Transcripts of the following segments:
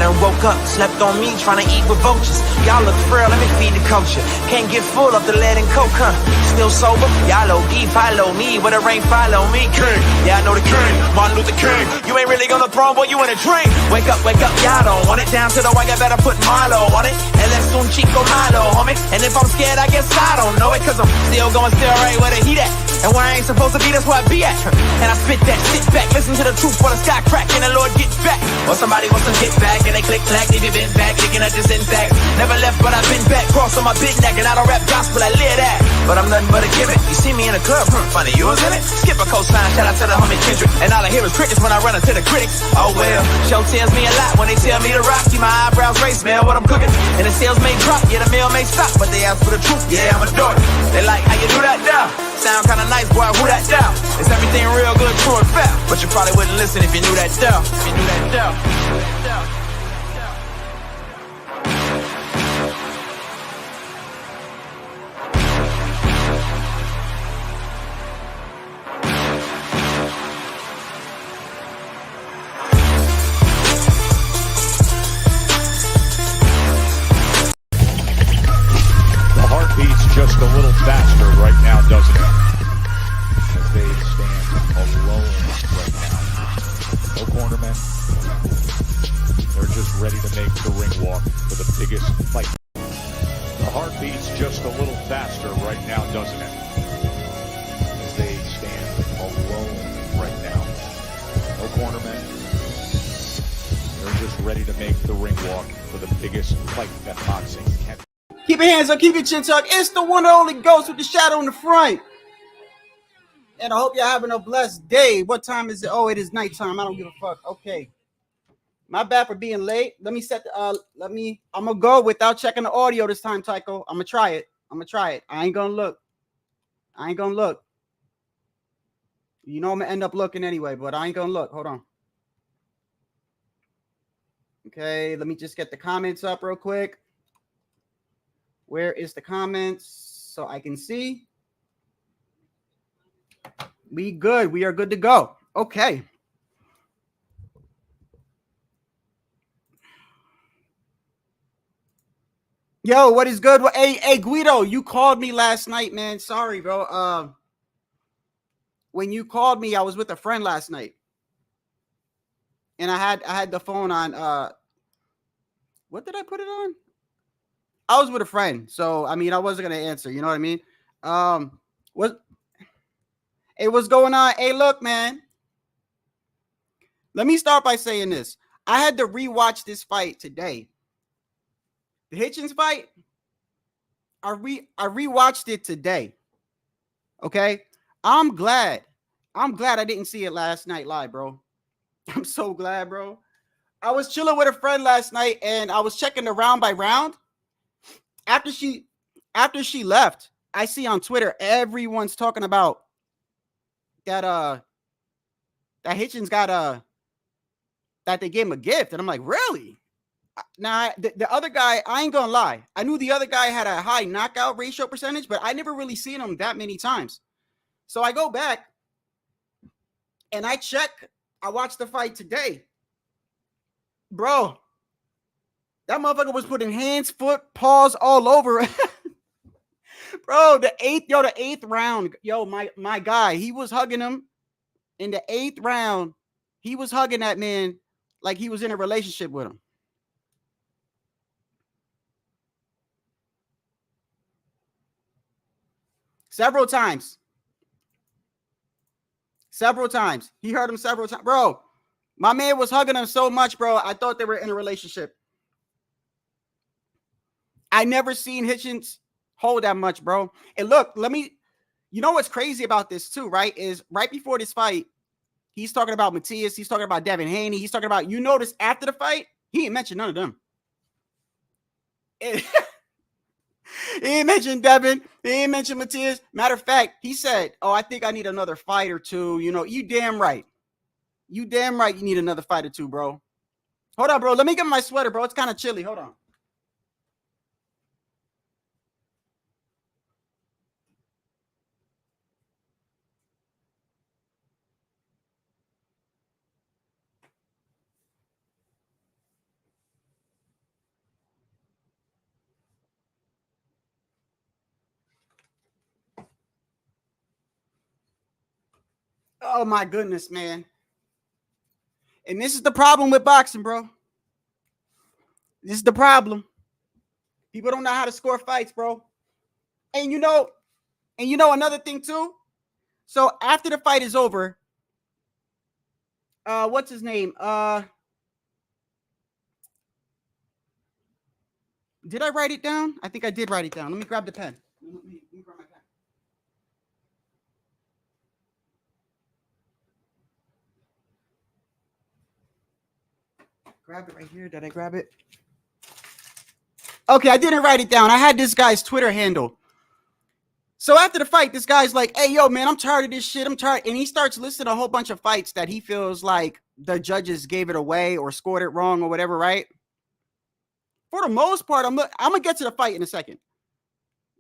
done woke up, slept on me, trying to eat with vultures. Y'all look frail, let me feed the culture. Can't get full of the lead and coke, huh? Still sober? Y'all OD, follow me. Where the rain follow me. King, yeah, I know the king. Martin Luther King. You ain't really gonna throne, boy, you in a dream. Wake up, y'all don't want it. Down to the white, I better put Milo on it. And let's soon Chico Milo, homie. And if I'm scared, I guess I don't know it. Cause I'm still going still right where the heat at. And where I ain't supposed to be, that's where I be at. And I spit that, sit back, listen to the truth for the sky crack. And the Lord get back. Or somebody wants to get back. And they click clack, leave you been back. Thinking I just intact. Never left, but I've been back. Cross on my big neck. And I don't rap gospel, I live that. But I'm nothing but a gimmick. You see me in the club, funny, you was in it. Skip a cosign, shout out to the homie Kendrick. And all I hear is crickets when I run into the critics. Oh well, show tells me a lot when they tell me to rock. See my eyebrows race, smell what I'm cooking. And the sales may drop, yeah, the mail may stop. But they ask for the truth, yeah, I'ma do it. They like, how you do that now? Sound kinda nice, boy, who that down? Is everything real good, true and fair? But you probably wouldn't listen if you knew that down. If you knew that down. Just a little faster right now, doesn't it? As they stand alone right now. No cornermen. They're just ready to make the ring walk for the biggest fight. The heart beats just a little faster right now, doesn't it? As they stand alone right now. No cornermen. They're just ready to make the ring walk for the biggest fight that boxing can. Keep your hands up, keep your chin tucked. It's the one and only Ghost with the shadow in the front. And I hope you're having a blessed day. What time is it? Oh, it is nighttime. I don't give a fuck. Okay. My bad for being late. Let me set the I'm gonna go without checking the audio this time, Tycho. I'm gonna try it. I ain't gonna look. You know I'm gonna end up looking anyway, but I ain't gonna look. Hold on. Okay, let me just get the comments up real quick. Where is the comments so I can see? We good. We are good to go. Okay. Yo, what is good? Hey, Guido, you called me last night, man. Sorry, bro. When you called me, I was with a friend last night. And I had the phone on. What did I put it on? I was with a friend, so I mean, I wasn't gonna answer. You know what I mean? What's going on? Hey, look, man. Let me start by saying this. I had to rewatch this fight today. The Hitchins fight. I rewatched it today. Okay, I'm glad I didn't see it last night live, bro. I'm so glad, bro. I was chilling with a friend last night, and I was checking the round by round. After she left, I see on Twitter everyone's talking about that Hitchins got that they gave him a gift, and I'm like, really? Now the other guy, I ain't gonna lie, I knew the other guy had a high knockout ratio percentage, but I never really seen him that many times. So I go back and I watched the fight today, bro. That motherfucker was putting hands, foot, paws all over. Bro, the eighth round, my guy, he was hugging him in the 8th round. He was hugging that man like he was in a relationship with him. Several times. He heard him several times. Bro, my man was hugging him so much, bro. I thought they were in a relationship. I never seen Hitchins hold that much, bro. And look, you know what's crazy about this too, right? Is right before this fight, he's talking about Matias, he's talking about Devin Haney, he's talking about, you notice after the fight, he didn't mention none of them. He didn't mention Devin, he didn't mention Matias. Matter of fact, he said, oh, I think I need another fight or two. You know, you damn right. You need another fight or two, bro. Hold on, bro. Let me get my sweater, bro. It's kind of chilly. Hold on. Oh my goodness, man. And this is the problem with boxing, bro. This is the problem. People don't know how to score fights, bro. And you know another thing too. So after the fight is over, what's his name? Did I write it down? I think I did write it down. Let me grab the pen. Let me grab my pen. Grab it right here. Did I grab it? Okay, I didn't write it down. I had this guy's Twitter handle. So after the fight, this guy's like, hey, yo, man, I'm tired of this shit. I'm tired. And he starts listing a whole bunch of fights that he feels like the judges gave it away or scored it wrong or whatever, right? For the most part, I'm going to get to the fight in a second.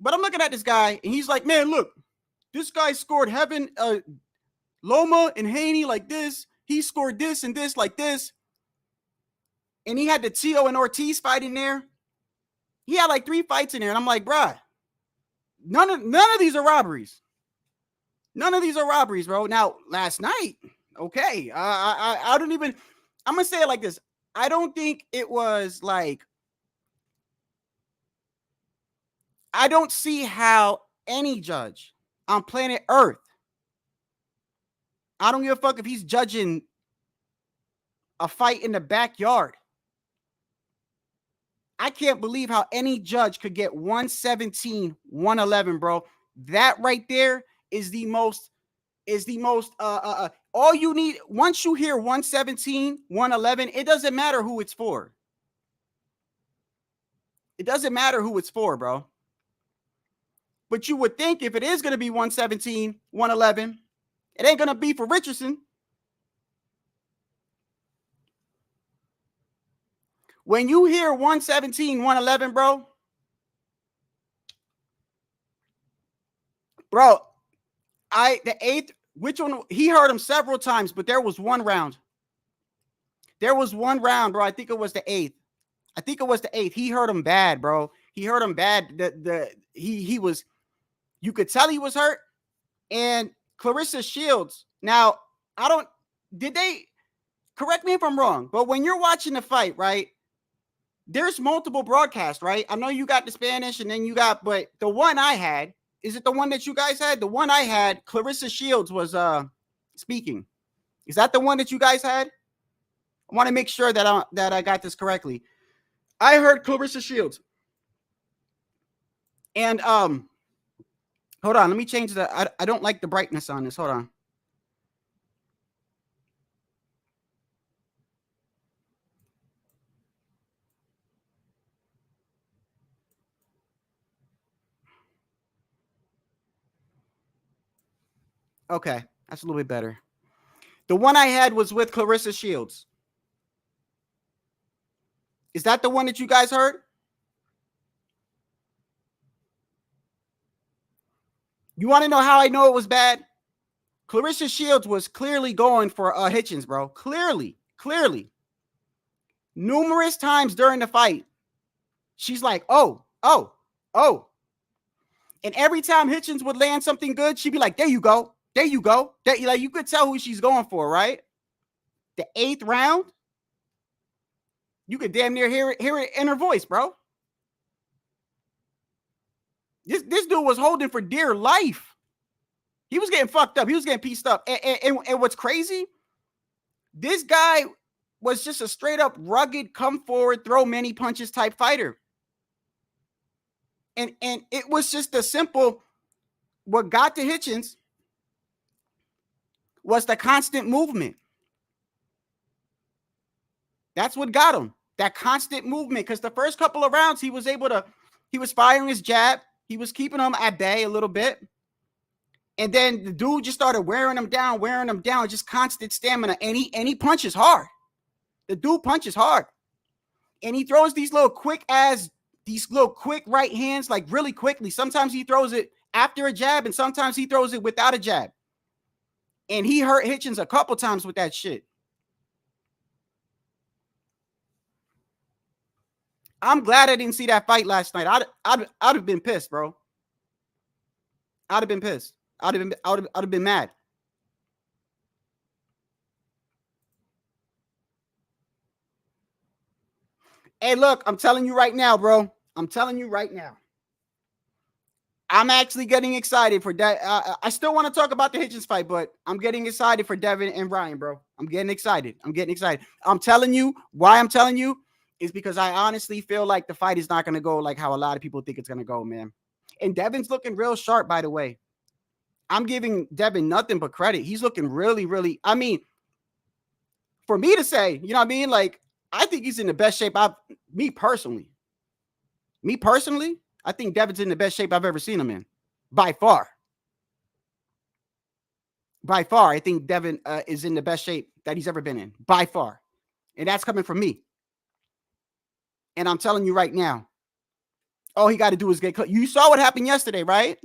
But I'm looking at this guy, and he's like, man, look, this guy scored Loma and Haney like this. He scored this and this like this. And he had the Tio and Ortiz fight in there. He had like 3 fights in there. And I'm like, bruh, none of these are robberies. None of these are robberies, bro. Now, last night, okay, I don't even, I'm going to say it like this. I don't think it was like, I don't see how any judge on planet Earth, I don't give a fuck if he's judging a fight in the backyard. I can't believe how any judge could get 117, 111, bro. That right there is the most, all you need, once you hear 117, 111, it doesn't matter who it's for. It doesn't matter who it's for, bro. But you would think if it is going to be 117, 111, it ain't going to be for Richardson. When you hear 117, 111, bro, the 8th, which one? He heard him several times, but there was one round. There was one round, bro. I think it was the 8th. I think it was the 8th. He heard him bad, bro. He heard him bad. He was, you could tell he was hurt. And Clarissa Shields. Now, did they, correct me if I'm wrong, but when you're watching the fight, right, there's multiple broadcasts, right? I know you got the Spanish and then you got, but the one I had, is it the one that you guys had? The one I had, Clarissa Shields was speaking. Is that the one that you guys had? I want to make sure that I got this correctly. I heard Clarissa Shields. And hold on, let me change the, I don't like the brightness on this. Hold on. Okay, that's a little bit better. The one I had was with Clarissa Shields. Is that the one that you guys heard? You want to know how I know it was bad? Clarissa Shields was clearly going for Hitchins, bro. Clearly. Numerous times during the fight, she's like, oh. And every time Hitchins would land something good, she'd be like, there you go. Like, you could tell who she's going for, right? The 8th round, you could damn near hear it in her voice, bro. This dude was holding for dear life. He was getting fucked up. He was getting pieced up. And what's crazy, this guy was just a straight up rugged, come forward, throw many punches type fighter. And it was just a simple, what got to Hitchins was the constant movement. That's what got him. That constant movement. Because the first couple of rounds, he was firing his jab. He was keeping him at bay a little bit. And then the dude just started wearing him down, just constant stamina. And he punches hard. The dude punches hard. And he throws these little quick right hands, like really quickly. Sometimes he throws it after a jab, and sometimes he throws it without a jab. And he hurt Hitchins a couple times with that shit. I'm glad I didn't see that fight last night. I'd have been pissed, bro. I'd have been pissed. I'd have been mad. Hey, look, I'm telling you right now, bro. I'm telling you right now. I'm actually getting excited for that. I still want to talk about the Hitchins fight, but I'm getting excited for Devin and Ryan, bro. I'm getting excited. I'm telling you why I'm telling you is because I honestly feel like the fight is not going to go like how a lot of people think it's going to go, man. And Devin's looking real sharp, by the way. I'm giving Devin nothing but credit. He's looking really, really, I mean, for me to say, you know what I mean? Like, I think he's in the best shape me personally, I think Devin's in the best shape I've ever seen him in. By far. I think Devin is in the best shape that he's ever been in. By far. And that's coming from me. And I'm telling you right now, all he got to do is get cut. You saw what happened yesterday, right?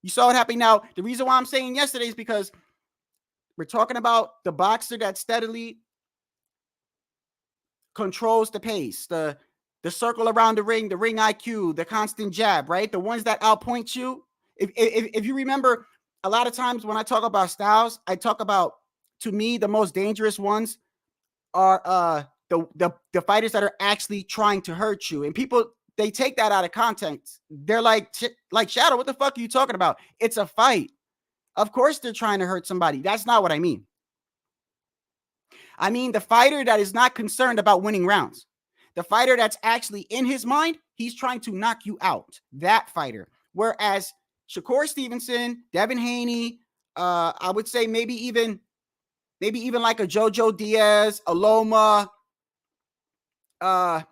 You saw what happened. Now, the reason why I'm saying yesterday is because we're talking about the boxer that steadily controls the pace, the circle around the ring IQ, the constant jab, right? The ones that outpoint you. If you remember, a lot of times when I talk about styles, I talk about, to me, the most dangerous ones are the fighters that are actually trying to hurt you. And people, they take that out of context. They're like Shadow, what the fuck are you talking about? It's a fight. Of course they're trying to hurt somebody. That's not what I mean. I mean the fighter that is not concerned about winning rounds. The fighter that's actually in his mind, he's trying to knock you out. That fighter. Whereas Shakur Stevenson, Devin Haney, I would say maybe even like a Jojo Diaz, a Loma, a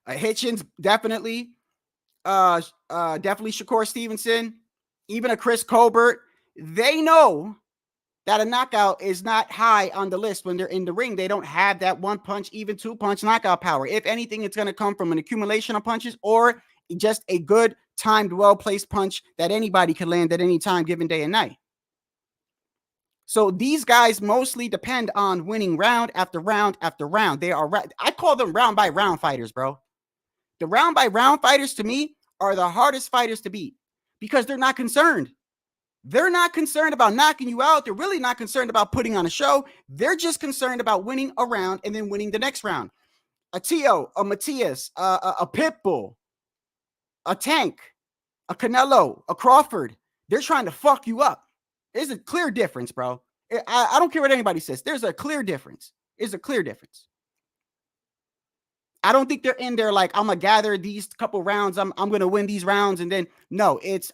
Hitchins, definitely. Definitely Shakur Stevenson, even a Chris Colbert. They know that a knockout is not high on the list when they're in the ring. They don't have that one punch, even two punch knockout power. If anything, it's going to come from an accumulation of punches or just a good timed, well-placed punch that anybody can land at any time, given day and night. So these guys mostly depend on winning round after round after round. I call them round by round fighters, bro. The round by round fighters, to me, are the hardest fighters to beat because they're not concerned. They're not concerned about knocking you out. They're really not concerned about putting on a show. They're just concerned about winning a round and then winning the next round. A Tio, a Matias, a Pitbull, a Tank, a Canelo, a Crawford. They're trying to fuck you up. There's a clear difference, bro. I don't care what anybody says. There's a clear difference. There's a clear difference. I don't think they're in there like, I'm going to gather these couple rounds. I'm going to win these rounds. And then, no, it's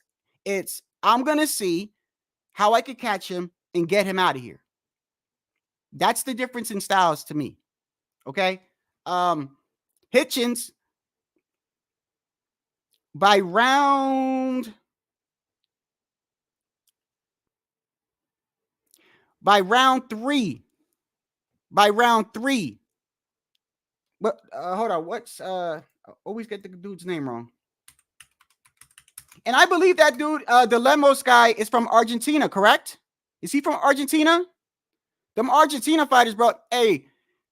I'm going to see how I could catch him and get him out of here. That's the difference in styles to me. Okay. Hitchins, by round 3, but hold on, what's always get the dude's name wrong. And I believe that dude, the Lemos guy, is from Argentina, correct? Is he from Argentina? Them Argentina fighters, bro. Hey,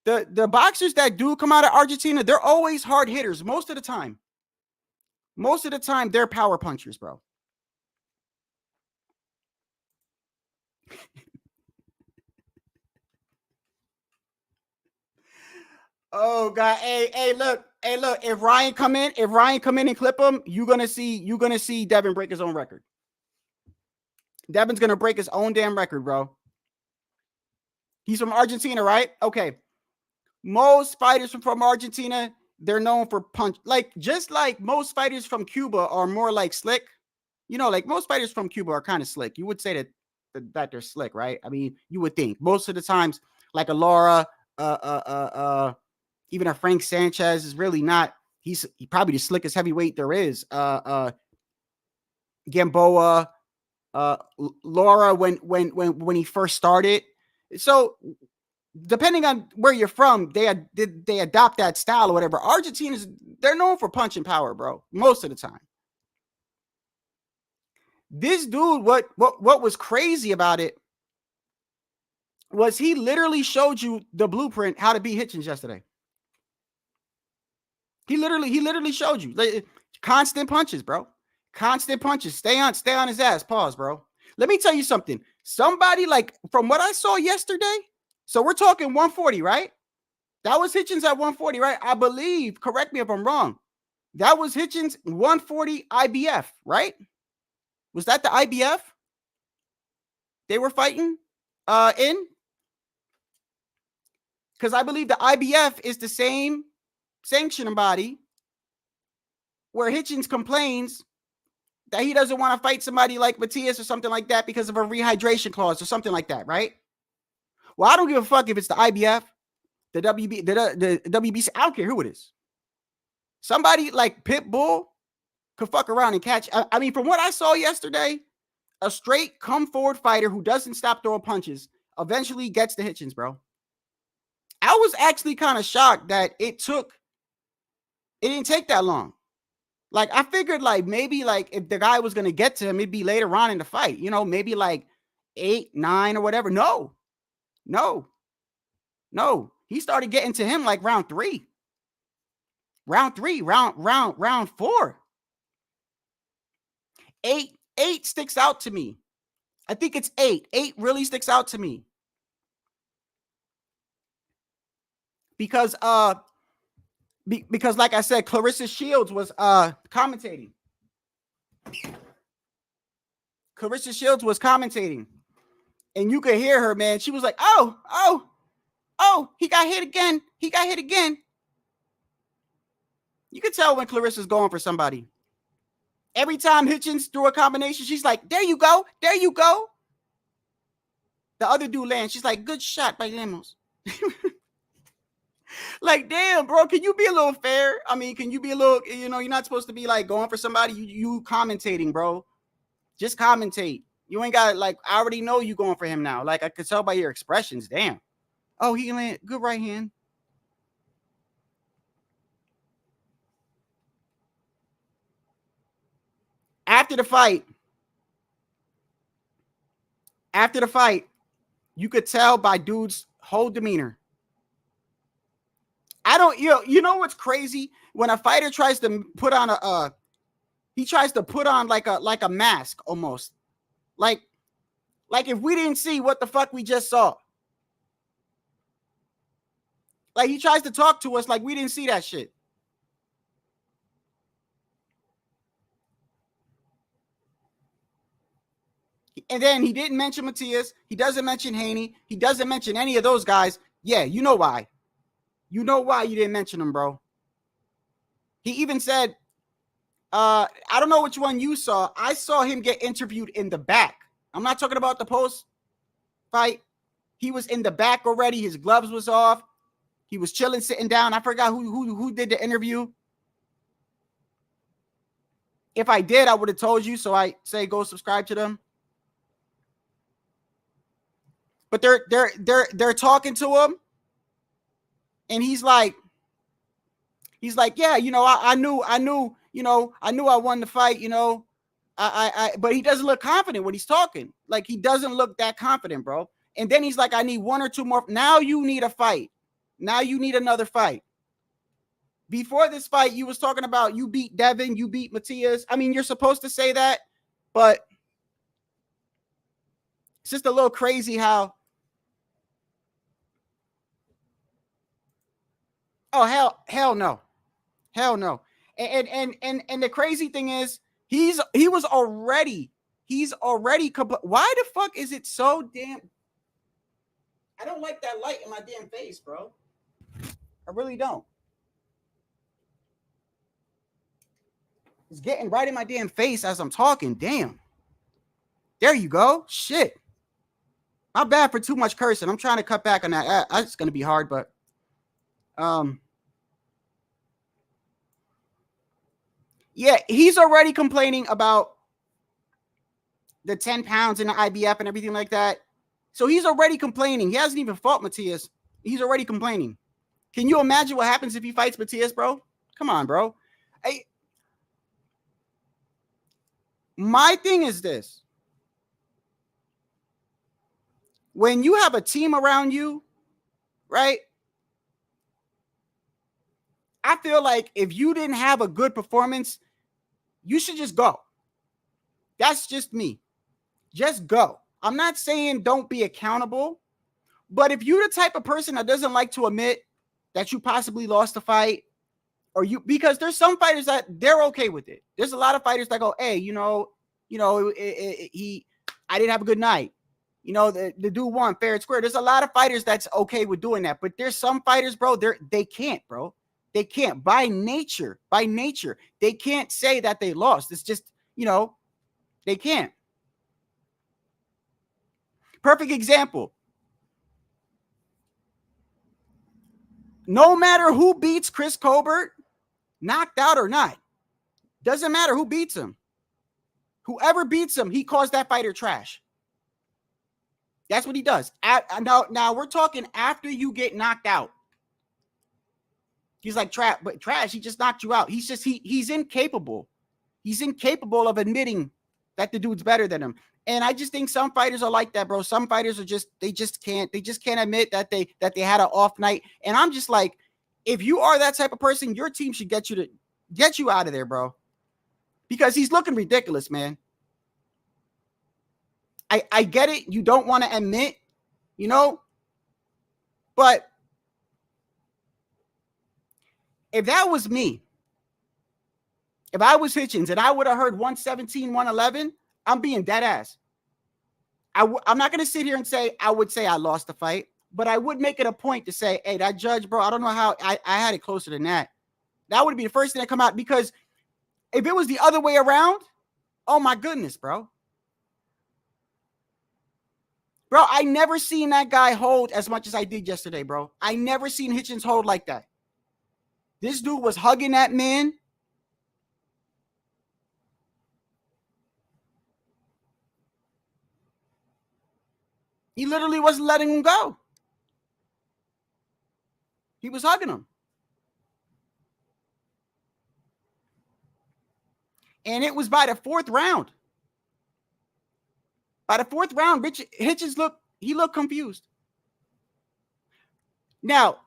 the boxers that do come out of Argentina, they're always hard hitters most of the time. Most of the time, they're power punchers, bro. Oh God! Hey, look! If Ryan come in and clip him, you're gonna see Devin break his own record. Devin's gonna break his own damn record, bro. He's from Argentina, right? Okay. Most fighters from Argentina, they're known for punch. Just like most fighters from Cuba are more like slick. You know, like most fighters from Cuba are kind of slick. You would say that they're slick, right? I mean, you would think most of the times, like a Laura, even a Frank Sanchez is really not. He's probably the slickest heavyweight there is. Gamboa, Laura when he first started. So depending on where you're from, they adopt that style or whatever. Argentinians, they're known for punching power, bro, most of the time. This dude, what was crazy about it was he literally showed you the blueprint how to beat Hitchins yesterday. He literally showed you constant punches, bro. Constant punches. Stay on his ass. Pause, bro. Let me tell you something. Somebody from what I saw yesterday. So we're talking 140, right? That was Hitchins at 140, right? I believe, correct me if I'm wrong. That was Hitchins 140 IBF, right? Was that the IBF they were fighting in? Because I believe the IBF is the same sanctioning body where Hitchins complains that he doesn't want to fight somebody like Matias or something like that because of a rehydration clause or something like that, right? Well, I don't give a fuck if it's the IBF, the WB, the WBC. I don't care who it is. Somebody like Pitbull could fuck around and catch. I mean, from what I saw yesterday, a straight come forward fighter who doesn't stop throwing punches eventually gets the Hitchins, bro. I was actually kind of shocked that it didn't take that long. Like, I figured, like, maybe, like, if the guy was going to get to him, it'd be later on in the fight. You know, maybe, like, 8, 9 or whatever. No. He started getting to him, like, round 3. Round 4. 8 sticks out to me. I think it's 8. 8 really sticks out to me. Because, like I said, Clarissa Shields was commentating. And you could hear her, man. She was like, oh, he got hit again. You could tell when Clarissa's going for somebody. Every time Hitchins threw a combination, she's like, there you go. The other dude lands. She's like, good shot by Lemos. Like, damn, bro, can you be a little fair? I mean, can you be a little, you're not supposed to be like going for somebody. You commentating, bro. Just commentate. You ain't got, like, I already know you going for him now. Like, I could tell by your expressions. Damn. Oh, he landed. Good right hand. After the fight, you could tell by dude's whole demeanor. I don't, you know what's crazy? When a fighter tries to put on like a mask almost. Like if we didn't see what the fuck we just saw. Like, he tries to talk to us like we didn't see that shit. And then he didn't mention Matias. He doesn't mention Haney. He doesn't mention any of those guys. Yeah, you know why. You know why you didn't mention him, bro. He even said, I don't know which one you saw. I saw him get interviewed in the back. I'm not talking about the post fight. He was in the back already. His gloves was off. He was chilling, sitting down. I forgot who did the interview. If I did, I would have told you. So I say go subscribe to them. But they're talking to him. And he's like, yeah, I knew, I won the fight, but he doesn't look confident when he's talking. Like, he doesn't look that confident, bro. And then he's like, I need 1 or 2 more. Now you need a fight. Now you need another fight. Before this fight, you was talking about you beat Devin, you beat Matias. I mean, you're supposed to say that, but it's just a little crazy how. Oh, hell no. And the crazy thing is, he's already why the fuck is it so damn? I don't like that light in my damn face, bro. I really don't. It's getting right in my damn face as I'm talking. Damn. There you go. Shit. Not bad for too much cursing. I'm trying to cut back on that. It's going to be hard, but yeah, he's already complaining about the 10 pounds in the IBF and everything like that. So he's already complaining. He hasn't even fought Matias. He's already complaining. Can you imagine what happens if he fights Matias, bro? Come on, bro. My thing is this. When you have a team around you, right? I feel like if you didn't have a good performance, you should just go. That's just me. Just go. I'm not saying don't be accountable, but if you're the type of person that doesn't like to admit that you possibly lost the fight, or because there's some fighters that they're okay with it. There's a lot of fighters that go, hey, I didn't have a good night. The dude won fair and square. There's a lot of fighters that's okay with doing that, but there's some fighters, bro, they can't, bro. They can't by nature. They can't say that they lost. It's just, they can't. Perfect example. No matter who beats Chris Colbert, knocked out or not, doesn't matter who beats him. Whoever beats him, he calls that fighter trash. That's what he does. Now we're talking after you get knocked out. He's like, trash. He just knocked you out. He's incapable. He's incapable of admitting that the dude's better than him. And I just think some fighters are like that, bro. Some fighters are they just can't admit that they had an off night. And I'm just like, if you are that type of person, your team should get you out of there, bro. Because he's looking ridiculous, man. I get it. You don't want to admit, but if that was me, if I was Hitchins and I would have heard 117, 111, I'm being dead ass. I'm not going to sit here and say I would say I lost the fight, but I would make it a point to say, hey, that judge, bro, I don't know how I had it closer than that. That would be the first thing to come out, because if it was the other way around, oh my goodness, bro. Bro, I never seen that guy hold as much as I did yesterday, bro. I never seen Hitchins hold like that. This dude was hugging that man. He literally wasn't letting him go. He was hugging him. And it was by the fourth round. By the fourth round, Hitchins looked confused. Now,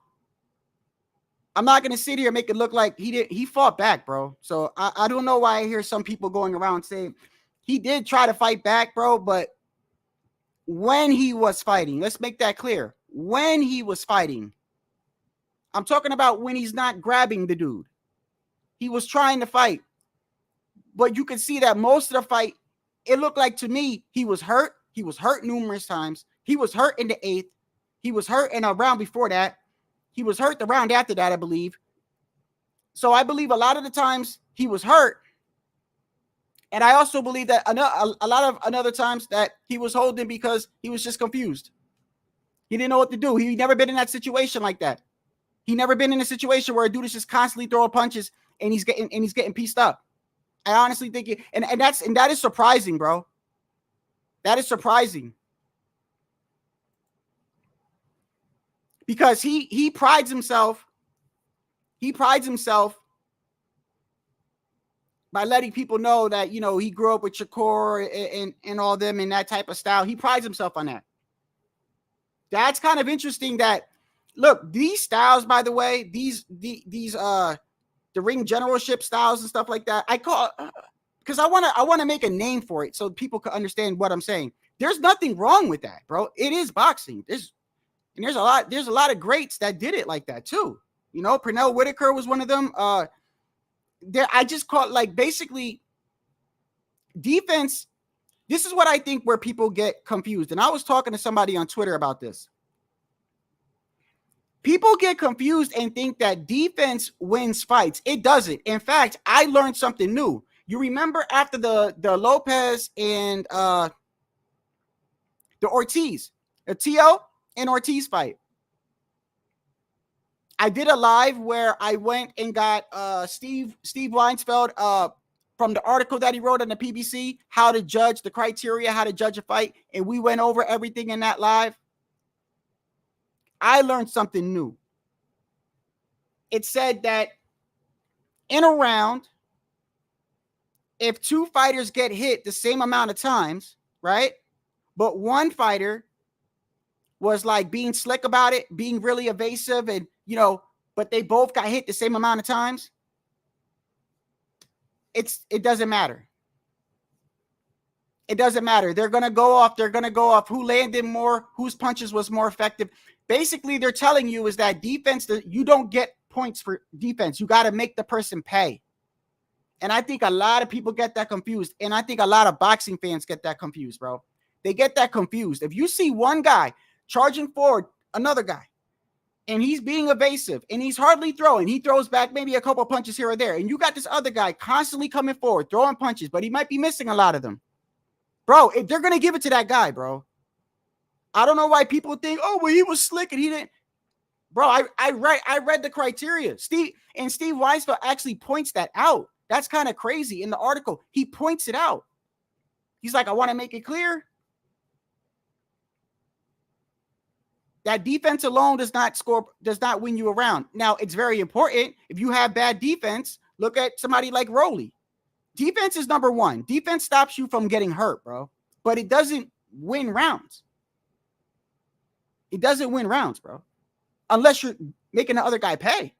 I'm not going to sit here and make it look like he fought back, bro. So I don't know why I hear some people going around saying he did try to fight back, bro, but when he was fighting, let's make that clear. When he was fighting, I'm talking about when he's not grabbing the dude. He was trying to fight. But you can see that most of the fight, it looked like to me, he was hurt. He was hurt numerous times. He was hurt in the 8th. He was hurt in a round before that. He was hurt the round after that, I believe. So I believe a lot of the times he was hurt. And I also believe that a lot of other times that he was holding because he was just confused. He didn't know what to do. He never been in that situation like that. He never been in a situation where a dude is just constantly throwing punches and he's getting pieced up. I honestly think that is surprising, bro. That is surprising. Because he prides himself. He prides himself by letting people know that, he grew up with Shakur and all them in that type of style. He prides himself on that. That's kind of interesting that, look, these styles, by the way, the ring generalship styles and stuff like that, I call, because I want to make a name for it so people can understand what I'm saying. There's nothing wrong with that, bro. It is boxing. There's a lot of greats that did it like that too. Pernell Whitaker was one of them. I just call it basically defense. This is what I think where people get confused. And I was talking to somebody on Twitter about this. People get confused and think that defense wins fights. It doesn't. In fact, I learned something new. You remember after the Lopez and the Ortiz, the Tio and Ortiz fight, I did a live where I went and got Steve Weinsfeld from the article that he wrote on the PBC, how to judge the criteria, how to judge a fight. And we went over everything in that live. I learned something new. It said that in a round, if two fighters get hit the same amount of times, right? But one fighter was being slick about it, being really evasive, and but they both got hit the same amount of times. It doesn't matter. It doesn't matter. They're going to go off. They're going to go off who landed more, whose punches was more effective. Basically, they're telling you is that defense, that you don't get points for defense. You got to make the person pay. And I think a lot of people get that confused. And I think a lot of boxing fans get that confused, bro. They get that confused. If you see one guy charging forward another guy, and he's being evasive, and he's hardly throwing, he throws back maybe a couple punches here or there, and you got this other guy constantly coming forward, throwing punches, but he might be missing a lot of them. Bro, if they're going to give it to that guy, bro. I don't know why people think, oh, well, he was slick and he didn't. Bro, I read the criteria. Steve Weisfeld actually points that out. That's kind of crazy in the article. He points it out. He's like, I want to make it clear that defense alone does not win you around. Now, it's very important. If you have bad defense, look at somebody like Rolly. Defense is number one. Defense stops you from getting hurt, bro. But it doesn't win rounds. It doesn't win rounds, bro. Unless you're making the other guy pay.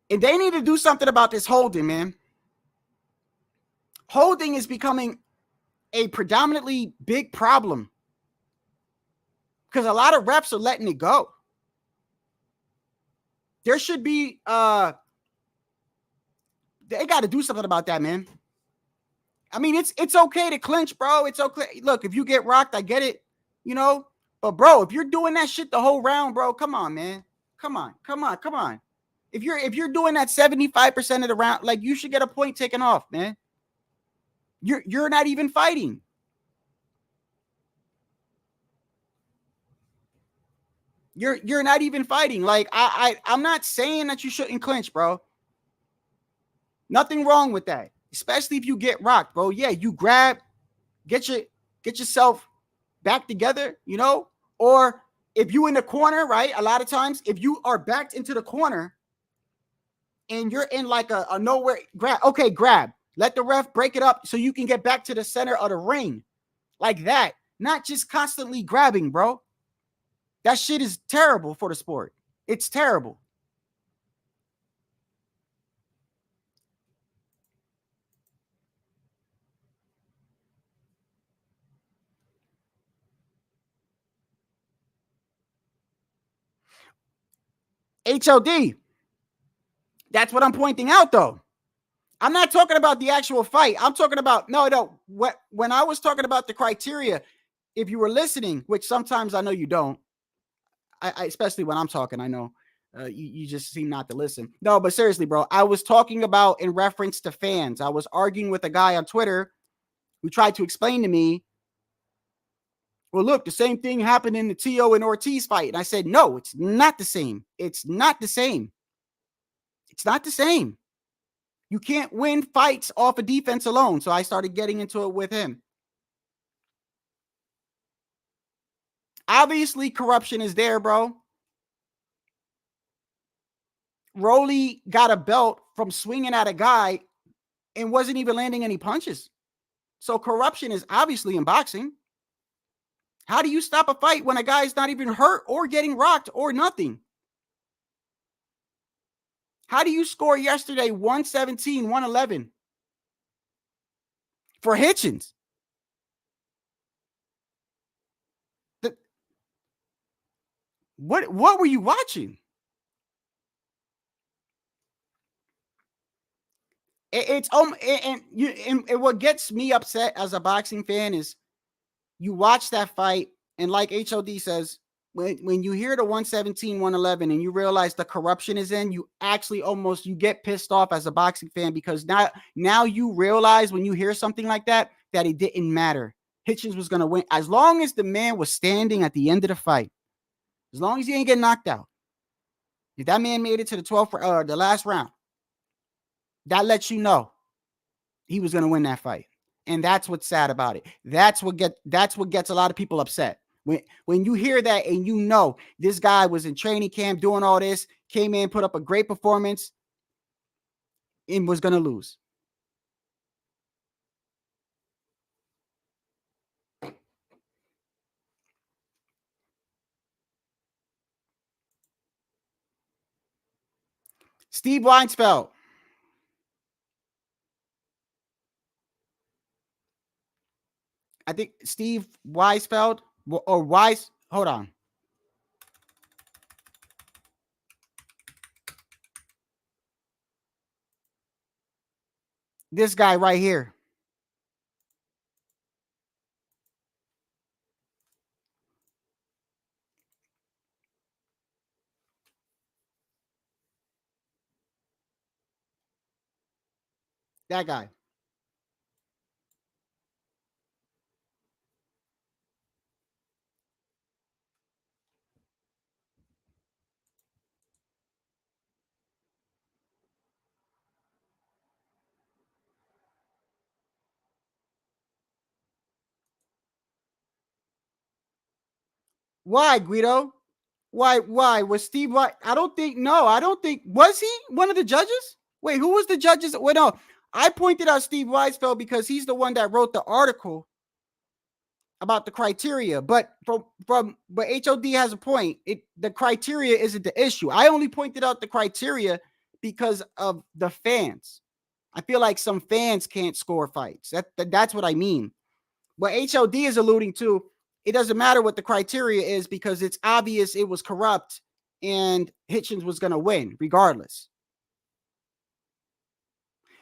And they need to do something about this holding, man. Holding is becoming a predominantly big problem because a lot of refs are letting it go. There should be, they got to do something about that, man. I mean, it's okay to clinch, bro. It's okay. Look, if you get rocked, I get it, you know. But, bro, if you're doing that shit the whole round, bro, come on, man. Come on. If you're doing that 75% of the round, like, you should get a point taken off, man. You're not even fighting. You're not even fighting. Like, I'm not saying that you shouldn't clinch, bro. Nothing wrong with that. Especially if you get rocked, bro. Yeah, you grab, get yourself back together, you know? Or if you in the corner, right? A lot of times, if you are backed into the corner and you're in like a nowhere grab, okay, grab. Let the ref break it up so you can get back to the center of the ring. Like that. Not just constantly grabbing, bro. That shit is terrible for the sport. It's terrible. HOD. That's what I'm pointing out, though. I'm not talking about the actual fight. I'm talking about, no. When I was talking about the criteria, if you were listening, which sometimes I know you don't, I especially when I'm talking, I know you just seem not to listen. No, but seriously, bro, I was talking about in reference to fans. I was arguing with a guy on Twitter who tried to explain to me, well, look, the same thing happened in the T.O. and Ortiz fight. And I said, no, it's not the same. It's not the same. It's not the same. You can't win fights off of defense alone. So I started getting into it with him. Obviously, corruption is there, bro. Rolly got a belt from swinging at a guy and wasn't even landing any punches. So corruption is obviously in boxing. How do you stop a fight when a guy's not even hurt or getting rocked or nothing? How do you score yesterday 117, 111 for Hitchins? What were you watching? And what gets me upset as a boxing fan is you watch that fight, and like HOD says, when you hear the 117, 111 and you realize the corruption is in, you actually you get pissed off as a boxing fan because now you realize when you hear something like that it didn't matter. Hitchins was going to win. As long as the man was standing at the end of the fight, as long as he ain't get knocked out, if that man made it to the 12th, the last round, that lets you know he was going to win that fight. And that's what's sad about it. That's what gets a lot of people upset. When you hear that and you know this guy was in training camp doing all this, came in, put up a great performance, and was going to lose. Steve Weinsfeld. I think Steve Weisfeld or Weiss. Hold on. This guy right here. That guy. Why, Guido? Why? Was Steve White? I don't think, was he one of the judges? Wait, who was the judges? Wait, no. I pointed out Steve Weisfeld because he's the one that wrote the article about the criteria. But but HOD has a point. The criteria isn't the issue. I only pointed out the criteria because of the fans. I feel like some fans can't score fights. That's what I mean. What HOD is alluding to, it doesn't matter what the criteria is because it's obvious it was corrupt and Hitchins was going to win regardless.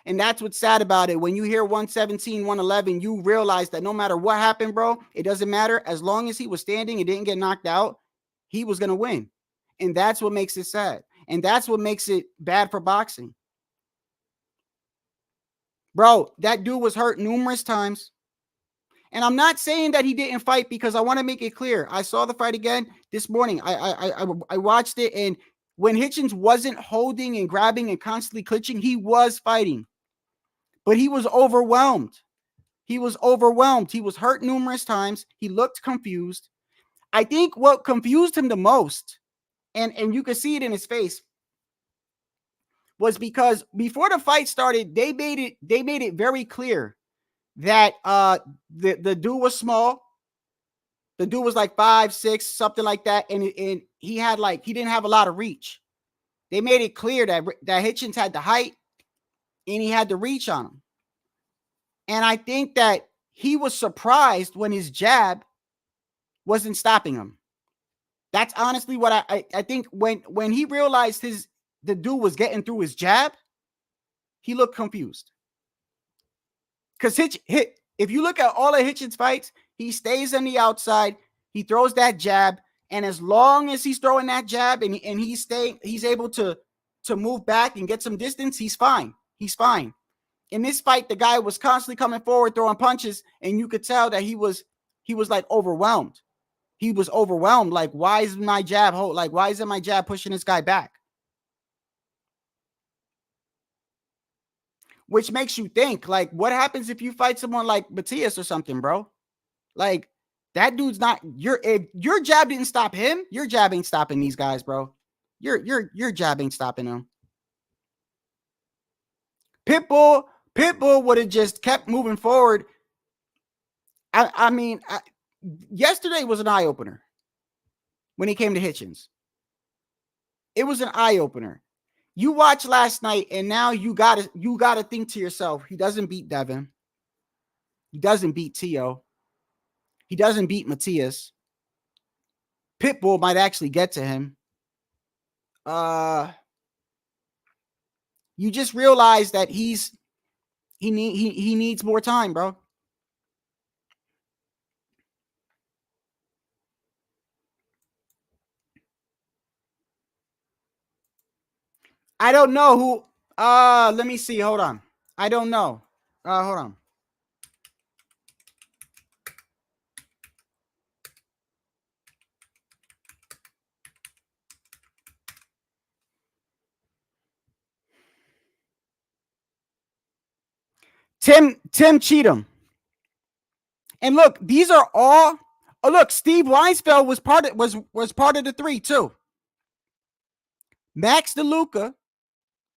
And that's what's sad about it. When you hear 117, 111, you realize that no matter what happened, bro, it doesn't matter. As long as he was standing and didn't get knocked out, he was going to win. And that's what makes it sad. And that's what makes it bad for boxing. Bro, that dude was hurt numerous times. And I'm not saying that he didn't fight because I want to make it clear. I saw the fight again this morning. I watched it, and when Hitchins wasn't holding and grabbing and constantly clinching, he was fighting. But he was overwhelmed. He was overwhelmed. He was hurt numerous times. He looked confused. I think what confused him the most, and you could see it in his face, was because before the fight started, they made it very clear that the dude was small. The dude was like 5'6", something like that, and he didn't have a lot of reach. They made it clear that Hitchins had the height and he had the reach on him. And I think that he was surprised when his jab wasn't stopping him. That's honestly what I think when he realized the dude was getting through his jab, he looked confused. Because if you look at all of Hitchins' fights, he stays on the outside, he throws that jab, and as long as he's throwing that jab and he's able to move back and get some distance, he's fine. He's fine. In this fight, the guy was constantly coming forward, throwing punches, and you could tell that he was like overwhelmed. He was overwhelmed. Like, why isn't my jab pushing this guy back? Which makes you think, like, what happens if you fight someone like Matias or something, bro? Like, that dude's not if your jab didn't stop him, your jab ain't stopping these guys, bro. Your jab ain't stopping them. Pitbull would have just kept moving forward. I mean, yesterday was an eye-opener when he came to Hitchins. It was an eye-opener. You watched last night, and now you gotta think to yourself, he doesn't beat Devin. He doesn't beat Tio. He doesn't beat Matias. Pitbull might actually get to him. You just realize that he needs more time, bro. I don't know who. Let me see. Hold on. I don't know. Hold on. Tim Cheatham. And look, these are all. Oh, look, Steve Weisfeld was part of the three too. Max DeLuca,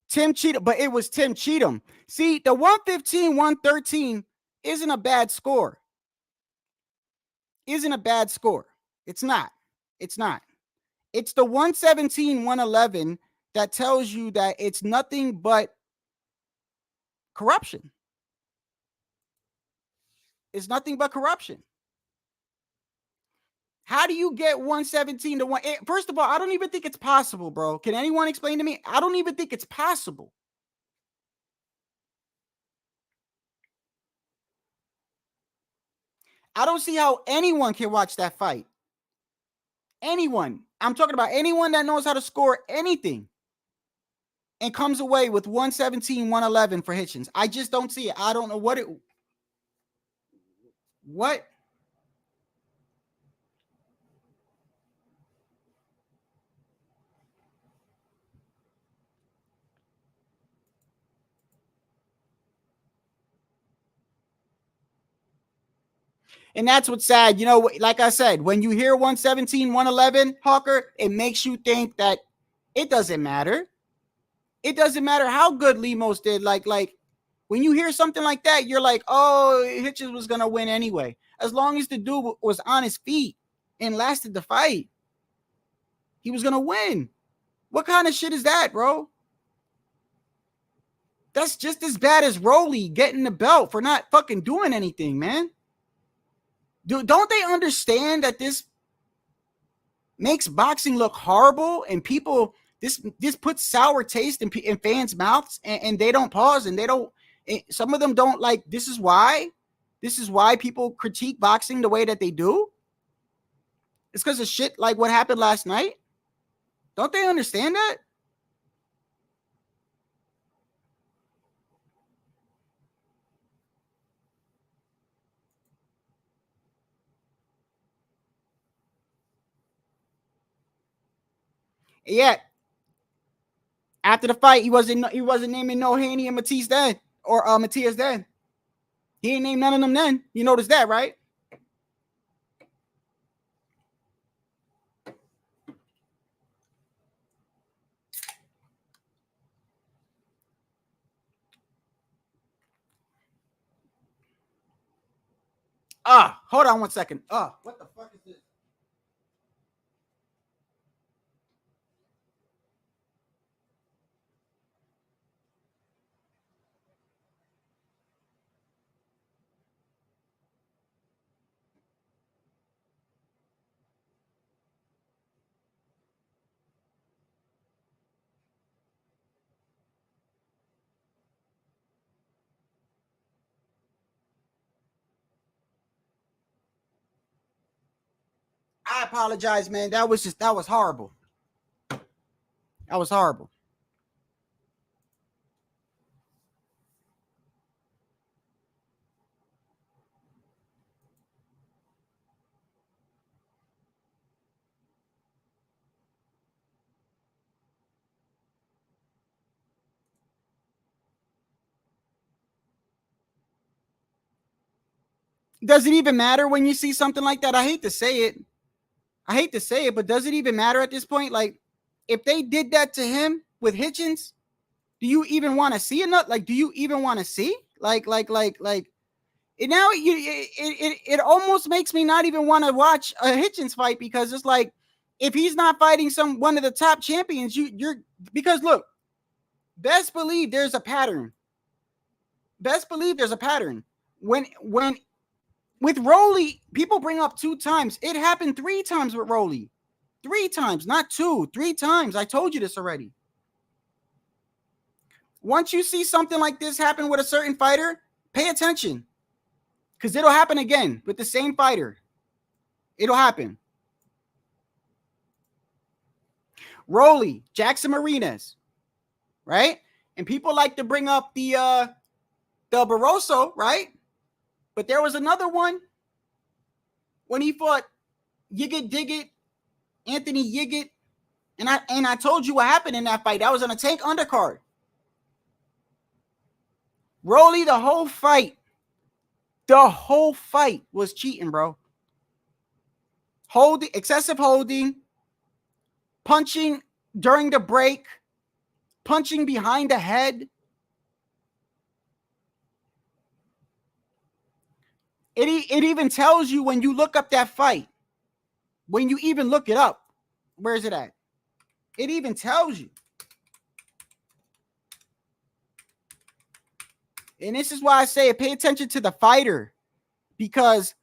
Tim Cheatham, but it was Tim Cheatham. See, the 115, 113 isn't a bad score. Isn't a bad score. It's not. It's not. It's the 117, 111 that tells you that it's nothing but corruption. It's nothing but corruption. How do you get 117 to 1? First of all, I don't even think it's possible, bro. Can anyone explain to me? I don't even think it's possible. I don't see how anyone can watch that fight. Anyone. I'm talking about anyone that knows how to score anything and comes away with 117, 111 for Hitchins. I just don't see it. I don't know what. And that's what's sad. You know, like I said, when you hear 117, 111, Hawker, it makes you think that it doesn't matter. It doesn't matter how good Lemos did. Like when you hear something like that, you're like, oh, Hitchins was going to win anyway. As long as the dude was on his feet and lasted the fight, he was going to win. What kind of shit is that, bro? That's just as bad as Rolly getting the belt for not fucking doing anything, man. Don't they understand that this makes boxing look horrible and people, this puts sour taste in fans' mouths and they don't pause and they don't, some of them don't like, this is why people critique boxing the way that they do. It's because of shit like what happened last night. Don't they understand that? Yeah. After the fight, he wasn't naming no Haney and Matisse then, or Matias then. He ain't named none of them then. You noticed that, right? Hold on 1 second. What the fuck is this? I apologize, man. That was horrible. That was horrible. Does it even matter when you see something like that? I hate to say it, but does it even matter at this point? Like, if they did that to him with Hitchins, do you even want to see it? Like, do you even want to see? Like, it now it almost makes me not even want to watch a Hitchins fight, because it's like, if he's not fighting one of the top champions, you're because look, best believe there's a pattern. When with Rolly, people bring up 2 times. It happened 3 times with Rolly. 3 times, not 2, 3 times. I told you this already. Once you see something like this happen with a certain fighter, pay attention, because it'll happen again with the same fighter. It'll happen. Rolly, Jackson Marinas, right? And people like to bring up the Barroso, right? But there was another one when he fought Yiggit Diggit, Anthony Yiggit, and I told you what happened in that fight. That was on a Tank undercard. Rolly, the whole fight was cheating, bro. Excessive holding, punching during the break, punching behind the head. It even tells you when you look up that fight, when you even look it up. Where is it at? It even tells you. And this is why I say pay attention to the fighter, because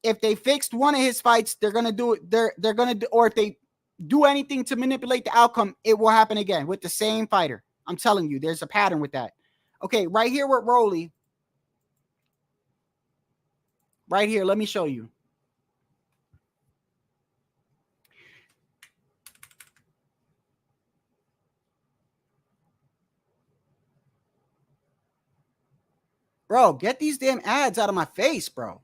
if they fixed one of his fights, they're gonna do it. They're gonna do, or if they do anything to manipulate the outcome, it will happen again with the same fighter. I'm telling you, there's a pattern with that. Okay, right here with Rolly. Right here, let me show you. Bro, get these damn ads out of my face, bro.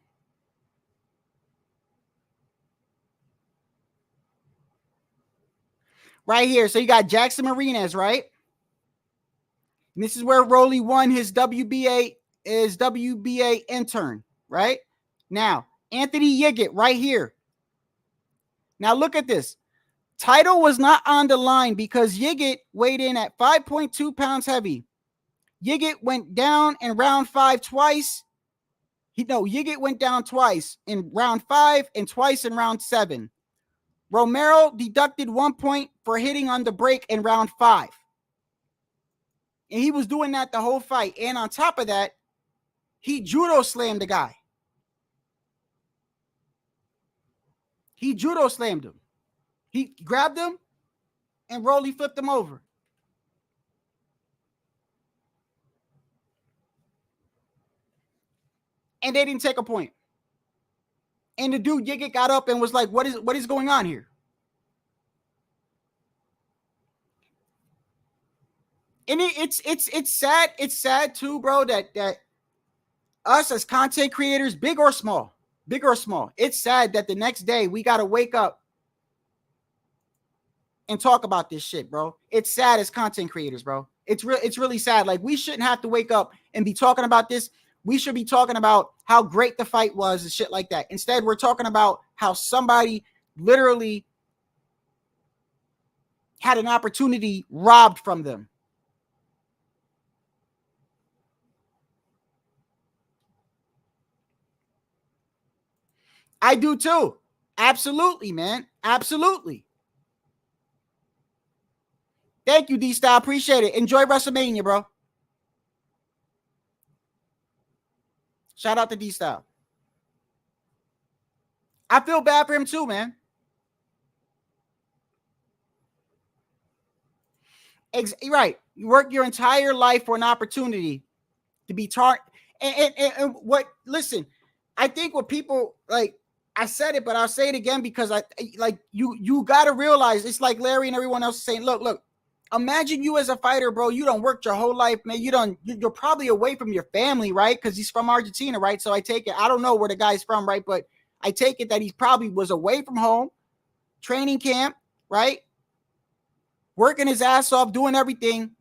Right here. So you got Jackson Marinas, right? And this is where Rolly won his WBA intern, right? Now, Anthony Yiggett right here. Now look at this. Title was not on the line because Yiggett weighed in at 5.2 pounds heavy. Yiggett went down in round 5 twice. Yiggett went down twice in round 5 and twice in round 7. Romero deducted 1 point for hitting on the break in round 5. And he was doing that the whole fight. And on top of that, he judo slammed the guy. He judo slammed him. He grabbed him and Rolly flipped him over. And they didn't take a point. And the dude Yiggett got up and was like, what is going on here? And it's sad. It's sad too, bro, that us as content creators, big or small, it's sad that the next day we got to wake up and talk about this shit, bro. It's sad as content creators, bro. It's really sad. Like, we shouldn't have to wake up and be talking about this. We should be talking about how great the fight was and shit like that. Instead, we're talking about how somebody literally had an opportunity robbed from them. I do too. Absolutely, man. Absolutely. Thank you, D-Style. Appreciate it. Enjoy WrestleMania, bro. Shout out to D-Style. I feel bad for him too, man. Right. You work your entire life for an opportunity to be targeted. And what, listen, I think what people, like, I said it, but I'll say it again because you got to realize, it's like Larry and everyone else is saying, look, imagine you as a fighter, bro. You don't work your whole life, man. You're probably away from your family, right? Because he's from Argentina, right? So I take it, I don't know where the guy's from, right? But I take it that he probably was away from home, training camp, right? Working his ass off, doing everything,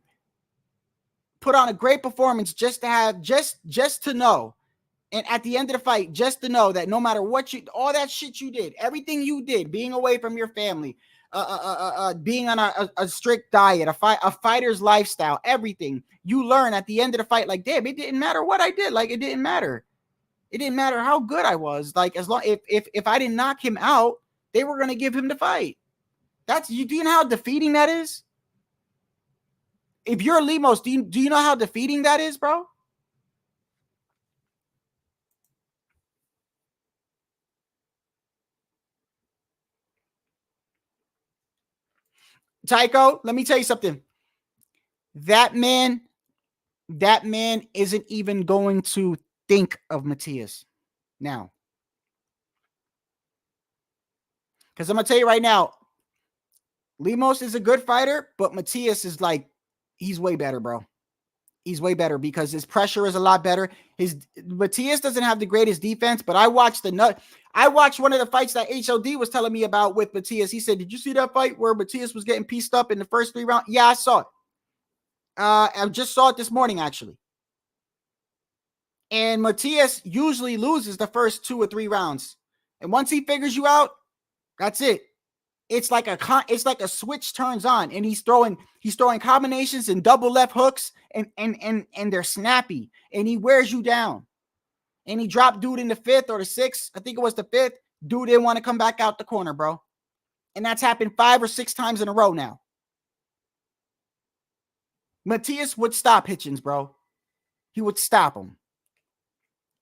put on a great performance just to have, just to know. And at the end of the fight, just to know that no matter what all that shit you did, everything you did, being away from your family, being on a strict diet, a fighter's lifestyle, everything you learn at the end of the fight, like, damn, it didn't matter what I did. Like, it didn't matter. It didn't matter how good I was. Like, as long if I didn't knock him out, they were gonna give him the fight. Do you know how defeating that is? If you're Lemos, do you know how defeating that is, bro? Tycho, let me tell you something. That man isn't even going to think of Matias now. Because I'm going to tell you right now, Lemos is a good fighter, but Matias is like, he's way better, bro. He's way better because his pressure is a lot better. Matias doesn't have the greatest defense, but I watched one of the fights that HOD was telling me about with Matias. He said, did you see that fight where Matias was getting pieced up in the first 3 rounds? Yeah, I saw it. I just saw it this morning, actually. And Matias usually loses the first 2 or 3 rounds. And once he figures you out, that's it. It's like a switch turns on, and he's throwing combinations and double left hooks, and they're snappy, and he wears you down. And he dropped dude in the 5th or the 6th. I think it was the 5th. Dude didn't want to come back out the corner, bro. And that's happened 5 or 6 times in a row now. Matias would stop Hitchins, bro. he would stop him.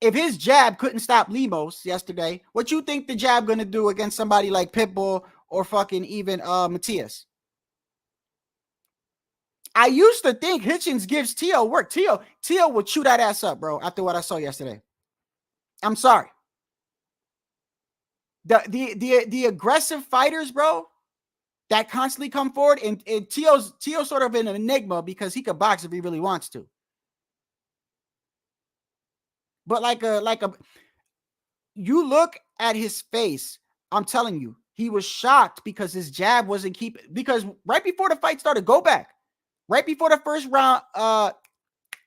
If his jab couldn't stop Lemos yesterday, what you think the jab going to do against somebody like Pitbull or fucking even Matias? I used to think Hitchins gives Tio work. Tio would chew that ass up, bro, after what I saw yesterday. I'm sorry. The aggressive fighters, bro, that constantly come forward, and Tio's sort of an enigma because he could box if he really wants to. But like a you look at his face, I'm telling you, he was shocked because his jab wasn't keeping, because right before the fight started, go back. Right before the first round,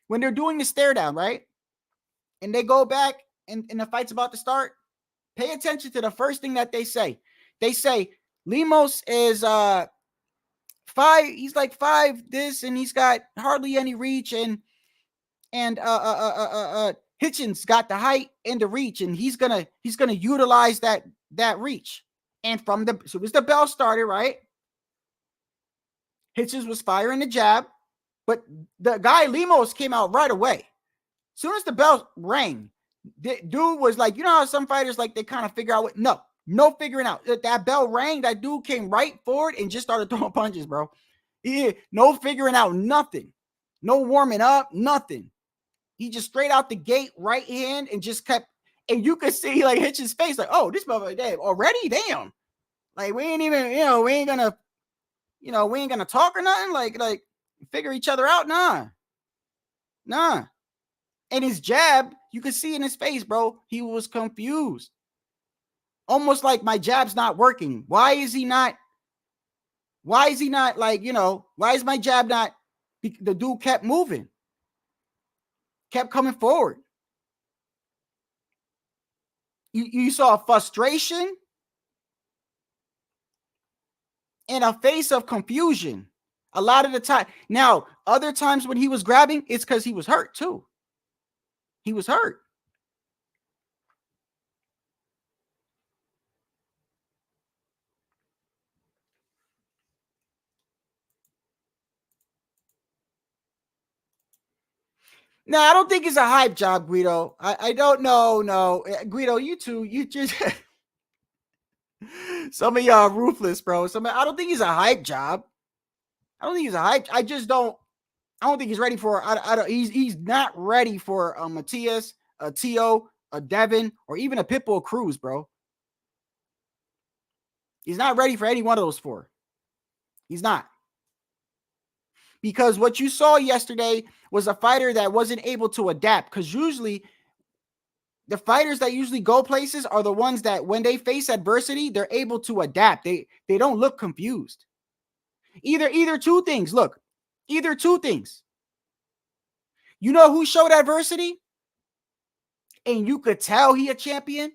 when they're doing the stare down, right? And they go back and the fight's about to start, pay attention to the first thing that they say. They say, Lemos is 5, he's like 5 this, and he's got hardly any reach, and Hitchins got the height and the reach, and he's gonna utilize that reach. And so it was the bell started, right? Hitchins was firing the jab, but the guy Lemos came out right away. As soon as the bell rang, the dude was like, you know how some fighters, like, they kind of figure out what, no figuring out. That bell rang, that dude came right forward and just started throwing punches, bro. No figuring out nothing. No warming up, nothing. He just straight out the gate, right hand, and just kept, and you could see like Hitch's face, like, oh, this motherfucker, damn, already? Damn. Like, we ain't even, we ain't gonna talk or nothing, like figure each other out. Nah. And his jab, you could see in his face, bro, he was confused. Almost like, my jab's not working. Why is he not like, why is my jab not? The dude kept moving, kept coming forward. You saw frustration and a face of confusion a lot of the time. Now, other times when he was grabbing, it's because he was hurt too. He was hurt. No, I don't think it's a hype job, Guido. I don't know. No, Guido, you just some of y'all ruthless, bro. I don't think he's a hype job. I don't think he's a hype. I don't think he's ready for. He's not ready for a Matias, a Tio, a Devin, or even a Pitbull Cruz, bro. He's not ready for any one of those 4. He's not. Because what you saw yesterday was a fighter that wasn't able to adapt. Because usually, the fighters that usually go places are the ones that, when they face adversity, they're able to adapt. They don't look confused. Either two things. Look, either two things. You know who showed adversity? And you could tell he a champion?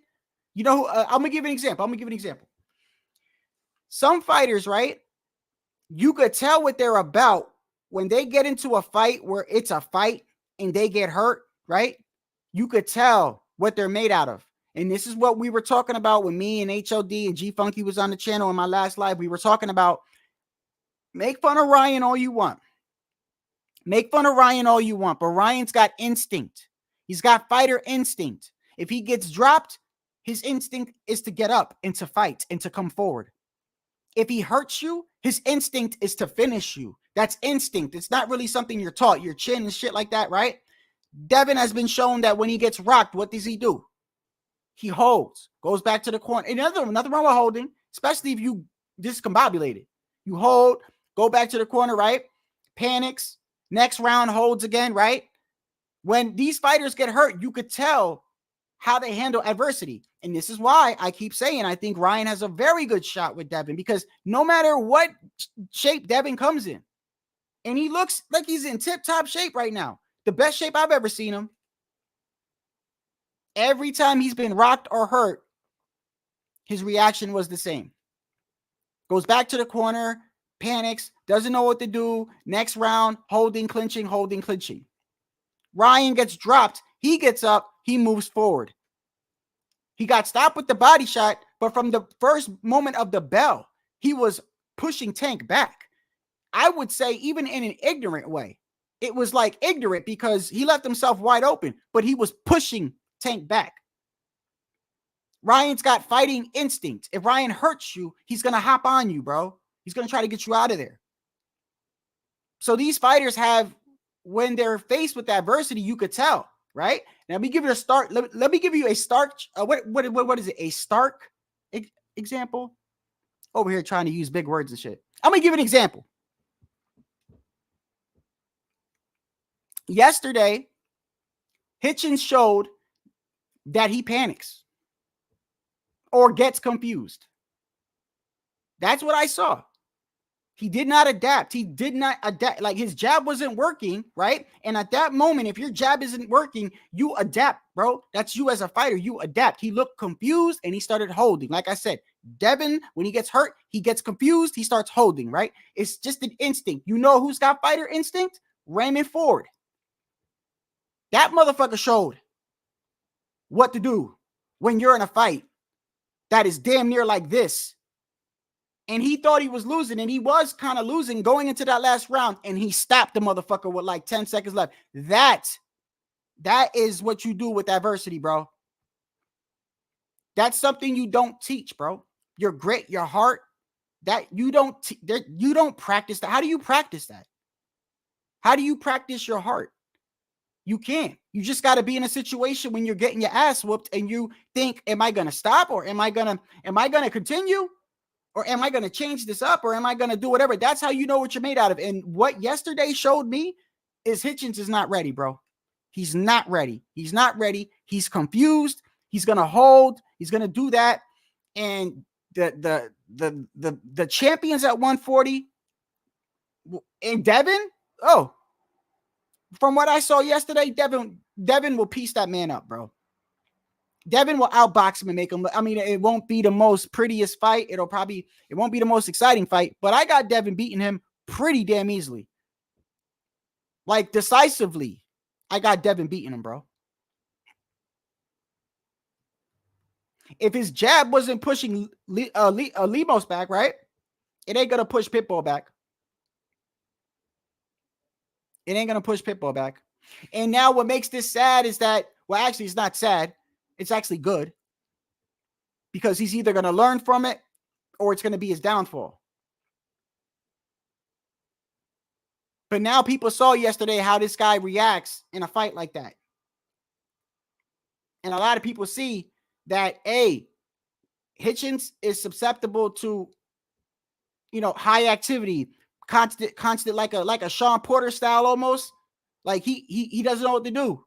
You know, I'm going to give an example. Some fighters, right? You could tell what they're about when they get into a fight where it's a fight and they get hurt, right? You could tell what they're made out of. And this is what we were talking about when me and HOD and G Funky was on the channel in my last live. We were talking about, make fun of Ryan all you want. Make fun of Ryan all you want, but Ryan's got instinct. He's got fighter instinct. If he gets dropped, his instinct is to get up and to fight and to come forward. If he hurts you, his instinct is to finish you. That's instinct. It's not really something you're taught, your chin and shit like that, right? Devin has been shown that when he gets rocked, what does he do? He holds, goes back to the corner. And nothing wrong with holding, especially if you discombobulated. You hold, go back to the corner, right? Panics, next round holds again, right? When these fighters get hurt, you could tell how they handle adversity. And this is why I keep saying I think Ryan has a very good shot with Devin, because no matter what shape Devin comes in, and he looks like he's in tip-top shape right now, the best shape I've ever seen him. Every time he's been rocked or hurt, his reaction was the same. Goes back to the corner, panics, doesn't know what to do. Next round, holding, clinching. Ryan gets dropped. He gets up. He moves forward. He got stopped with the body shot, but from the first moment of the bell, he was pushing Tank back. I would say even in an ignorant way. it was like ignorant because he left himself wide open, but he was pushing Tank back. Ryan's got fighting instinct. If Ryan hurts you, he's going to hop on you, bro. He's going to try to get you out of there. So these fighters have, when they're faced with adversity, you could tell, right? Now, let me give you a start. Let me give you a stark, what is it? A stark example? Over here trying to use big words and shit. I'm going to give you an example. Yesterday, Hitchins showed that he panics or gets confused. That's what I saw. He did not adapt. He did not adapt. Like his jab wasn't working, right? And at that moment, if your jab isn't working, you adapt, bro. That's you as a fighter. You adapt. He looked confused and he started holding. Like I said, Devin, when he gets hurt, he gets confused. He starts holding, right? It's just an instinct. You know who's got fighter instinct? Raymond Ford. That motherfucker showed what to do when you're in a fight that is damn near like this. And he thought he was losing, and he was kind of losing going into that last round, and he stopped the motherfucker with like 10 seconds left. That is what you do with adversity, bro. That's something you don't teach, bro. Your grit, your heart, that you don't practice that. How do you practice that? How do you practice your heart? You can't. You just got to be in a situation when you're getting your ass whooped and you think, am I going to stop, or am I going to continue? Or am I going to change this up? Or am I going to do whatever? That's how you know what you're made out of. And what yesterday showed me is Hitchins is not ready, bro. He's not ready. He's not ready. He's confused. He's going to hold. He's going to do that. And the champions at 140 and Devin, from what I saw yesterday, Devin will piece that man up, bro. Devin will outbox him and make him. I mean, it won't be the most prettiest fight. It won't be the most exciting fight, but I got Devin beating him pretty damn easily. Like decisively. I got Devin beating him, bro. If his jab wasn't pushing Lemos back, right? It ain't going to push Pitbull back. It ain't going to push Pitbull back. And now what makes this sad is that, well, actually, it's not sad. It's actually good because he's either going to learn from it or it's going to be his downfall. But now people saw yesterday how this guy reacts in a fight like that. And a lot of people see that, Hitchins is susceptible to, high activity, constant, like a Sean Porter style almost. Like he doesn't know what to do.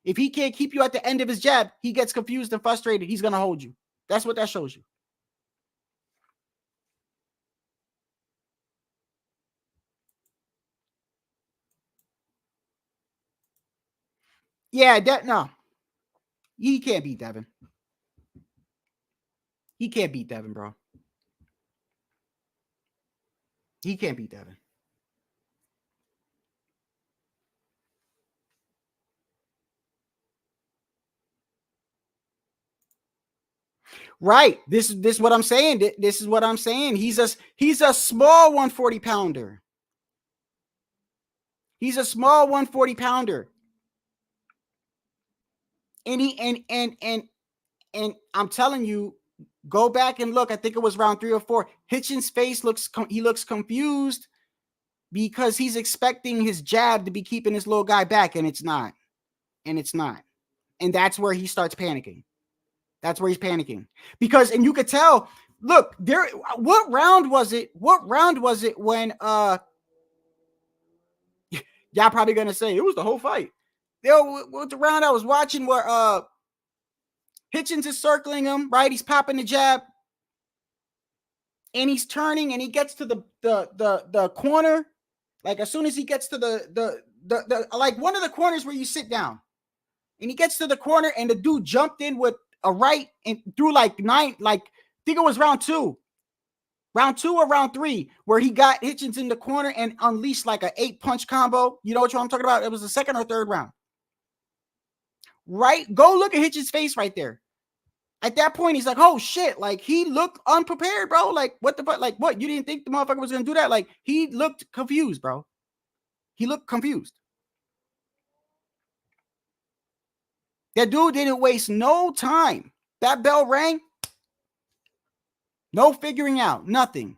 If he can't keep you at the end of his jab, he gets confused and frustrated. He's going to hold you. That's what that shows you. Yeah, no. He can't beat Devin. He can't beat Devin, bro. He can't beat Devin. Right. This is what I'm saying. This is what I'm saying. He's a small 140 pounder. He's a small 140 pounder. And I'm telling you, go back and look. I think it was round 3 or 4. Hitchins' face looks confused because he's expecting his jab to be keeping this little guy back, and it's not. And it's not. And that's where he starts panicking. That's where he's panicking. Because, and you could tell, look, what round was it? What round was it when y'all probably gonna say it was the whole fight. What's the round I was watching where Hitchins is circling him, right? He's popping the jab. And he's turning and he gets to the corner. Like as soon as he gets to the like one of the corners where you sit down. And he gets to the corner and the dude jumped in with a right and threw like 9, like I think it was round 2 or round 3, where he got Hitchins in the corner and unleashed like an 8-punch combo. You know what I'm talking about? It was the second or third round. Right? Go look at Hitchins' face right there. At that point, he's like, oh shit. Like he looked unprepared, bro. Like what the fuck? Like what? You didn't think the motherfucker was gonna do that? Like he looked confused, bro. He looked confused. That dude didn't waste no time. That bell rang. No figuring out. Nothing.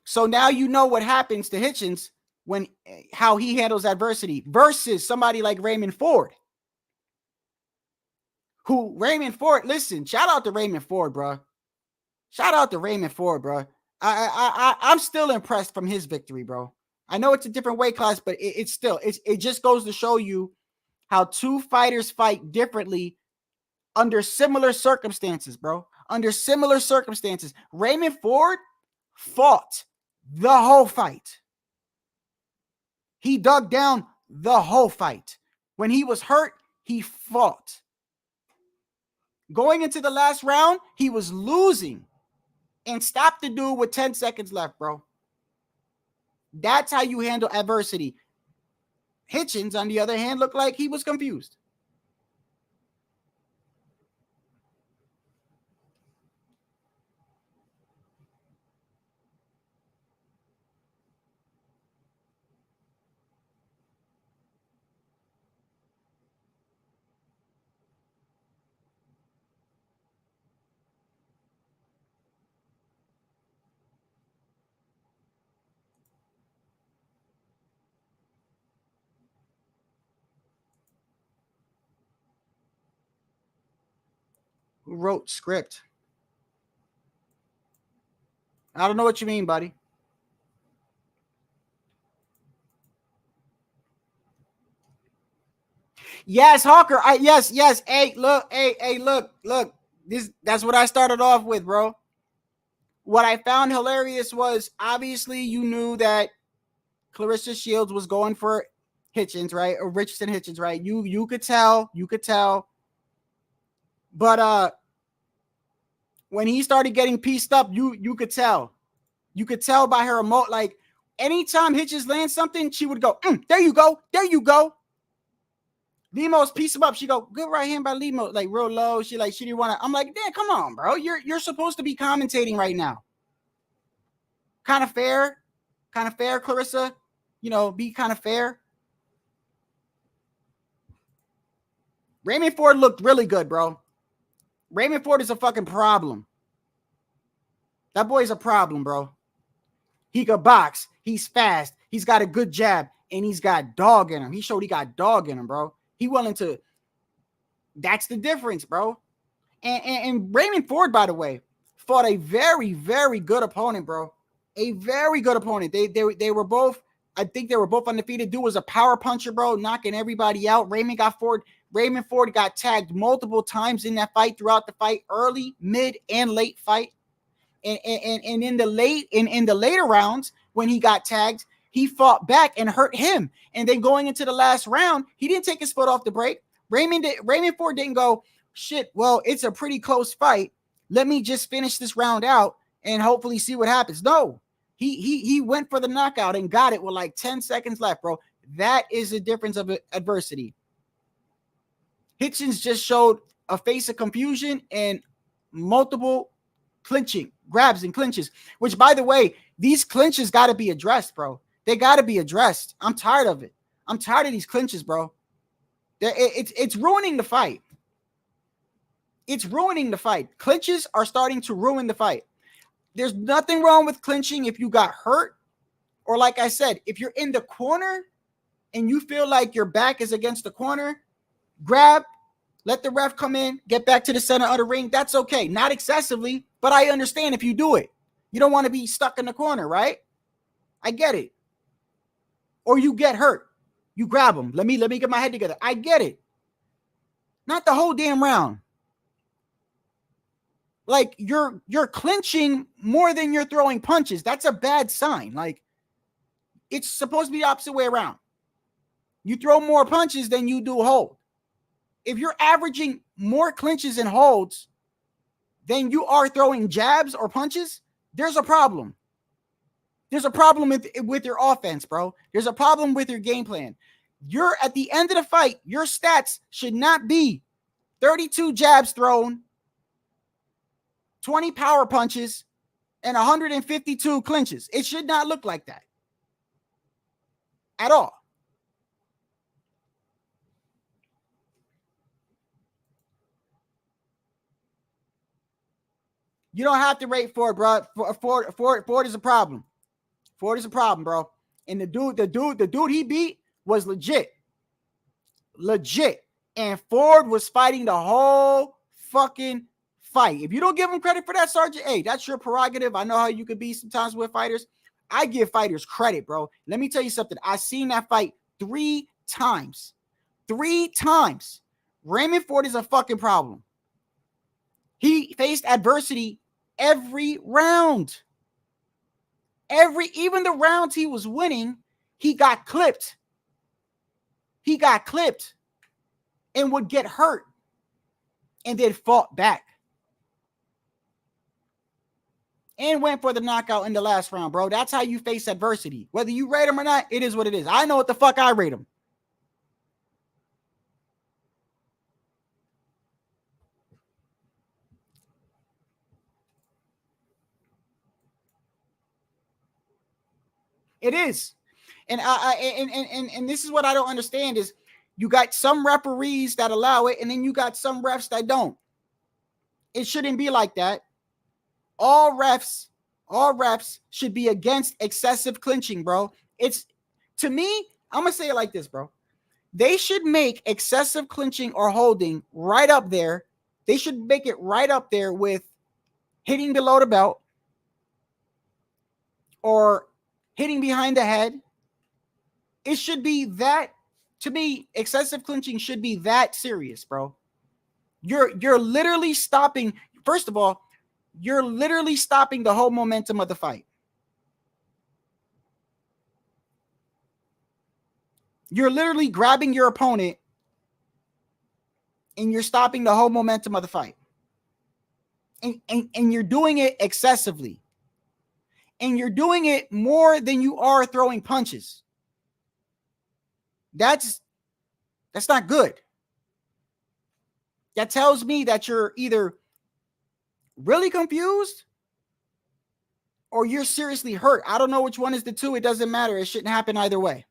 So now you know what happens to Hitchins when how he handles adversity versus somebody like Raymond Ford. Who Raymond Ford, listen, shout out to Raymond Ford, bro. Shout out to Raymond Ford, bro. I'm still impressed from his victory, bro. I know it's a different weight class, but it just goes to show you how two fighters fight differently under similar circumstances, bro. Under similar circumstances. Raymond Ford fought the whole fight. He dug down the whole fight. When he was hurt, he fought. Going into the last round, he was losing and stopped the dude with 10 seconds left, bro. That's how you handle adversity. Hitchins, on the other hand, looked like he was confused. Who wrote script? I don't know what you mean, buddy. Yes, Hawker. Yes. Hey, look. Look. That's what I started off with, bro. What I found hilarious was obviously you knew that Clarissa Shields was going for Hitchins, right? Or Richardson Hitchins, right? You could tell. But when he started getting pieced up, you could tell. You could tell by her emote. Like anytime Hitchins lands something, she would go, there you go. Lemos piece him up. She go, good right hand by Lemos, like real low. She didn't want to. I'm like, damn, come on, bro. You're supposed to be commentating right now. Kind of fair, Clarissa. You know, be kind of fair. Raymond Ford looked really good, bro. Raymond Ford is a fucking problem. That boy's a problem, bro. He could box. He's fast. He's got a good jab, and he's got dog in him. He showed he got dog in him, bro. He willing to. That's the difference, bro. And Raymond Ford, by the way, fought a very, very good opponent, bro. A very good opponent. They were both. I think they were both undefeated. Dude was a power puncher, bro, knocking everybody out. Raymond Ford got tagged multiple times in that fight throughout the fight, early, mid, and late fight. And in the later rounds, when he got tagged, he fought back and hurt him. And then going into the last round, he didn't take his foot off the brake. Raymond Ford didn't go, shit, well, it's a pretty close fight. Let me just finish this round out and hopefully see what happens. No, he went for the knockout and got it with like 10 seconds left, bro. That is the difference of adversity. Hitchins just showed a face of confusion and multiple clinching, grabs and clinches, which, by the way, these clinches got to be addressed, bro. They got to be addressed. I'm tired of it. I'm tired of these clinches, bro. It's ruining the fight. It's ruining the fight. Clinches are starting to ruin the fight. There's nothing wrong with clinching if you got hurt, or like I said, if you're in the corner and you feel like your back is against the corner, grab, let the ref come in, get back to the center of the ring. That's okay. Not excessively, but I understand if you do it. You don't want to be stuck in the corner, right? I get it. Or you get hurt. You grab them. Let me get my head together. I get it. Not the whole damn round. Like you're clinching more than you're throwing punches. That's a bad sign. Like it's supposed to be the opposite way around. You throw more punches than you do hold. If you're averaging more clinches and holds than you are throwing jabs or punches, there's a problem. There's a problem with your offense, bro. There's a problem with your game plan. You're at the end of the fight, your stats should not be 32 jabs thrown, 20 power punches, and 152 clinches. It should not look like that at all. You don't have to rate Ford, bro. Ford is a problem. Ford is a problem, bro. And the dude he beat was legit. And Ford was fighting the whole fucking fight. If you don't give him credit for that, Sergeant, hey, that's your prerogative. I know how you could be sometimes with fighters. I give fighters credit, bro. Let me tell you something. I seen that fight 3 times. 3 times. Raymond Ford is a fucking problem. He faced adversity every round. Even the rounds he was winning, he got clipped. He got clipped and would get hurt and then fought back. And went for the knockout in the last round, bro. That's how you face adversity. Whether you rate him or not, it is what it is. I know what the fuck I rate him. It is. And this is what I don't understand is you got some referees that allow it, and then you got some refs that don't. It shouldn't be like that. All refs should be against excessive clinching, bro. It's, to me, I'm gonna say it like this, bro. They should make excessive clinching or holding right up there. They should make it right up there with hitting below the belt or hitting behind the head. It should be that, to me, excessive clinching should be that serious, bro. You're literally stopping, first of all, you're literally stopping the whole momentum of the fight. You're literally grabbing your opponent and you're stopping the whole momentum of the fight. And you're doing it excessively. And you're doing it more than you are throwing punches. That's not good. That tells me that you're either really confused or you're seriously hurt. I don't know which one is the two. It doesn't matter. It shouldn't happen either way.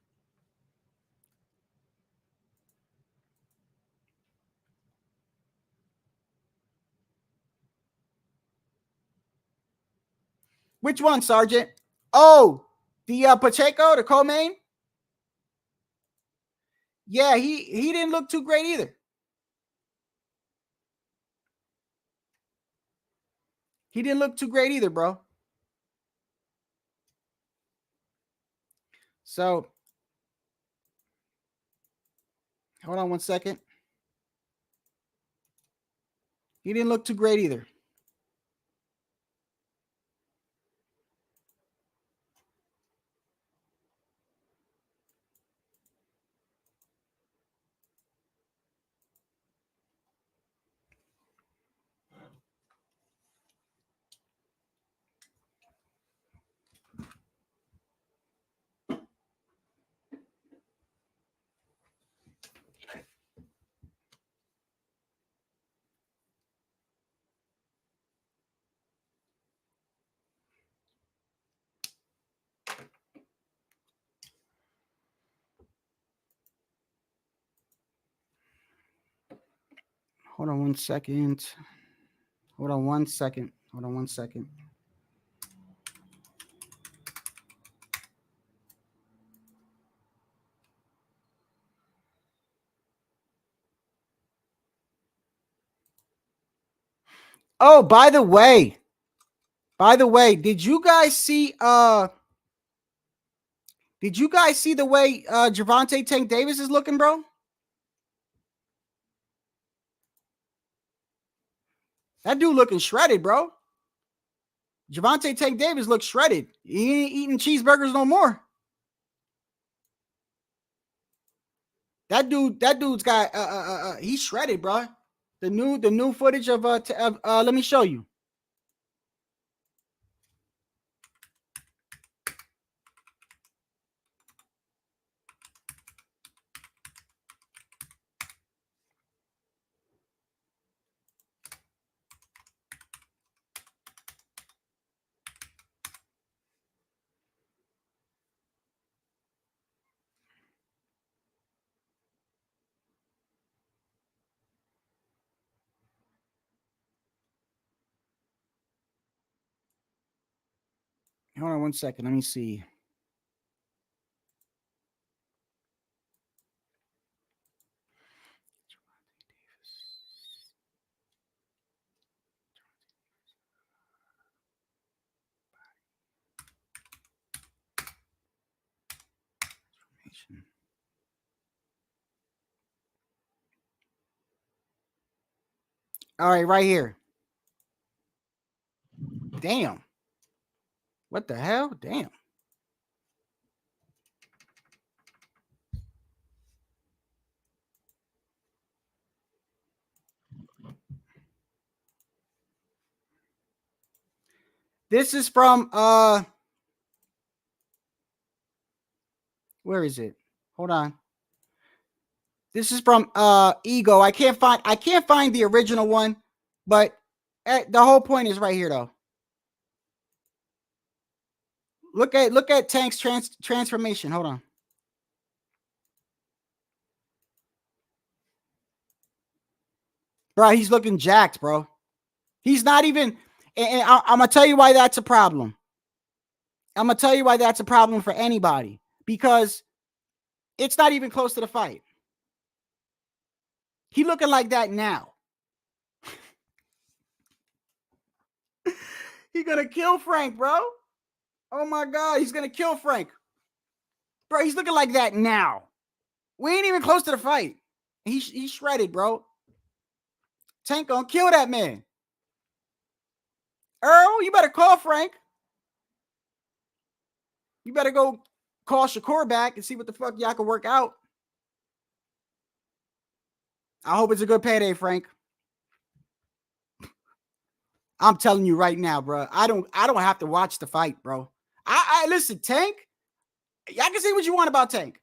Which one, Sergeant? Oh, the Pacheco, the co-main? Yeah, he didn't look too great either. He didn't look too great either, bro. So, hold on one second. He didn't look too great either. Hold on one second. Hold on one second. Hold on one second. Oh, by the way, did you guys see the way Gervonta Tank Davis is looking, bro? That dude looking shredded, bro. Gervonta Tank Davis looks shredded. He ain't eating cheeseburgers no more. That dude's got he's shredded, bro. The new footage of let me show you. Hold on 1 second. Let me see. All right, right here. Damn. What the hell? Damn. This is from where is it? Hold on. This is from Ego. I can't find the original one, but the whole point is right here though. Look at Tank's transformation. Hold on. Bro, he's looking jacked, bro. He's not even, and I'm going to tell you why that's a problem. I'm going to tell you why that's a problem for anybody. Because it's not even close to the fight. He looking like that now. He's going to kill Frank, bro. Oh, my God. He's going to kill Frank. Bro, he's looking like that now. We ain't even close to the fight. He's shredded, bro. Tank gonna kill that man. Earl, you better call Frank. You better go call Shakur back and see what the fuck y'all can work out. I hope it's a good payday, Frank. I'm telling you right now, bro. I don't have to watch the fight, bro. I listen, Tank. Y'all can say what you want about Tank.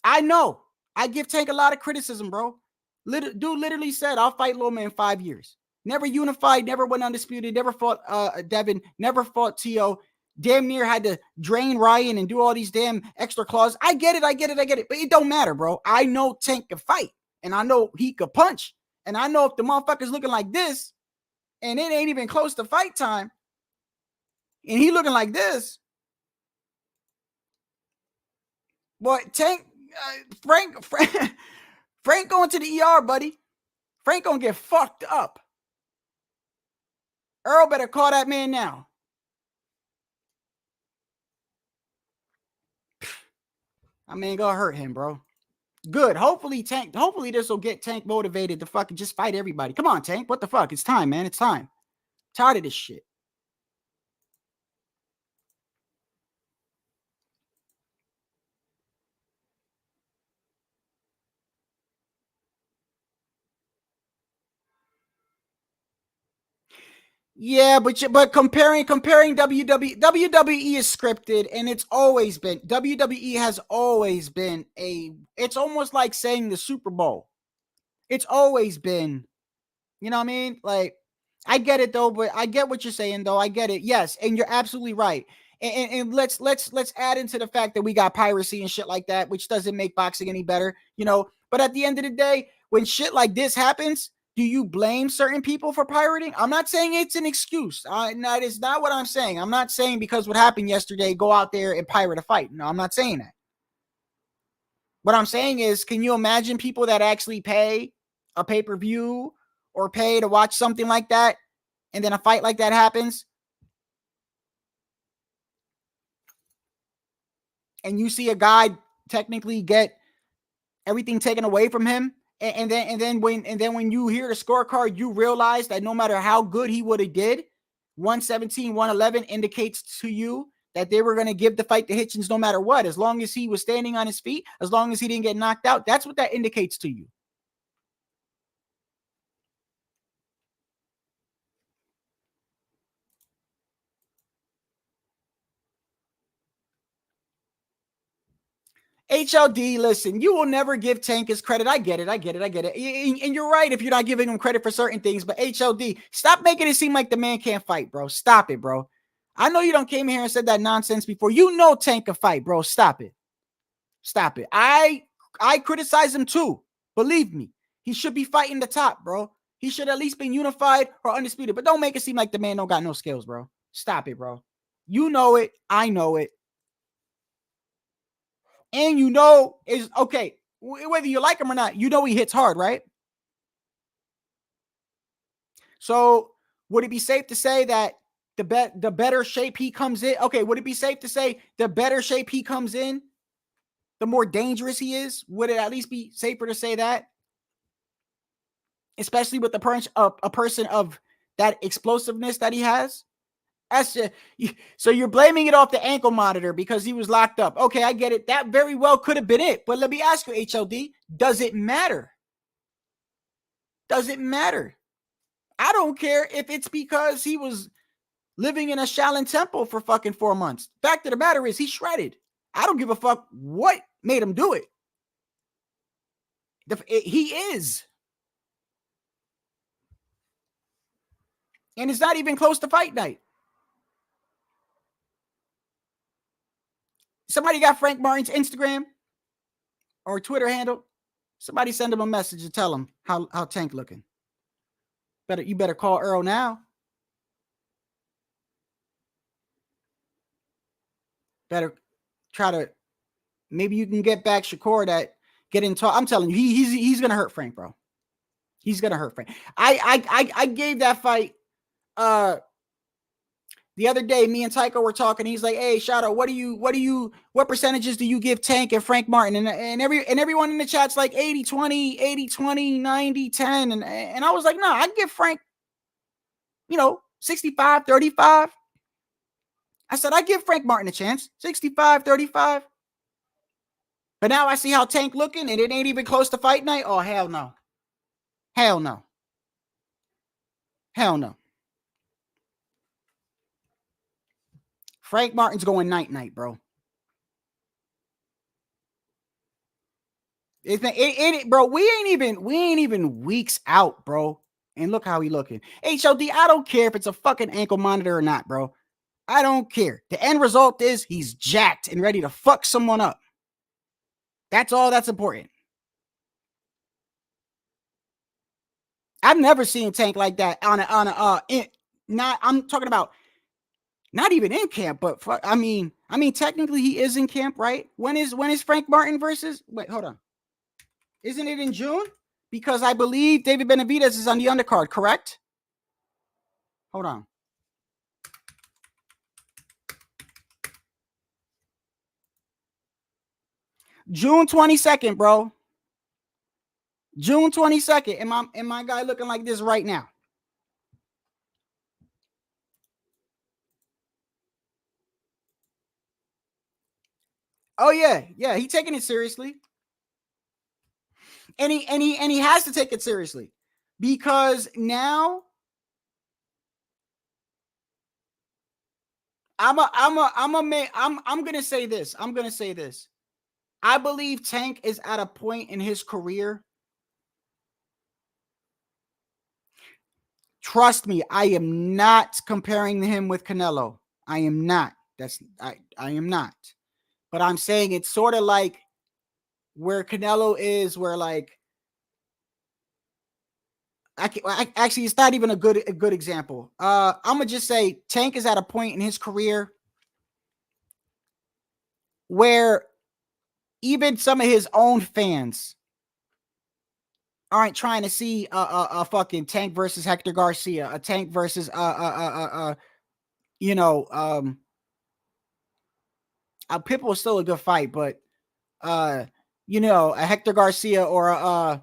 I know. I give Tank a lot of criticism, bro. Dude literally said, I'll fight Loma in 5 years. Never unified, never went undisputed, never fought Devin, never fought T.O. Damn near had to drain Ryan and do all these damn extra claws. I get it. But it don't matter, bro. I know Tank can fight. And I know he could punch. And I know if the motherfucker's looking like this, and it ain't even close to fight time, and he looking like this, boy, Tank, Frank going to the ER, buddy. Frank gonna get fucked up. Earl better call that man now. I mean, gonna hurt him, bro. Good. Hopefully this will get Tank motivated to fucking just fight everybody. Come on, Tank. What the fuck? It's time, man. It's time. Tired of this shit. Yeah, but comparing WWE is scripted, and it's always been WWE has always been it's almost like saying the Super Bowl. It's always been, you know what I mean? Like, I get it though, but I get what you're saying though. I get it. Yes, and you're absolutely right. And let's add into the fact that we got piracy and shit like that, which doesn't make boxing any better, you know. But at the end of the day, when shit like this happens, do you blame certain people for pirating? I'm not saying it's an excuse. That is not what I'm saying. I'm not saying because what happened yesterday, go out there and pirate a fight. No, I'm not saying that. What I'm saying is, can you imagine people that actually pay a pay-per-view or pay to watch something like that, and then a fight like that happens, and you see a guy technically get everything taken away from him, and then when you hear the scorecard, you realize that no matter how good he would have did, 117, 111 indicates to you that they were going to give the fight to Hitchins no matter what, as long as he was standing on his feet, as long as he didn't get knocked out. That's what that indicates to you. HLD, listen, you will never give Tank his credit. I get it. And you're right if you're not giving him credit for certain things, but HLD, stop making it seem like the man can't fight, bro. Stop it, bro. I know you don't came here and said that nonsense before. You know Tank can fight, bro. Stop it. I criticize him too. Believe me. He should be fighting the top, bro. He should at least be unified or undisputed, but don't make it seem like the man don't got no skills, bro. Stop it, bro. You know it. I know it. And you know is okay, whether you like him or not, you know he hits hard, right? So would it be safe to say that the better shape he comes in? Okay, would it be safe to say the better shape he comes in, the more dangerous he is? Would it at least be safer to say that? Especially with a person of that explosiveness that he has? That's just, so you're blaming it off the ankle monitor because he was locked up. Okay, I get it. That very well could have been it. But let me ask you, HLD, does it matter? Does it matter? I don't care if it's because he was living in a Shaolin temple for fucking 4 months. Fact of the matter is, he's shredded. I don't give a fuck what made him do it. He is. And it's not even close to fight night. Somebody got Frank Martin's Instagram or Twitter handle? Somebody send him a message and tell him how Tank looking. You better call Earl now. Better try to, maybe you can get back Shakur that get in talk. I'm telling you, he's gonna hurt Frank, bro. He's gonna hurt Frank. I gave that fight the other day. Me and Tycho were talking. He's like, "Hey, Shadow, what percentages do you give Tank and Frank Martin?" And everyone in the chat's like 80-20, 80-20, 90-10. And I was like, no, I give Frank, 65-35. I said, I give Frank Martin a chance, 65-35. But now I see how Tank looking, and it ain't even close to fight night. Oh, hell no. Hell no. Hell no. Frank Martin's going night-night, bro. Bro, we ain't even weeks out, bro. And look how he looking. HOD, I don't care if it's a fucking ankle monitor or not, bro. I don't care. The end result is he's jacked and ready to fuck someone up. That's all that's important. I've never seen Tank like that I'm talking about not even in camp, but I mean, technically he is in camp, right? When is Frank Martin versus? Wait, hold on. Isn't it in June? Because I believe David Benavidez is on the undercard, correct? Hold on. June 22nd, bro. June 22nd. And my guy looking like this right now. Oh yeah, he taking it seriously. And he has to take it seriously because now I'm gonna say this. I believe Tank is at a point in his career. Trust me, I am not comparing him with Canelo. I am not. I am not. But I'm saying it's sort of like where Canelo is, where like actually it's not even a good example. I'm gonna just say Tank is at a point in his career where even some of his own fans aren't trying to see a fucking Tank versus Hector Garcia, a Tank versus Pitbull is still a good fight, but a Hector Garcia or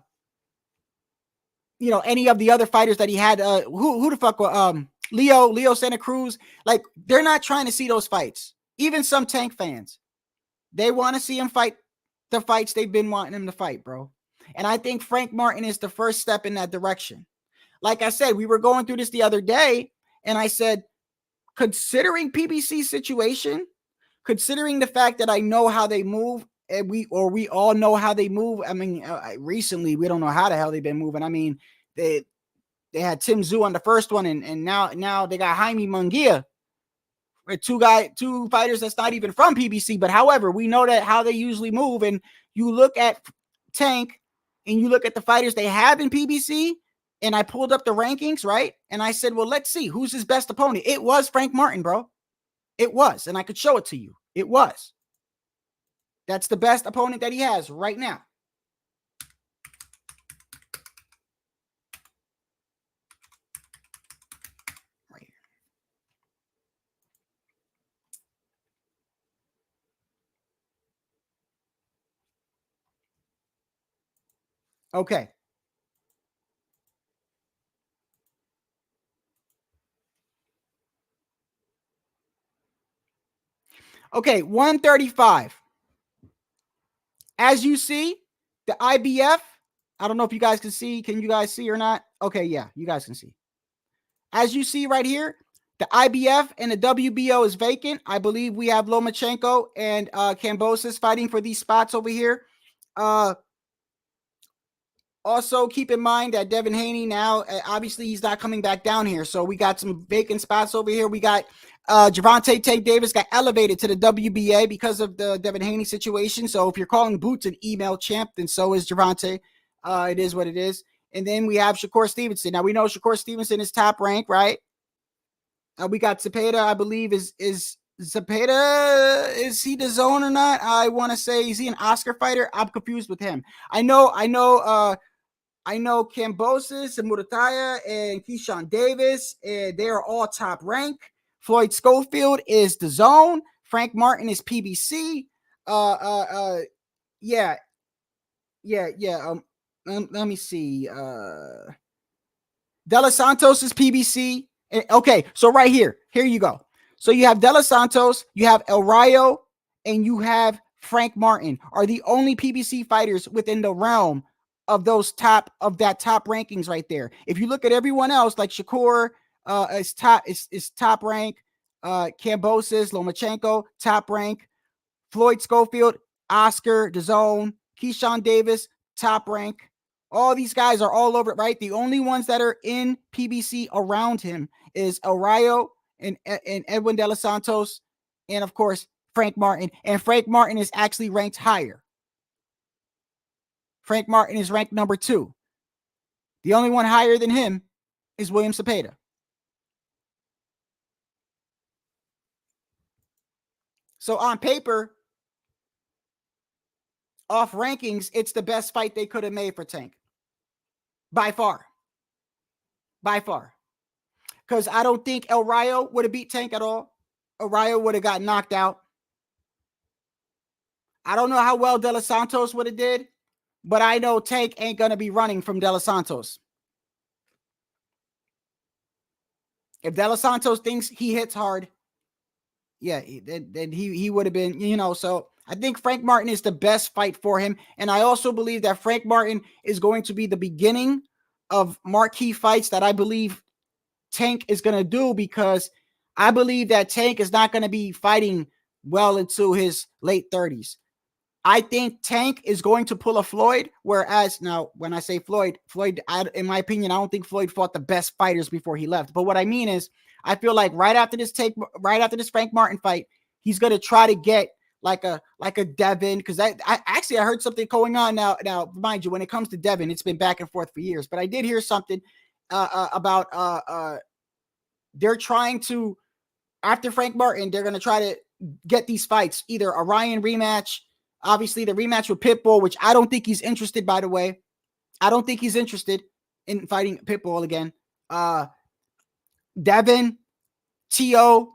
any of the other fighters that he had, who the fuck were Leo Santa Cruz, like they're not trying to see those fights. Even some Tank fans, they want to see him fight the fights they've been wanting him to fight, bro. And I think Frank Martin is the first step in that direction. Like I said, we were going through this the other day, and I said, considering PBC's situation, considering the fact that I know how they move, and we all know how they move. I mean, recently we don't know how the hell they've been moving. I mean, they had Tim Tszyu on the first one, and now they got Jaime Munguia, two fighters that's not even from PBC. But however, we know that how they usually move. And you look at Tank, and you look at the fighters they have in PBC, and I pulled up the rankings, right? And I said, well, let's see who's his best opponent. It was Frank Martin, bro. It was, and I could show it to you. It was. That's the best opponent that he has right now. Right here. Okay. Okay, 135. As you see, the IBF, I don't know if you guys can see. Can you guys see or not? Okay, yeah, you guys can see. As you see right here, the IBF and the WBO is vacant. I believe we have Lomachenko and Kambosos fighting for these spots over here. Also, keep in mind that Devin Haney now, obviously, he's not coming back down here. So we got some vacant spots over here. We got Gervonta Tank Davis got elevated to the WBA because of the Devin Haney situation. So if you're calling Boots an email champ, then so is Gervonta. It is what it is. And then we have Shakur Stevenson. Now, we know Shakur Stevenson is top rank, right? We got Zepeda, I believe, is Zepeda, is he the zone or not? I want to say, is he an Oscar fighter? I'm confused with him. I know Kambosos and Murataya and Keyshawn Davis, and they are all top rank. Floyd Schofield is the zone. Frank Martin is PBC. Yeah. Let me see. De Los Santos is PBC. Okay, so right here you go. So you have De Los Santos, you have El Rayo, and you have Frank Martin are the only PBC fighters within the realm of those top rankings right there. If you look at everyone else, like Shakur is top rank, Kambosos, Lomachenko, top rank, Floyd Schofield, Oscar, DAZN, Keyshawn Davis, top rank. All these guys are all over it, right? The only ones that are in PBC around him is El Rayo and Edwin De Los Santos, and of course Frank Martin. And Frank Martin is actually ranked higher. Frank Martin is ranked number 2. The only one higher than him is William Zepeda. So on paper, off rankings, it's the best fight they could have made for Tank. By far. Because I don't think El Rayo would have beat Tank at all. El Rayo would have got knocked out. I don't know how well De Los Santos would have did, but I know Tank ain't going to be running from De Los Santos. If De Los Santos thinks he hits hard, yeah, then he would have been, so I think Frank Martin is the best fight for him. And I also believe that Frank Martin is going to be the beginning of marquee fights that I believe Tank is going to do, because I believe that Tank is not going to be fighting well into his late 30s. I think Tank is going to pull a Floyd, whereas now when I say Floyd, in my opinion, I don't think Floyd fought the best fighters before he left. But what I mean is, I feel like right after this Frank Martin fight, he's going to try to get like a Devin, because I heard something going on now. Now, mind you, when it comes to Devin, it's been back and forth for years. But I did hear something about they're trying to, after Frank Martin, they're going to try to get these fights, either a Ryan rematch, obviously the rematch with Pitbull, which I don't think he's interested, by the way. I don't think he's interested in fighting Pitbull again. Devin, T.O.,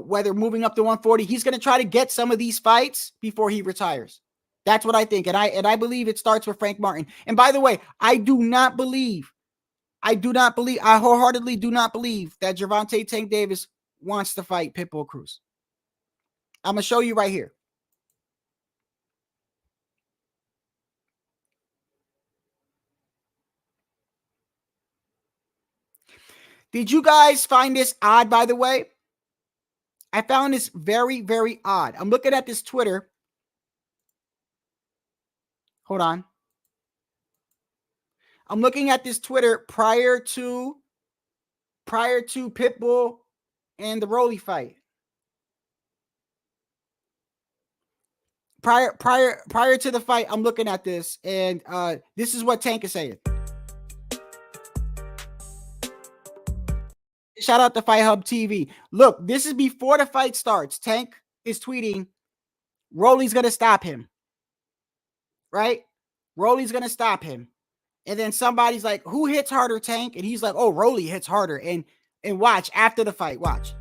whether moving up to 140, he's going to try to get some of these fights before he retires. That's what I think. And I believe it starts with Frank Martin. And by the way, I wholeheartedly do not believe that Gervonta Tank Davis wants to fight Pitbull Cruz. I'm going to show you right here. Did you guys find this odd, by the way? I found this very, very odd. I'm looking at this Twitter. Hold on. I'm looking at this Twitter prior to Pitbull and the Rolly fight. Prior to the fight, I'm looking at this, and this is what Tank is saying. Shout out to Fight Hub TV. Look, this is before the fight starts. Tank is tweeting, Rolly's going to stop him. Right? Rolly's going to stop him. And then somebody's like, who hits harder, Tank? And he's like, oh, Rolly hits harder. And watch after the fight. Watch.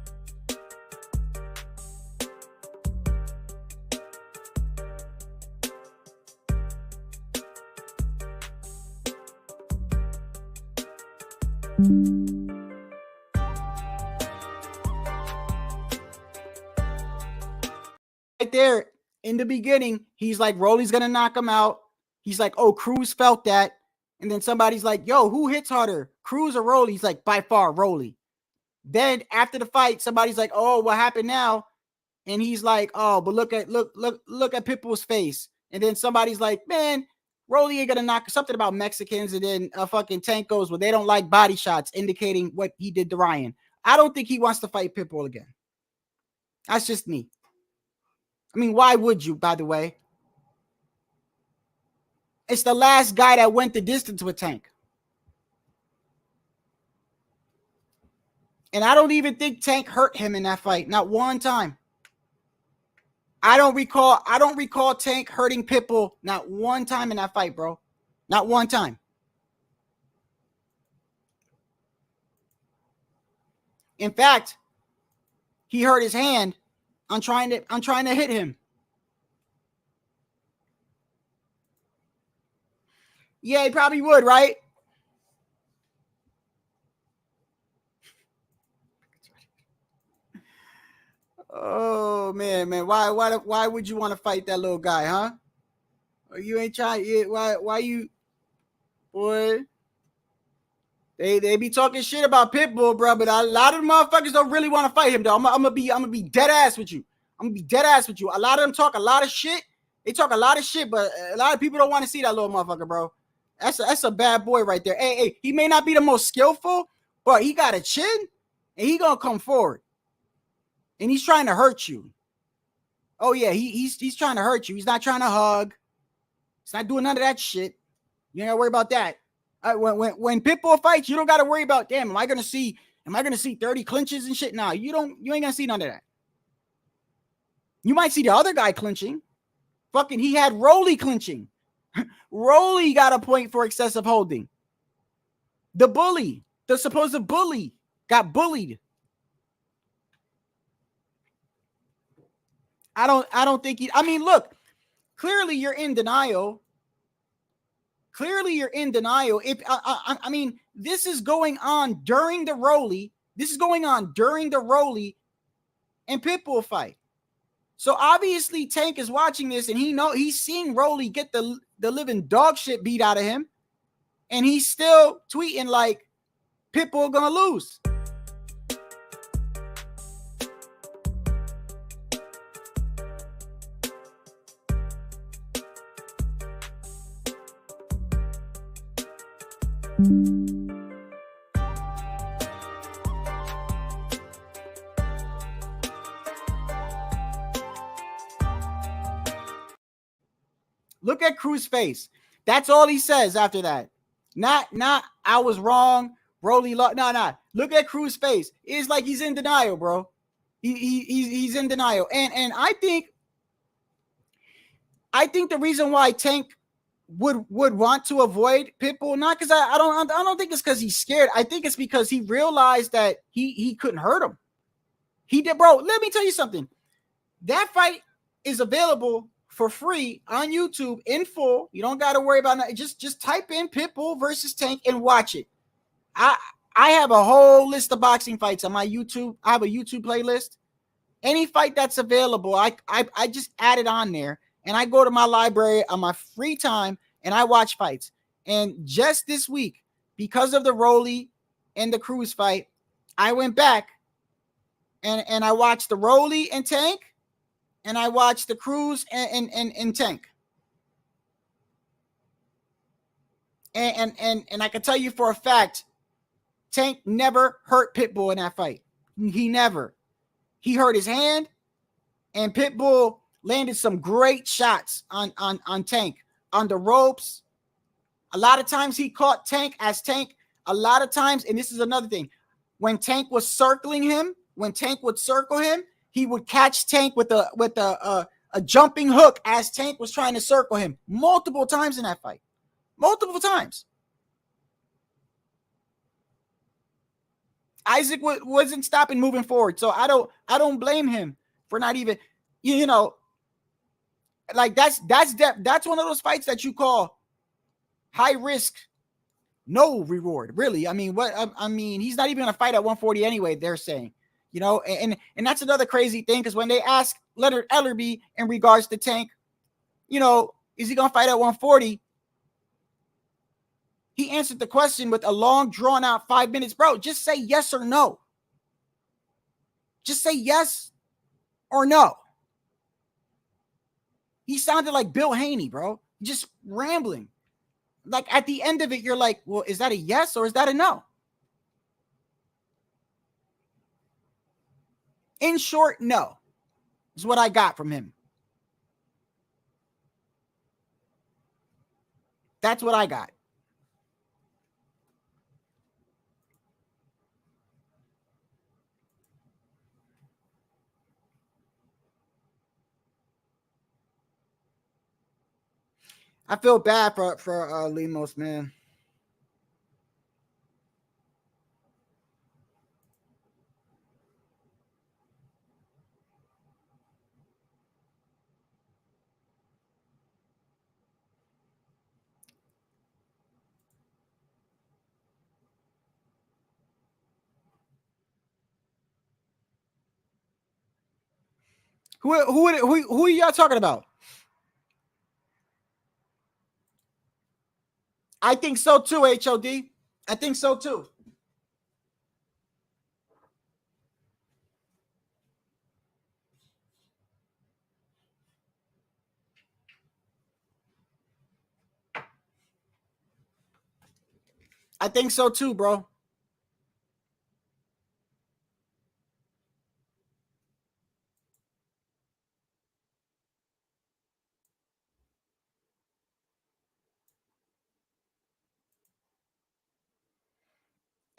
Right there in the beginning, he's like, Rolly's going to knock him out. He's like, oh, Cruz felt that. And then somebody's like, yo, who hits harder, Cruz or Rolly? He's like, by far, Rolly. Then after the fight, somebody's like, oh, what happened now? And he's like, oh, but look at Pitbull's face. And then somebody's like, man, Rolly ain't gonna knock something about Mexicans. And then fucking Tank goes, well, they don't like body shots, indicating what he did to Ryan. I don't think he wants to fight Pitbull again. That's just me. I mean, why would you, by the way? It's the last guy that went the distance with Tank. And I don't even think Tank hurt him in that fight. Not one time. I don't recall Tank hurting Pitbull not one time in that fight, bro. Not one time. In fact, he hurt his hand on trying to hit him. Yeah, he probably would, right? Oh man. Why would you want to fight that little guy, huh? You ain't trying. Why you, boy? They be talking shit about Pitbull, bro, but a lot of them motherfuckers don't really want to fight him, though. I'm gonna be dead ass with you. I'm gonna be dead ass with you. A lot of them talk a lot of shit. They talk a lot of shit, but a lot of people don't want to see that little motherfucker, bro. That's a bad boy right there. Hey, he may not be the most skillful, but he got a chin, and he gonna come forward, and he's trying to hurt you. Oh yeah, he's trying to hurt you. He's not trying to hug. He's not doing none of that shit. You ain't gotta worry about that. When Pitbull fights, you don't gotta worry about, damn, am I gonna see 30 clinches and shit? Nah, you ain't gonna see none of that. You might see the other guy clinching. Fucking, he had Rolly clinching. Rolly got a point for excessive holding. The bully, the supposed bully, got bullied. I don't think I mean, look, clearly you're in denial. Clearly you're in denial. If I mean, this is going on during the Rolly. This is going on during the Rolly and Pitbull fight. So obviously Tank is watching this, and he's seeing Rolly get the living dog shit beat out of him, and he's still tweeting like Pitbull gonna lose. Look at Cruz's face. That's all he says after that. Not I was wrong. Rolly, no. Look at Cruz's face. It's like he's in denial, bro. He's in denial. And I think the reason why Tank would want to avoid Pitbull, not because I don't think it's because he's scared. I think it's because he realized that he couldn't hurt him. He did, bro. Let me tell you something. That fight is available for free on YouTube in full. You don't got to worry about it. Just type in Pitbull versus Tank and watch it. I have a whole list of boxing fights on my YouTube. I have a YouTube playlist. Any fight that's available, I just add it on there, and I go to my library on my free time and I watch fights. And just this week, because of the Rolly and the Cruz fight, I went back and I watched the Rolly and Tank, and I watched the Cruz and Tank. And I can tell you for a fact, Tank never hurt Pitbull in that fight. He never. He hurt his hand, and Pitbull landed some great shots on Tank, on the ropes. A lot of times he caught Tank as Tank. A lot of times, and this is another thing, when Tank was circling him, when Tank would circle him, he would catch Tank with a jumping hook as Tank was trying to circle him multiple times in that fight. Multiple times. Isaac wasn't stopping moving forward. So I don't blame him for not even, like that's one of those fights that you call high risk, no reward. Really. I mean, he's not even gonna fight at 140 anyway, they're saying. And that's another crazy thing, because when they ask Leonard Ellerby in regards to Tank, is he gonna fight at 140? He answered the question with a long, drawn-out 5 minutes. Bro, just say yes or no. Just say yes or no. He sounded like Bill Haney, bro. Just rambling. Like, at the end of it, you're like, well, is that a yes or is that a no? In short, no, is what I got from him. That's what I got. I feel bad for Lemos, man. Who are y'all talking about? I think so too, HOD. I think so too. I think so too, bro.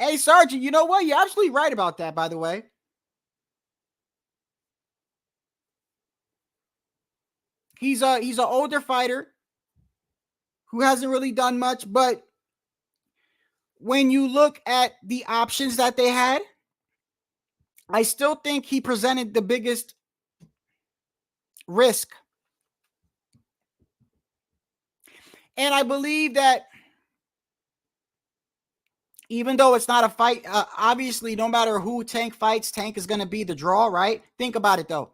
Hey, Sergeant, you know what? You're absolutely right about that, by the way. He's an older fighter who hasn't really done much, but when you look at the options that they had, I still think he presented the biggest risk. And I believe that even though it's not a fight, obviously, no matter who Tank fights, Tank is going to be the draw, right? Think about it, though.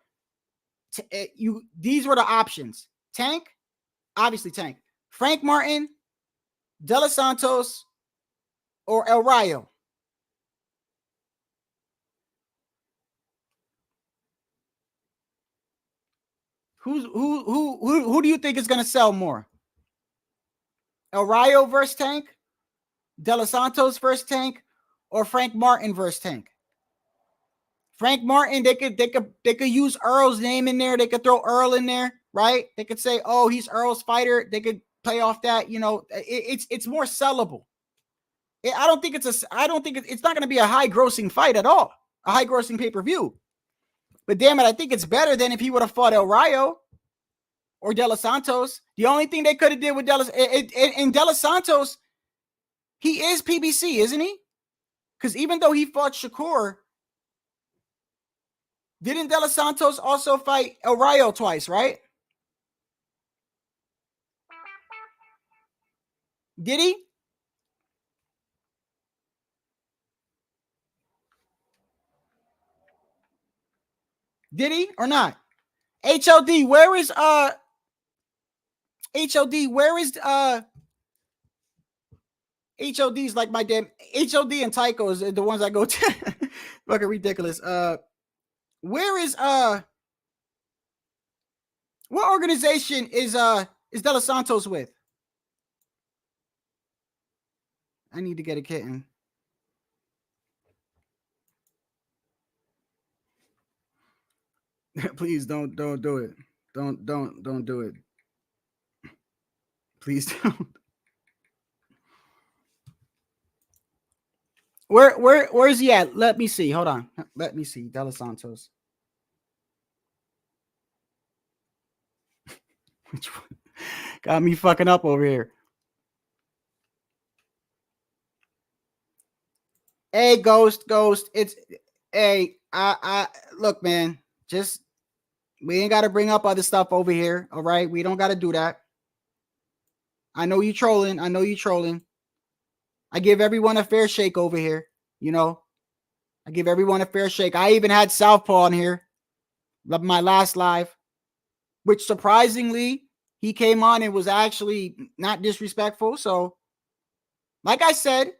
These were the options. Tank, obviously Tank. Frank Martin, De Los Santos, or El Rayo. Who do you think is going to sell more? El Rayo versus Tank, De Los Santos versus Tank, or Frank Martin versus Tank? Frank Martin, they could use Earl's name in there. They could throw Earl in there, right? They could say, oh, he's Earl's fighter. They could play off that. It's more sellable. I don't think it's not going to be a high grossing fight at all. A high grossing pay-per-view. But damn it, I think it's better than if he would have fought El Rayo or De Los Santos. The only thing they could have did with De Los Santos, he is PBC, isn't he? Because even though he fought Shakur, didn't De Los Santos also fight El Rayo twice, right? Did he? Did he or not? HOD, where is HOD's like my damn HOD and Tycho is the ones I go to. Fucking ridiculous. Where is what organization is De Los Santos with? I need to get a kitten. Please don't do it. Don't do it. Please don't. Where's he at? Let me see. Hold on. Let me see. De Los Santos. Which one? Got me fucking up over here. Hey, Ghost. It's hey, I look, man. Just we ain't gotta bring up other stuff over here. All right. We don't gotta do that. I know you trolling. I give everyone a fair shake over here. You know, I give everyone a fair shake. I even had Southpaw on here. My last live, which surprisingly, he came on and was actually not disrespectful. So, like I said,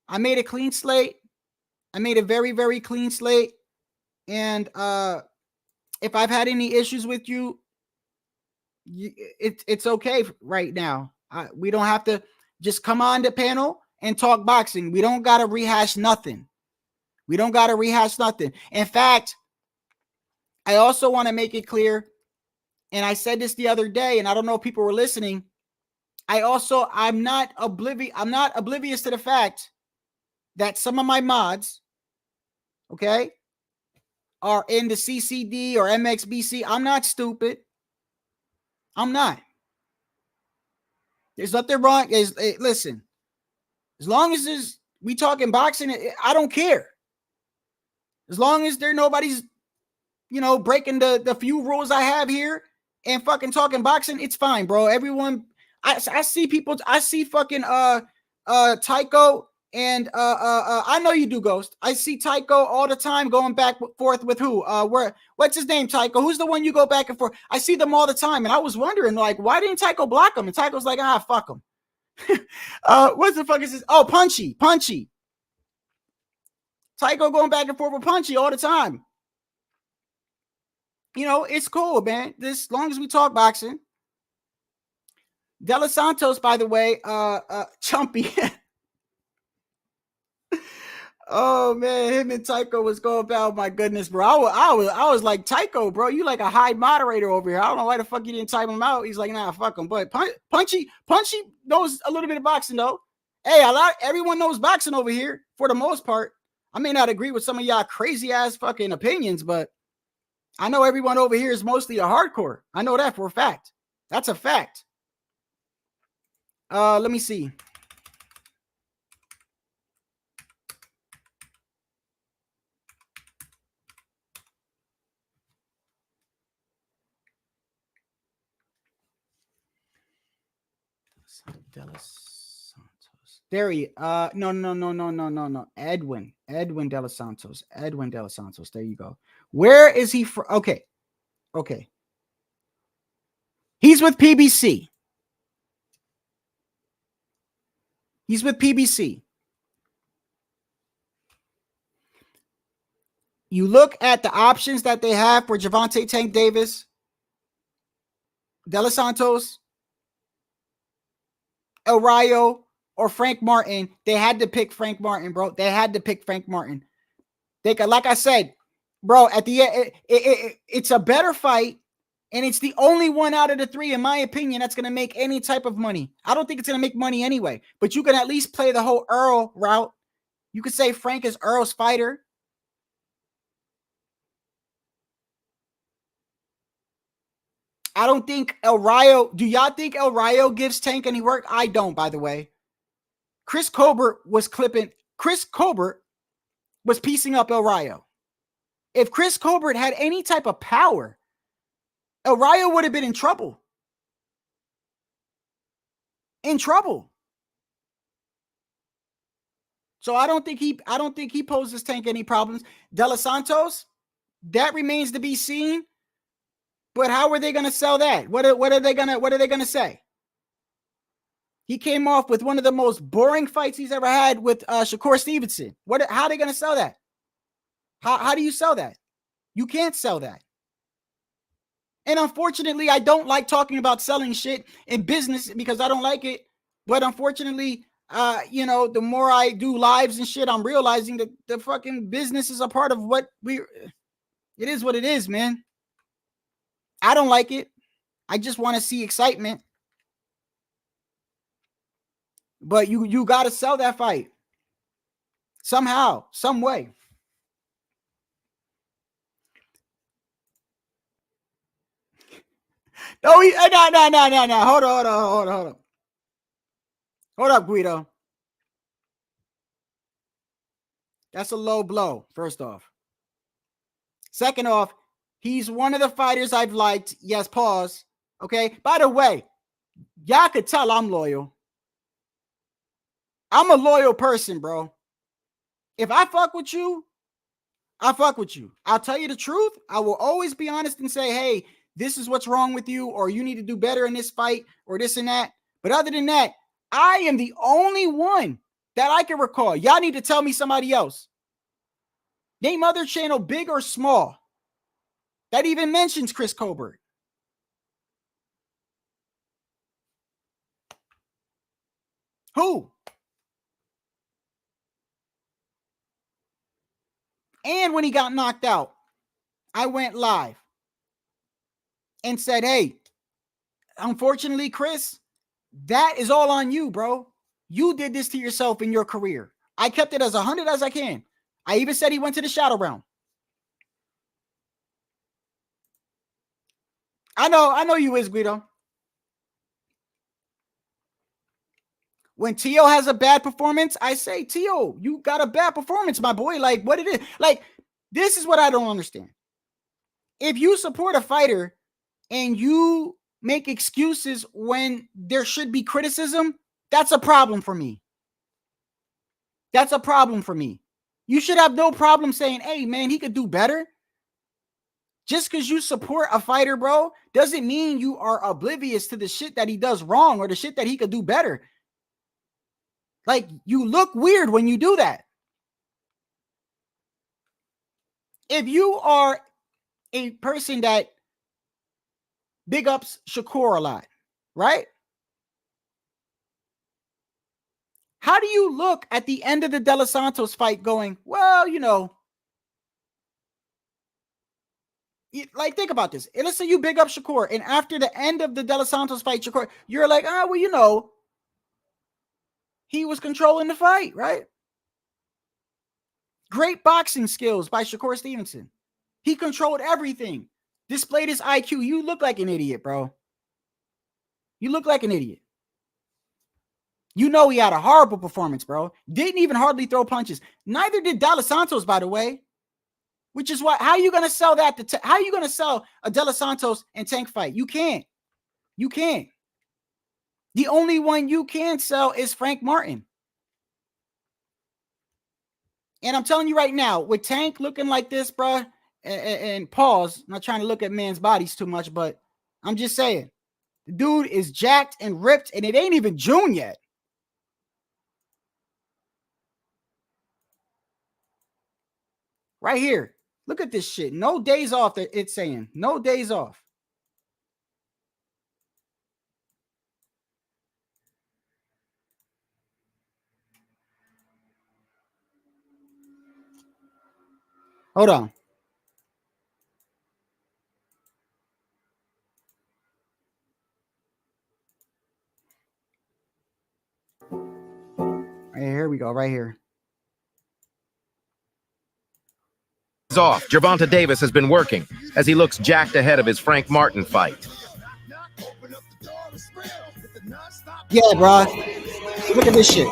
I made a clean slate. I made a very, very clean slate. And if I've had any issues with you, it's okay right now. We don't have to just come on the panel and talk boxing. We don't got to rehash nothing. In fact, I also want to make it clear, and I said this the other day, and I don't know if people were listening. I'm not oblivious to the fact that some of my mods, okay, are in the CCD or MXBC. I'm not stupid. I'm not. There's nothing wrong. Listen, as long as we talking boxing, I don't care. As long as nobody's, breaking the few rules I have here and fucking talking boxing, it's fine, bro. Everyone, I see people, I see fucking Tycho and I know you do, Ghost. I see Tycho all the time going back and forth with who? What's his name, Tycho? Who's the one you go back and forth? I see them all the time, and I was wondering, like, why didn't Tycho block him? And Tycho's like, fuck him. What the fuck is this? Oh, Punchy. Tycho going back and forth with Punchy all the time. It's cool, man. As long as we talk boxing. De Los Santos, by the way, Chumpy. Oh man, him and Tycho was going about. My goodness, bro. I was like, Tycho, bro, you like a high moderator over here. I don't know why the fuck you didn't type him out. He's like, nah, fuck him. But Punchy knows a little bit of boxing though. Hey, everyone knows boxing over here for the most part. I may not agree with some of y'all crazy ass fucking opinions, but I know everyone over here is mostly a hardcore. I know that for a fact. That's a fact. Let me see. De Los Santos. There he. No. Edwin De Los Santos. There you go. Where is he from? Okay. He's with PBC. You look at the options that they have for Gervonta Tank Davis, De Los Santos, El Rayo, or Frank Martin. They had to pick Frank Martin, bro. Like I said, bro, at the end, it's a better fight, and it's the only one out of the three, in my opinion, that's going to make any type of money. I don't think it's going to make money anyway, but you can at least play the whole Earl route. You could say Frank is Earl's fighter. I don't think El Rayo. Do y'all think El Rayo gives Tank any work? I don't, by the way. Chris Colbert was piecing up El Rayo. If Chris Colbert had any type of power, El Rayo would have been in trouble. So I don't think he poses Tank any problems. De Los Santos, that remains to be seen. But how are they going to sell that? What are they going to say? He came off with one of the most boring fights he's ever had with Shakur Stevenson. How are they going to sell that? How do you sell that? You can't sell that. And unfortunately, I don't like talking about selling shit in business because I don't like it. But unfortunately, the more I do lives and shit, I'm realizing that the fucking business is a part of what it is what it is, man. I don't like it. I just want to see excitement. But you got to sell that fight. somehow, some way. No, no. Hold on. Hold up, Guido. That's a low blow, first off. Second off, he's one of the fighters I've liked. Yes, pause. Okay. By the way, y'all could tell I'm loyal. I'm a loyal person, bro. If I fuck with you, I fuck with you. I'll tell you the truth. I will always be honest and say, hey, this is what's wrong with you, or you need to do better in this fight, or this and that. But other than that, I am the only one that I can recall. Y'all need to tell me somebody else. Name other channel, big or small, that even mentions Chris Colbert. Who? And when he got knocked out, I went live and said, hey, unfortunately, Chris, that is all on you, bro. You did this to yourself in your career. I kept it as 100 as I can. I even said he went to the shadow realm. I know you is, Guido. When Tio has a bad performance, I say, Tio, you got a bad performance, my boy. Like, what it is. Like, this is what I don't understand. If you support a fighter and you make excuses when there should be criticism, that's a problem for me. That's a problem for me. You should have no problem saying, hey, man, he could do better. Just because you support a fighter, bro, doesn't mean you are oblivious to the shit that he does wrong or the shit that he could do better. Like, you look weird when you do that. If you are a person that big ups Shakur a lot, right? How do you look at the end of the De Los Santos fight going, well, you know, like, think about this. And let's say you big up Shakur, and after the end of the De Los Santos fight, Shakur, you're like, well, you know, he was controlling the fight, right? Great boxing skills by Shakur Stevenson. He controlled everything, displayed his IQ. You look like an idiot, bro. You look like an idiot. You know he had a horrible performance, bro. Didn't even hardly throw punches. Neither did De Los Santos, by the way. Which is why, how are you going to sell that? How are you going to sell a De Los Santos and Tank fight? You can't. You can't. The only one you can sell is Frank Martin. And I'm telling you right now, with Tank looking like this, bro, and pause, I'm not trying to look at men's bodies too much, but I'm just saying, the dude is jacked and ripped, and it ain't even June yet. Right here. Look at this shit. No days off, that it's saying. No days off. Hold on. Right here we go. Right here. Off. Gervonta Davis has been working as he looks jacked ahead of his Frank Martin fight. Yeah, bro. Look at this shit.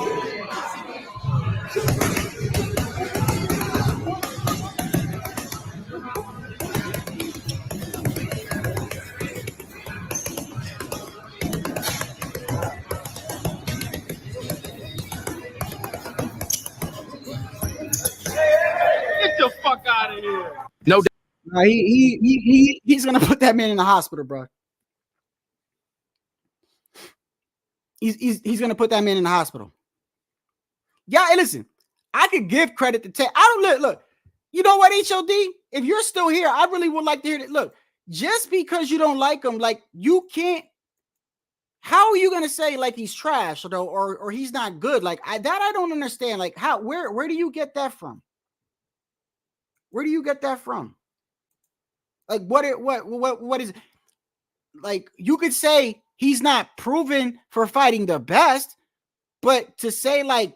Get the fuck out of here. No. He's gonna put that man in the hospital, bro. He's gonna put that man in the hospital. Yeah, hey, listen, I could give credit to Tank. I don't look. You know what, HOD? If you're still here, I really would like to hear that. Look, just because you don't like him, like, you can't. How are you gonna say like he's trash or he's not good? Like, I don't understand. Like, how where do you get that from? Where do you get that from? Like, what is it? Like, you could say he's not proven for fighting the best, but to say like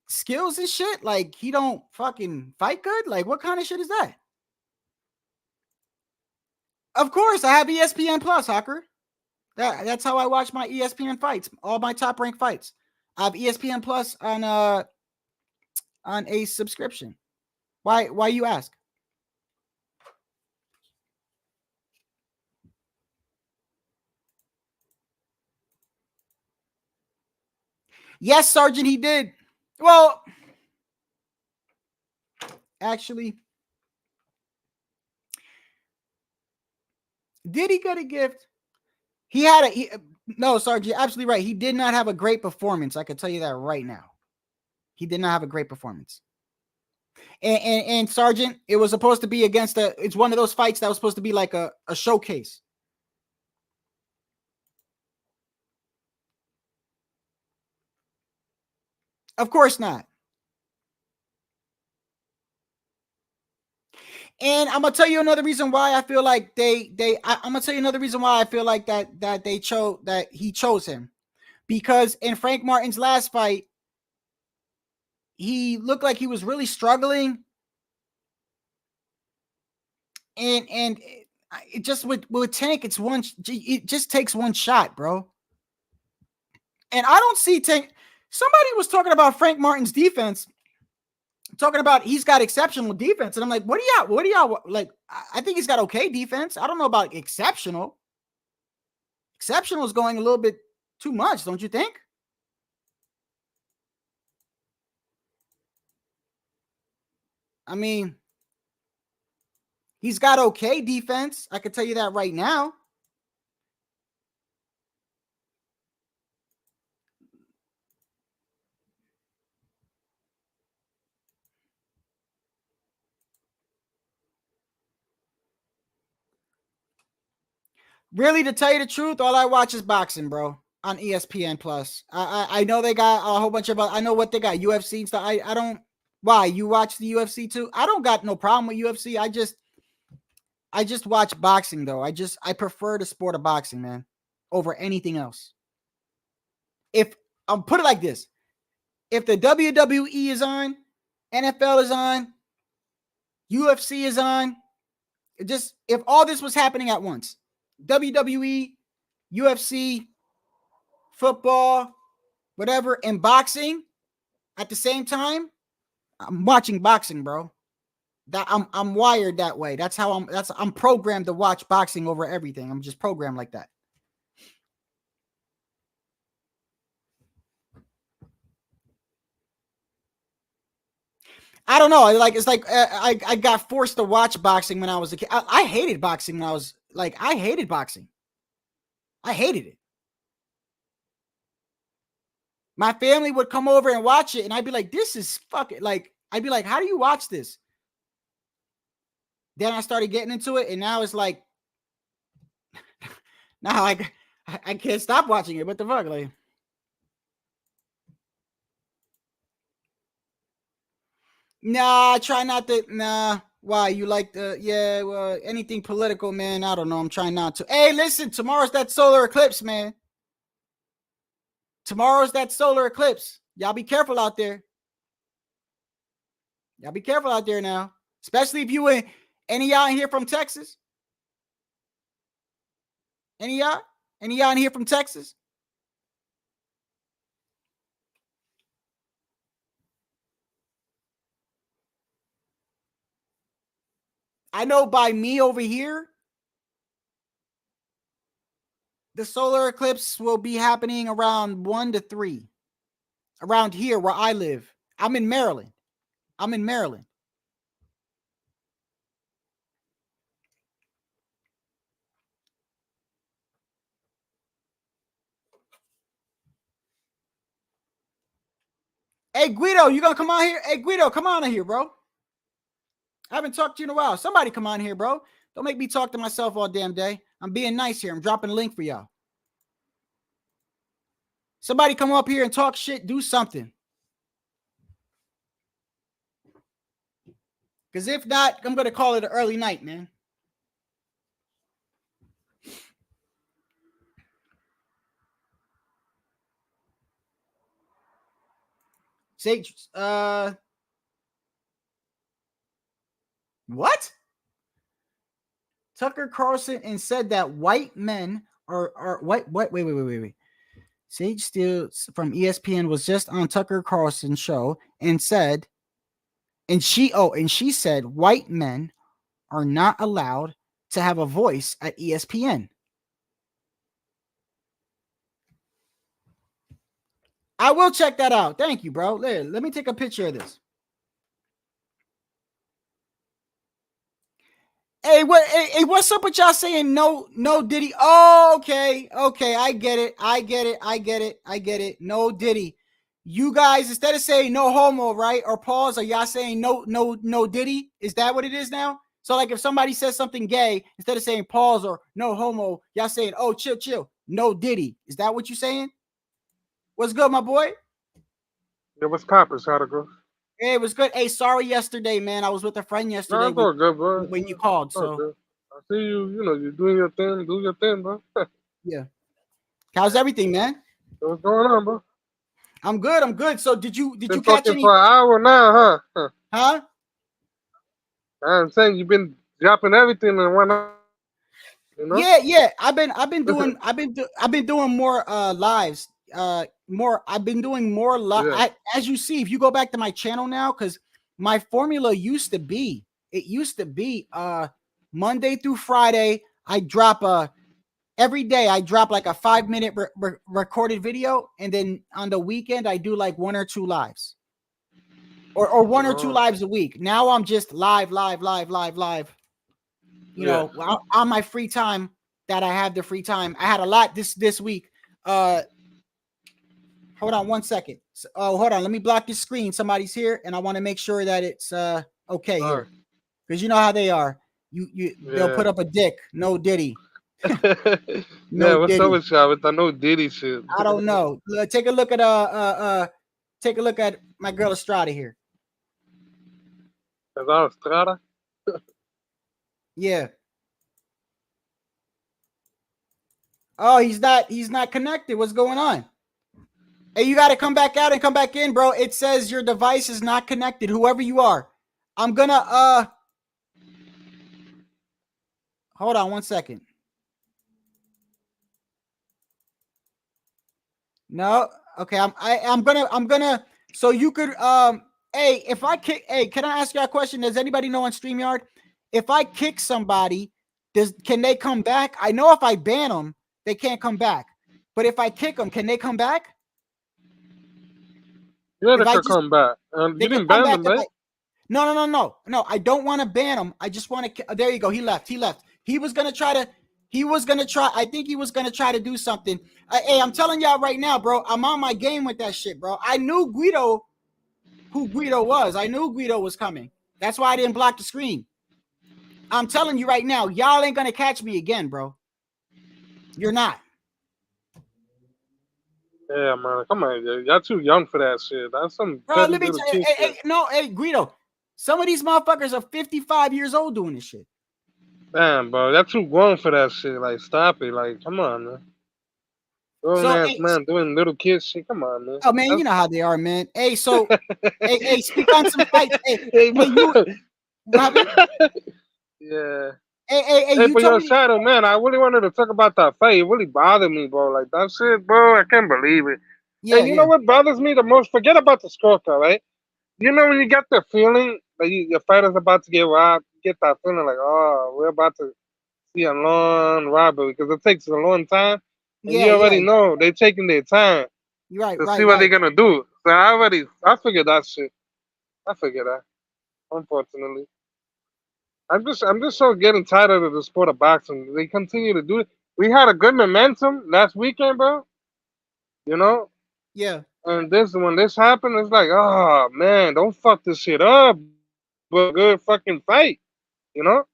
skills and shit? Like, he don't fucking fight good? Like, what kind of shit is that? Of course, I have ESPN Plus, Hawker. That's how I watch my ESPN fights, all my top ranked fights. I have ESPN Plus on a subscription. Why you ask? Yes, Sergeant, he did. Well, actually, did he get a gift? No, Sergeant, you're absolutely right. He did not have a great performance. I can tell you that right now. He did not have a great performance. And Sergeant, it was supposed to be it's one of those fights that was supposed to be like a showcase. Of course not. And I'm gonna tell you another reason why I feel like I'm gonna tell you another reason why I feel like that he chose him. Because in Frank Martin's last fight, he looked like he was really struggling. And it just with Tank, it just takes one shot, bro. And I don't see Tank. Somebody was talking about Frank Martin's defense, talking about he's got exceptional defense. And I'm like, what do y'all like? I think he's got okay defense. I don't know about exceptional. Exceptional is going a little bit too much, don't you think? I mean, he's got okay defense. I can tell you that right now. Really, to tell you the truth, all I watch is boxing, bro, on ESPN Plus. I know they got a whole bunch of. I know what they got, UFC stuff. I don't. Why, you watch the UFC too? I don't got no problem with UFC. I just watch boxing though. I prefer the sport of boxing, man, over anything else. If I'll put it like this, if the WWE is on, NFL is on, UFC is on, just if all this was happening at once, WWE, UFC, football, whatever, and boxing at the same time, I'm watching boxing, bro. That I'm wired that way. That's how I'm programmed to watch boxing over everything. I'm just programmed like that. I don't know. Like, it's like I got forced to watch boxing when I was a kid. I hated boxing when I was like, I hated boxing. I hated it. My family would come over and watch it, and I'd be like, this is fucking, like, I'd be like, how do you watch this? Then I started getting into it, and now it's like, now I can't stop watching it. What the fuck? Like, nah, I try not to. Nah, why? You like well, anything political, man? I don't know. I'm trying not to. Hey, listen, tomorrow's that solar eclipse, man. Tomorrow's that solar eclipse. Y'all be careful out there. Y'all be careful out there now. Especially if you any of y'all in here from Texas? Any of y'all? Any of y'all in here from Texas? I know by me over here, the solar eclipse will be happening around 1 to 3. Around here where I live. I'm in Maryland. Hey, Guido, you gonna come on here? Hey, Guido, come on in here, bro. I haven't talked to you in a while. Somebody come on here, bro. Don't make me talk to myself all damn day. I'm being nice here. I'm dropping a link for y'all. Somebody come up here and talk shit. Do something. Because if not, I'm going to call it an early night, man. Sage, what? Tucker Carlson and said that white men are what? Wait. Sage Steele from ESPN was just on Tucker Carlson's show and said, and she said white men are not allowed to have a voice at ESPN. I will check that out. Thank you, bro. Let me take a picture of this. Hey, what's up with y'all saying no Diddy? Oh, okay. I get it. No Diddy. You guys, instead of saying no homo, right? Or pause, are y'all saying no Diddy? Is that what it is now? So like if somebody says something gay, instead of saying pause or no homo, y'all saying, oh, chill. No Diddy. Is that what you're saying? What's good, my boy? Yeah, what's poppin', Shotgun? Hey, it was good. Hey, sorry yesterday, man. I was with a friend yesterday. No, it's all good, bro. When you called, so good. I see you. You know, you're doing your thing. Do your thing, bro. Yeah. How's everything, man? What's going on, bro? I'm good. So did you Been catch talking any? for an hour now, huh? Huh? I'm saying you've been dropping everything in 1 hour. You know? Yeah. I've been doing more lives. I've been doing more live. Yeah. As you see, if you go back to my channel now, because my formula used to be Monday through Friday, I drop every day I drop like a 5-minute recorded video, and then on the weekend I do like 1 or 2 lives. Or 1 or 2 lives a week. Now I'm just live. You know, on my free time that I have the free time. I had a lot this week. Hold on 1 second. Hold on. Let me block this screen. Somebody's here, and I want to make sure that it's okay here. Because you know how they are. They'll put up a dick. No Diddy. No, what's up with y'all with the no Diddy shit? I don't know. Take a look at my girl Estrada here. Is that Estrada? Yeah. Oh, he's not connected. What's going on? Hey, you got to come back out and come back in, bro. It says your device is not connected. Whoever you are, I'm gonna hold on 1 second. No, okay. I'm gonna. So you could Hey, if I kick. Hey, can I ask you a question? Does anybody know on StreamYard? If I kick somebody, can they come back? I know if I ban them, they can't come back. But if I kick them, can they come back? Yeah, they can come back. You didn't ban them, right? No. I don't want to ban them. I just want to. There you go. He left. He was gonna try. I think he was gonna try to do something. Hey, I'm telling y'all right now, bro. I'm on my game with that shit, bro. I knew who Guido was. I knew Guido was coming. That's why I didn't block the screen. I'm telling you right now, y'all ain't gonna catch me again, bro. You're not. Yeah, man. Come on, y'all too young for that shit. That's some. Bro, let me tell you. Hey, Guido. Some of these motherfuckers are 55 years old doing this shit. Damn, bro. Y'all too grown for that shit. Like, stop it. Like, come on, man. Grown ass man doing little kids shit. Come on, man. Oh man, you know how they are, man. Hey, so hey, speak on some fights. Hey, yeah. Hey, for your shadow, man, I really wanted to talk about that fight. It really bothered me, bro. Like, that shit, bro, I can't believe it. Yeah, and you know what bothers me the most? Forget about the scorecard, right? You know when you get the feeling that your fighter's about to get robbed, you get that feeling like, oh, we're about to see a long robbery because it takes a long time. And you already know they're taking their time to see what they're going to do. So I figured that shit. I figured that, unfortunately. I'm just so getting tired of the sport of boxing. They continue to do it. We had a good momentum last weekend, bro. You know? Yeah. And when this happened, it's like, oh man, don't fuck this shit up. But good fucking fight. You know?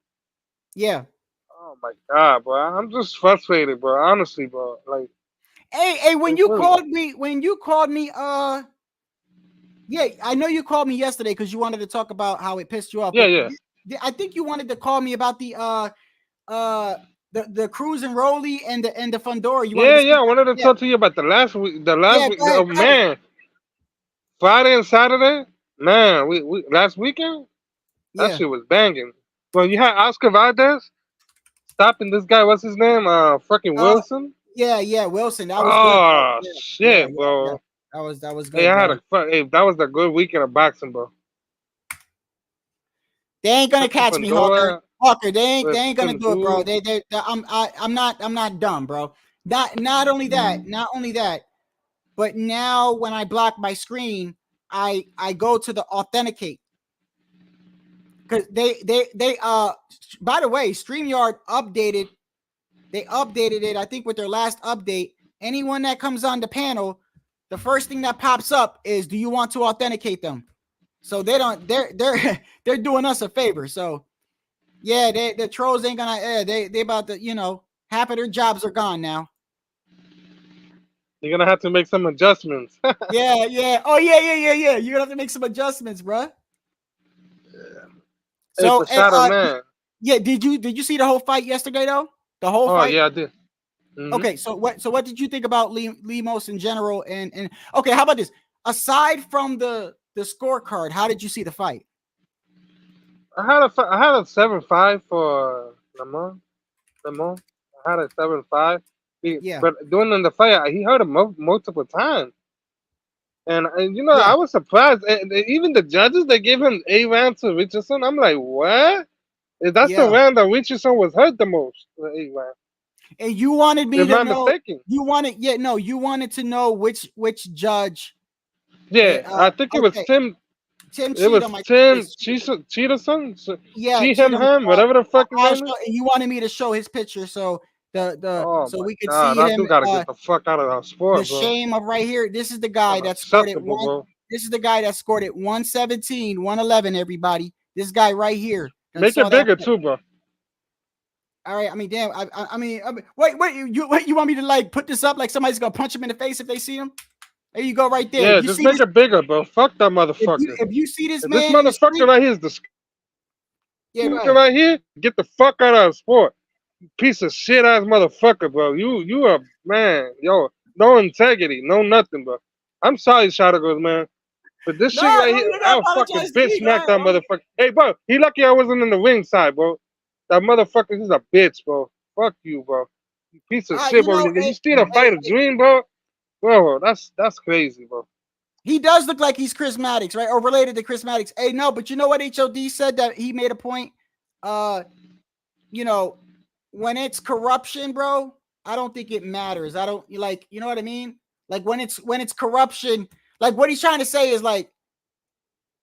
Yeah. Oh my god, bro. I'm just frustrated, bro. Honestly, bro. Like, hey, when you called me, yeah, I know you called me yesterday because you wanted to talk about how it pissed you off. Yeah. I think you wanted to call me about the Cruz and Rolly and the Fundora. I wanted to talk to you about the last week. Man, Friday and Saturday, man, we last weekend, that Yeah. shit was banging. Well, you had Oscar Valdez stopping this guy. What's his name? Fucking Wilson. Yeah, Wilson. That was good, bro. Oh Yeah, shit, bro. that was Hey, good, bro. hey, that was a good weekend of boxing, bro. They ain't gonna catch me, Hawker. They ain't gonna do it, bro. I'm not dumb, bro. Not only that, but now when I block my screen, I go to the authenticate. Because they by the way, StreamYard updated. They updated it, I think, with their last update. Anyone that comes on the panel, the first thing that pops up is, do you want to authenticate them? So they're doing us a favor. So yeah, the trolls ain't gonna they about to, half of their jobs are gone now. You're gonna have to make some adjustments. yeah. Oh yeah. You're gonna have to make some adjustments, bro. So It's a shadow man. Yeah, did you see the whole fight yesterday though? The whole fight? Yeah, I did. Mm-hmm. Okay, so what did you think about Lemos in general? And okay, how about this? Aside from the scorecard, how did you see the fight? I had a 7-5 for Lamont. I had a 7-5. Yeah. But during the fight, he hurt him multiple times. And I was surprised. And even the judges, they gave him 8 rounds to Richardson. I'm like, what? That's the round that Richardson was hurt the most. The 8 round. And you wanted me to know. Mistaken. You wanted to know which judge. Yeah, I think it was Tim. It was Tim Cheaterson. Yeah, Cheatham, whatever the fuck his name is. And you wanted me to show his picture, so so we could see him. That dude gotta get the fuck out of our sport, the bro. Shame of right here. This is the guy that scored it. This is the guy that scored it 117, 111. Everybody, this guy right here. Make it bigger too, bro. All right, I mean, damn. I mean, wait, you want me to like put this up like somebody's gonna punch him in the face if they see him? There you go, right there. Yeah, just make it bigger, bro. Fuck that motherfucker. If you see this man, this motherfucker right here is the. Yeah, right here, get the fuck out of our sport. You piece of shit ass motherfucker, bro. You a man, yo. No integrity, no nothing, bro. I'm sorry, Shotagos, man. But this shit right here, I'll fucking bitch smack that motherfucker. Hey, bro, he lucky I wasn't in the ring side, bro. That motherfucker is a bitch, bro. Fuck you, bro. You piece of shit, bro. You still a fight a dream, bro? Bro, that's crazy, bro. He does look like he's Chris Maddox, right? Or related to Chris Maddox. Hey, no, but you know what HOD said that he made a point? When it's corruption, bro, I don't think it matters. I don't like, you know what I mean? Like when it's corruption, like what he's trying to say is like,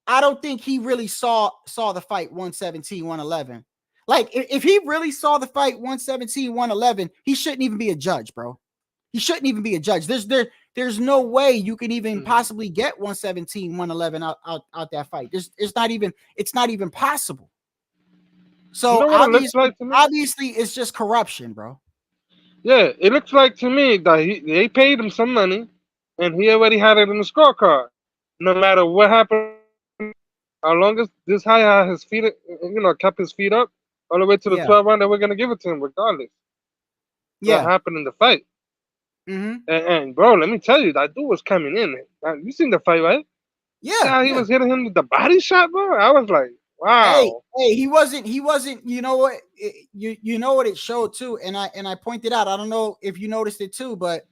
I don't think he really saw the fight 117, 111. Like if he really saw the fight 117, 111, he shouldn't even be a judge, bro. He shouldn't even be a judge. There's no way you can even possibly get 117, 111 out that fight. It's not even possible. So obviously it's just corruption, bro. Yeah, it looks like to me that they paid him some money and he already had it in the scorecard. No matter what happened, as long as this guy had his feet, kept his feet up all the way to the 12th round, that we're gonna give it to him regardless. What happened in the fight? Mm-hmm. And bro, let me tell you, that dude was coming in. You seen the fight, right? Yeah. He was hitting him with the body shot, bro. I was like, wow. Hey, he wasn't. You know what? You know what it showed too, and I pointed out. I don't know if you noticed it too, but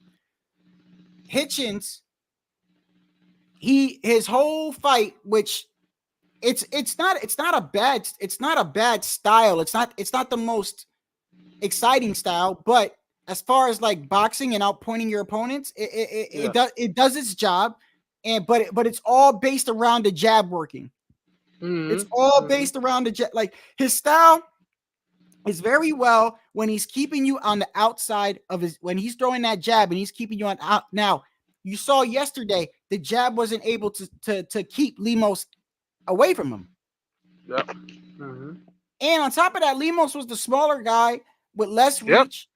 Hitchins, his whole fight, which it's not a bad style. It's not the most exciting style, but as far as like boxing and outpointing your opponents, it does its job, but it's all based around the jab working. Mm-hmm. It's all based around the jab. Like his style is very well when he's keeping you on the outside of when he's throwing that jab and he's keeping you on out. Now you saw yesterday the jab wasn't able to keep Lemos away from him. Yeah. Mm-hmm. And on top of that, Lemos was the smaller guy with less reach.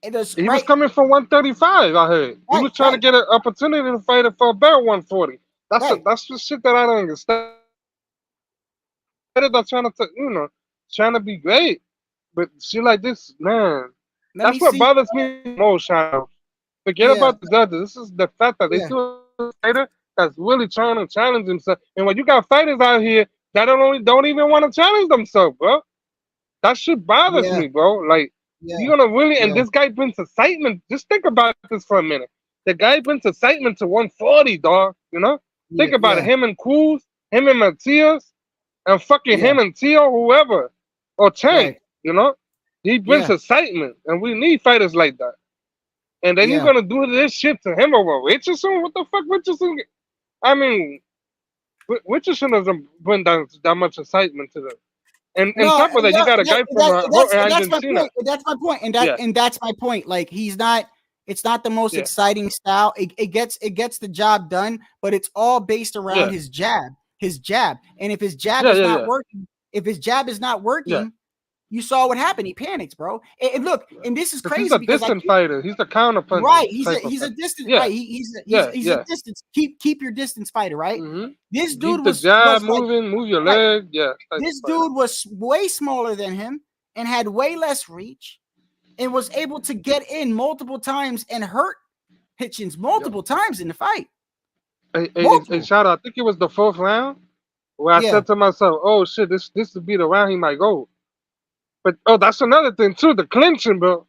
He was coming from 135, I heard. He was trying to get an opportunity to fight it for a better 140. That's the shit that I don't understand. They're trying to be great. But shit like this, man, that's what bothers me most, Shadow. Forget about the judges. This is the fact that they do a fighter that's really trying to challenge himself. And when you got fighters out here that don't even want to challenge themselves, bro, that shit bothers Yeah, me, bro. Like, yeah, you're gonna really, and yeah, this guy brings excitement. Just think about this for a minute. The guy brings excitement to 140, dog. You know, yeah, think about it. yeah, Him and Cruz, him and Matias, and fucking yeah. him and Tio, whoever, or Tank. Right. You know, he brings Yeah, excitement, and we need fighters like that. And then you're yeah. gonna do this shit to him over Richardson? What the fuck, Richardson? I mean, Richardson doesn't bring that much excitement to them. And No, top of that, you yeah, got a guy from that's my Argentina. point. That's my point. Yeah, And that's my point. Like he's not. It's not the most yeah, exciting style. It gets the job done, but it's all based around yeah, his jab. His jab. And if his jab yeah, is yeah, not yeah, working, if his jab is not yeah. working, you saw what happened. He panics, bro. And look, and this is Because he's crazy a because I distant keep fighter. He's the counter puncher right. type of He's a fighter. distance Yeah, right. He's yeah, he's a yeah. distance. Keep your distance fighter, right? Mm-hmm. This Keep dude the jab was like moving, move your right. leg. Yeah, type of This fighter. dude was way smaller than him and had way less reach and was able to get in multiple times and hurt Hitchins Yep. multiple times in the fight. Hey, shout out. I think it was the 4th round where I Yeah. said to myself, "Oh shit, this would be the round he might go." But that's another thing too, the clinching, bro.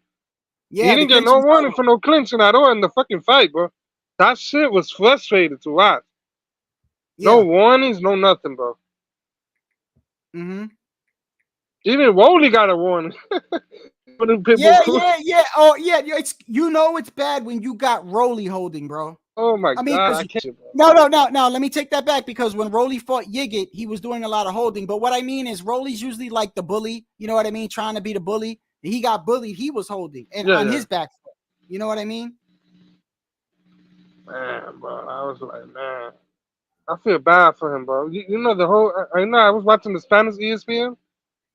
He Yeah. The didn't get no clinching. warning for no clinching at all in the fucking fight, bro. That shit was frustrating to watch. No Yeah. warnings, no nothing, bro. Mm-hmm. Even Woolley got a warning. For them people. Yeah. Oh, yeah. It's it's bad when you got Rolly holding, bro. Oh my I mean, god, I can't. no. Let me take that back because when Rolly fought Yigit, he was doing a lot of holding. But what I mean is, Rolly's usually like the bully. You know what I mean? Trying to be the bully. He got bullied. He was holding and on his back foot. You know what I mean? Man, bro, I was like, man, I feel bad for him, bro. You know the whole. I was watching the Spanish ESPN,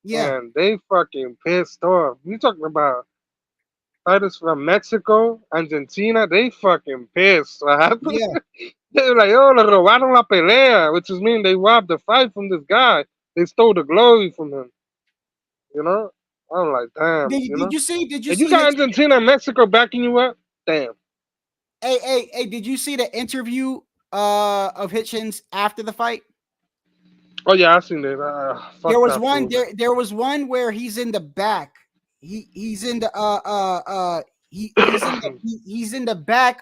Yeah. and they fucking pissed off. You talking about fighters from Mexico, Argentina? They fucking pissed. What happened? Yeah. They were like, oh, le robaron la pelea, which is mean they robbed the fight from this guy. They stole the glory from him. You know? I'm like, damn. Did you see? Did you And you see? got Argentina and Mexico backing you up? Damn. Hey! Did you see the interview of Hitchins after the fight? Oh yeah, I seen it. There was one. There was one where he's in the back. He's in the he's in the back.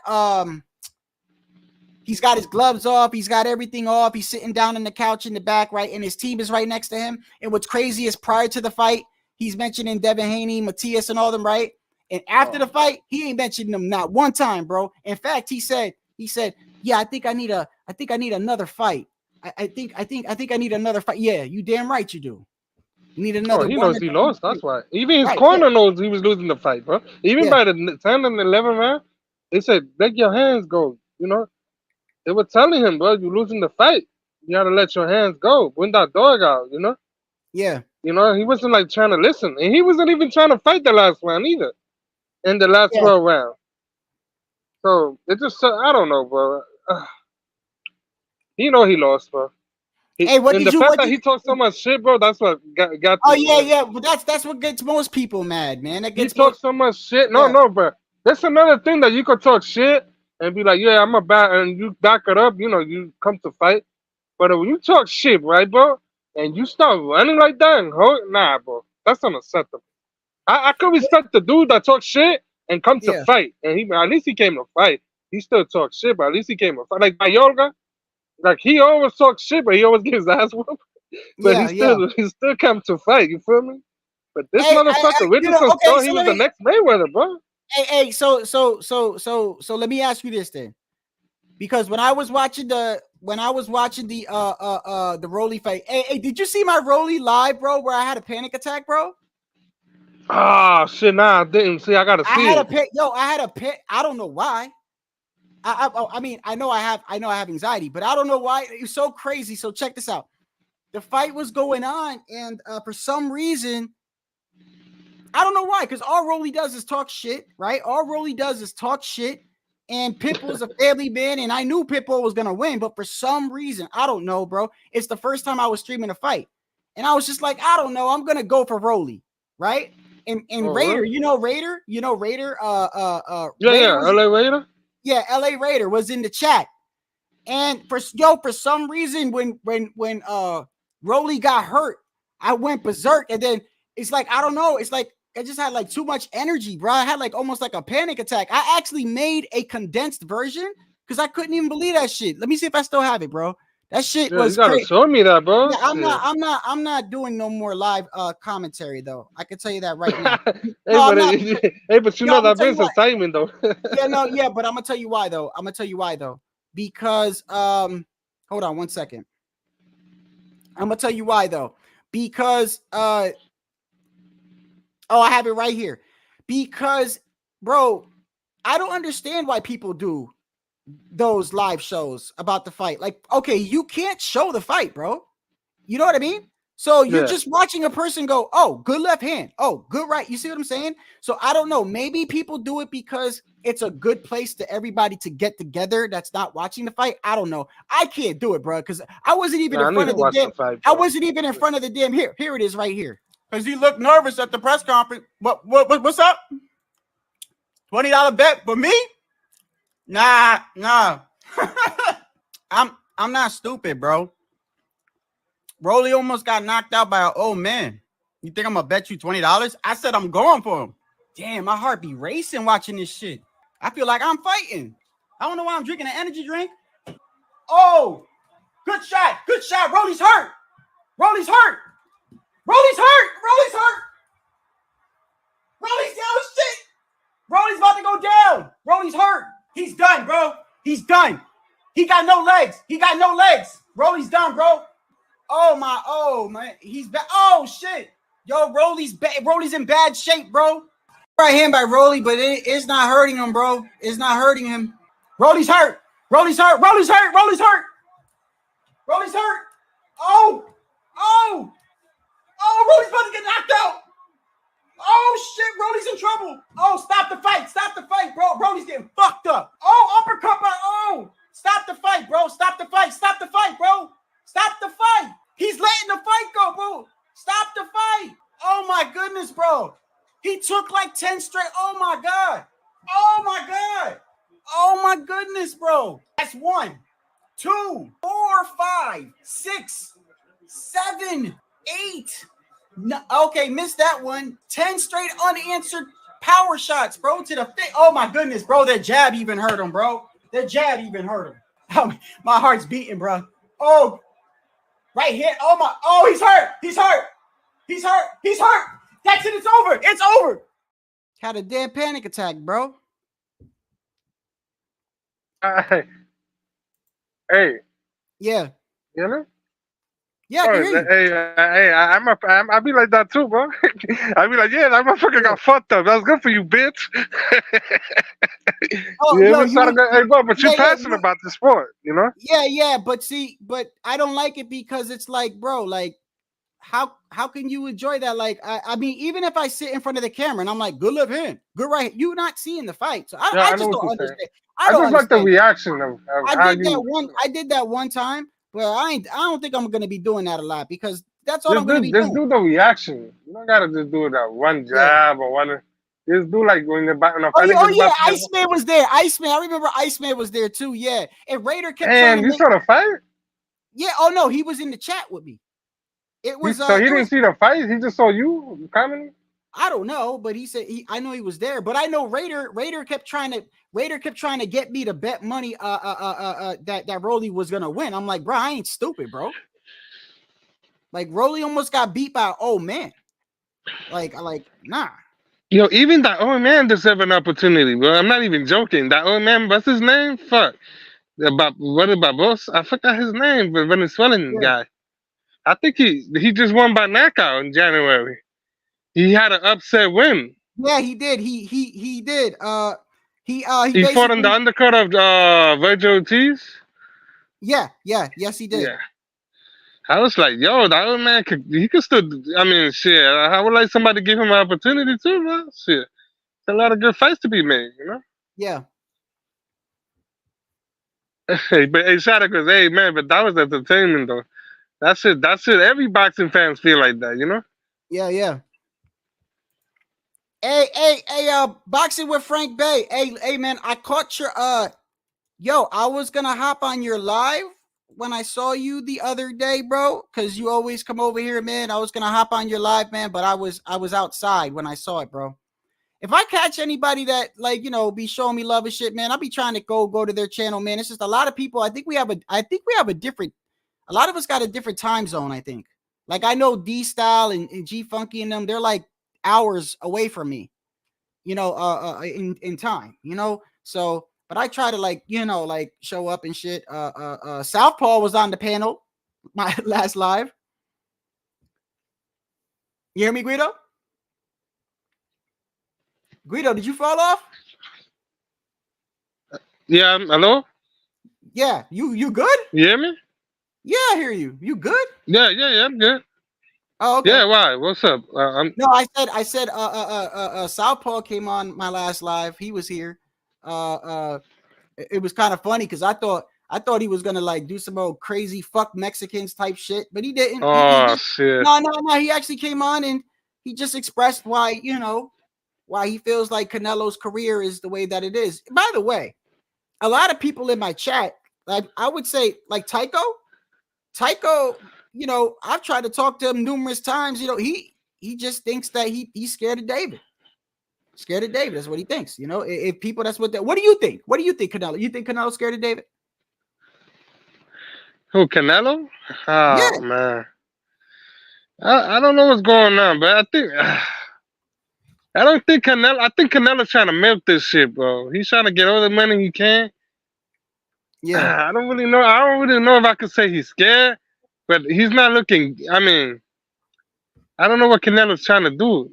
He's got his gloves off. He's got everything off. He's sitting down on the couch in the back, right? And his team is right next to him. And what's crazy is prior to the fight, he's mentioning Devin Haney, Matias, and all them, right? And after the fight, he ain't mentioned them not one time, bro. In fact, he said, yeah, I think I need another fight. I think I need another fight. Yeah, you damn right you do. You need another. Oh, he one knows he lost. That's why. Even his right, corner knows he was losing the fight, bro. Even by the 10th and 11th round, they said, let your hands go. You know, they were telling him, bro, you're losing the fight. You gotta let your hands go. Bring that dog out. You know. Yeah. You know, he wasn't like trying to listen, and he wasn't even trying to fight the last round either. In the last 12 rounds. So it just, I don't know, bro. He lost, bro. Hey, He talked so much shit, bro. That's what got. Oh yeah. But that's what gets most people mad, man. That gets he talks so much shit. No, bro. That's another thing that you could talk shit and be like, yeah, I'm a back, and you back it up. You know, you come to fight. But when you talk shit, right, bro, and you start running like that, nah, bro, that's unacceptable. I could respect the dude that talks shit and come to fight, and at least he came to fight. He still talks shit, but at least he came to fight. Like Mayorga, like he always talks shit, but he always gets his ass whooped. But he still come to fight. You feel me? But this motherfucker, Richardson thought he was the next Mayweather, bro. So let me ask you this then, because when I was watching the Rolly fight, hey, did you see my Rolly live, bro? Where I had a panic attack, bro? Ah, shit, nah, I didn't see. I gotta see I had a pit. I don't know why. I mean, I know I have anxiety, but I don't know why. It was so crazy. So check this out. The fight was going on, and for some reason, I don't know why, because all Rolly does is talk shit, right? All Rolly does is talk shit, and Pitbull's a family man, and I knew Pitbull was gonna win, but for some reason, I don't know, bro. It's the first time I was streaming a fight, and I was just like, I don't know, I'm gonna go for Rolly, right? And Raider, Raider, LA Raider. Yeah, LA Raider was in the chat. And for some reason, when Rolly got hurt, I went berserk, and then it's like I don't know. It's like I just had like too much energy, bro. I had like almost like a panic attack. I actually made a condensed version because I couldn't even believe that shit. Let me see if I still have it, bro. That shit was you gotta crazy. show me that, bro. Yeah, I'm not doing no more live commentary though. I can tell you that right now. But you know that brings excitement though. Yeah, but I'm gonna tell you why though. Because hold on one second. I'm gonna tell you why though. Because I have it right here. Because, bro, I don't understand why people do those live shows about the fight. Like, okay, you can't show the fight, bro. You know what I mean? So you're just watching a person go, oh, good left hand. Oh, good right. You see what I'm saying? So I don't know. Maybe people do it because it's a good place to everybody to get together that's not watching the fight. I don't know. I can't do it, bro, because I wasn't even in front of the damn. I wasn't even in front of the damn. Here it is right here. Because he looked nervous at the press conference. What's up? $20 bet for me? Nah. I'm not stupid, bro. Rolly almost got knocked out by an old man. You think I'm gonna bet you $20? I said I'm going for him. Damn, my heart be racing watching this shit. I feel like I'm fighting. I don't know why I'm drinking an energy drink. Oh, good shot. Rolly's hurt. Rolly's down, shit. Rolly's about to go down. Rolly's hurt. He's done, bro. He's done. He got no legs. Rolly's done, bro. Oh man. He's back. Oh shit. Yo, Rolly's in bad shape, bro. Right hand by Rolly, but it's not hurting him, bro. It's not hurting him. Rolly's hurt. Rolly's hurt. Rolly's hurt. Oh, Rolly's about to get knocked out. Oh shit, Rolly's in trouble. Oh, stop the fight, bro. Rolly's getting fucked up. Oh, uppercut by stop the fight, bro. Stop the fight. He's letting the fight go, bro. Stop the fight. Oh my goodness, bro. He took like 10 straight. Oh my god. Oh my goodness, bro. That's 1, 2, 4, 5, 6, 7, 8. No, okay, missed that one. 10 straight unanswered power shots, bro, to the face. Oh my goodness, bro. That jab even hurt him, bro. Oh, my heart's beating, bro. Oh, right here. He's hurt. That's it. It's over. Had a damn panic attack, bro. Hey. Yeah. You know? Yeah, I can hear you. Hey, I be like that too, bro. I be like, yeah, that motherfucker got fucked up. That's good for you, bitch. But you're passionate about the sport, you know? Yeah, but I don't like it because it's like, bro, like, how can you enjoy that? Like, I mean, even if I sit in front of the camera and I'm like, good left hand, good right hand, you're not seeing the fight. So I just don't understand. I just like the reaction of I did that one time. Well, I don't think I'm gonna be doing that a lot because that's all I'm gonna be doing. Just do the reaction. You don't gotta just do that one jab or one. Just do like when you're back. Iceman was there. I remember Iceman was there too. Yeah, and Raider kept. And you saw the fight? Yeah. Oh no, he was in the chat with me. It was. So he didn't see the fight. He just saw you commenting. I don't know, but he said I know he was there. But I know Raider kept trying to get me to bet money that Rolly was gonna win. I'm like, bro, I ain't stupid, bro. Like Rolly almost got beat by old man. Like nah. Yo, even that old man deserves an opportunity, bro. I'm not even joking. That old man, what's his name? Fuck. Babos? I forgot his name, the Venezuelan guy. I think he just won by knockout in January. He had an upset win. Yeah, he did. He did. He fought on the undercard of Virgil Ortiz. Yeah, yes, he did. Yeah. I was like, yo, that old man he could still. I mean, shit. I would like somebody to give him an opportunity too, bro. Shit, there's a lot of good fights to be made, you know. Yeah. Hey, but hey, Shadowcross, hey man, but that was entertainment though. That's it. Every boxing fans feel like that, you know. Yeah. Hey, boxing with Frank Bay. Hey, man, I caught your Yo, I was gonna hop on your live when I saw you the other day, bro, because you always come over here, man. I was gonna hop on your live, man, but I was outside when I saw it, bro. If I catch anybody that like, be showing me love and shit, man, I'll be trying to go to their channel, man. It's just a lot of people. I think we have a different, a lot of us got a different time zone, I think. Like I know D Style and G Funky and them, they're like hours away from me, in time, So, but I try to like show up and shit. Southpaw was on the panel, my last live. You hear me, Guido? Guido, did you fall off? Yeah, hello? Yeah, you good? You hear me? Yeah, I hear you. You good? Yeah, I'm good. Oh, okay. Yeah, why? What's up? No, I said Southpaw came on my last live. He was here. It was kind of funny because I thought he was gonna like do some old crazy fuck Mexicans type shit, but he didn't. Oh shit. No, he actually came on and he just expressed why he feels like Canelo's career is the way that it is. By the way, a lot of people in my chat, like I would say, like Tycho, I've tried to talk to him numerous times. He just thinks that he's scared of David. Scared of David. That's what he thinks. If people, that's what do you think? What do you think, Canelo? You think Canelo's scared of David? Who, Canelo? Oh, yeah. Man. I don't know what's going on, but I think I don't think Canelo. I think Canelo's trying to milk this shit, bro. He's trying to get all the money he can. Yeah. I don't really know. I don't really know if I could say he's scared, but he's not looking. I mean, I don't know what Canelo's trying to do.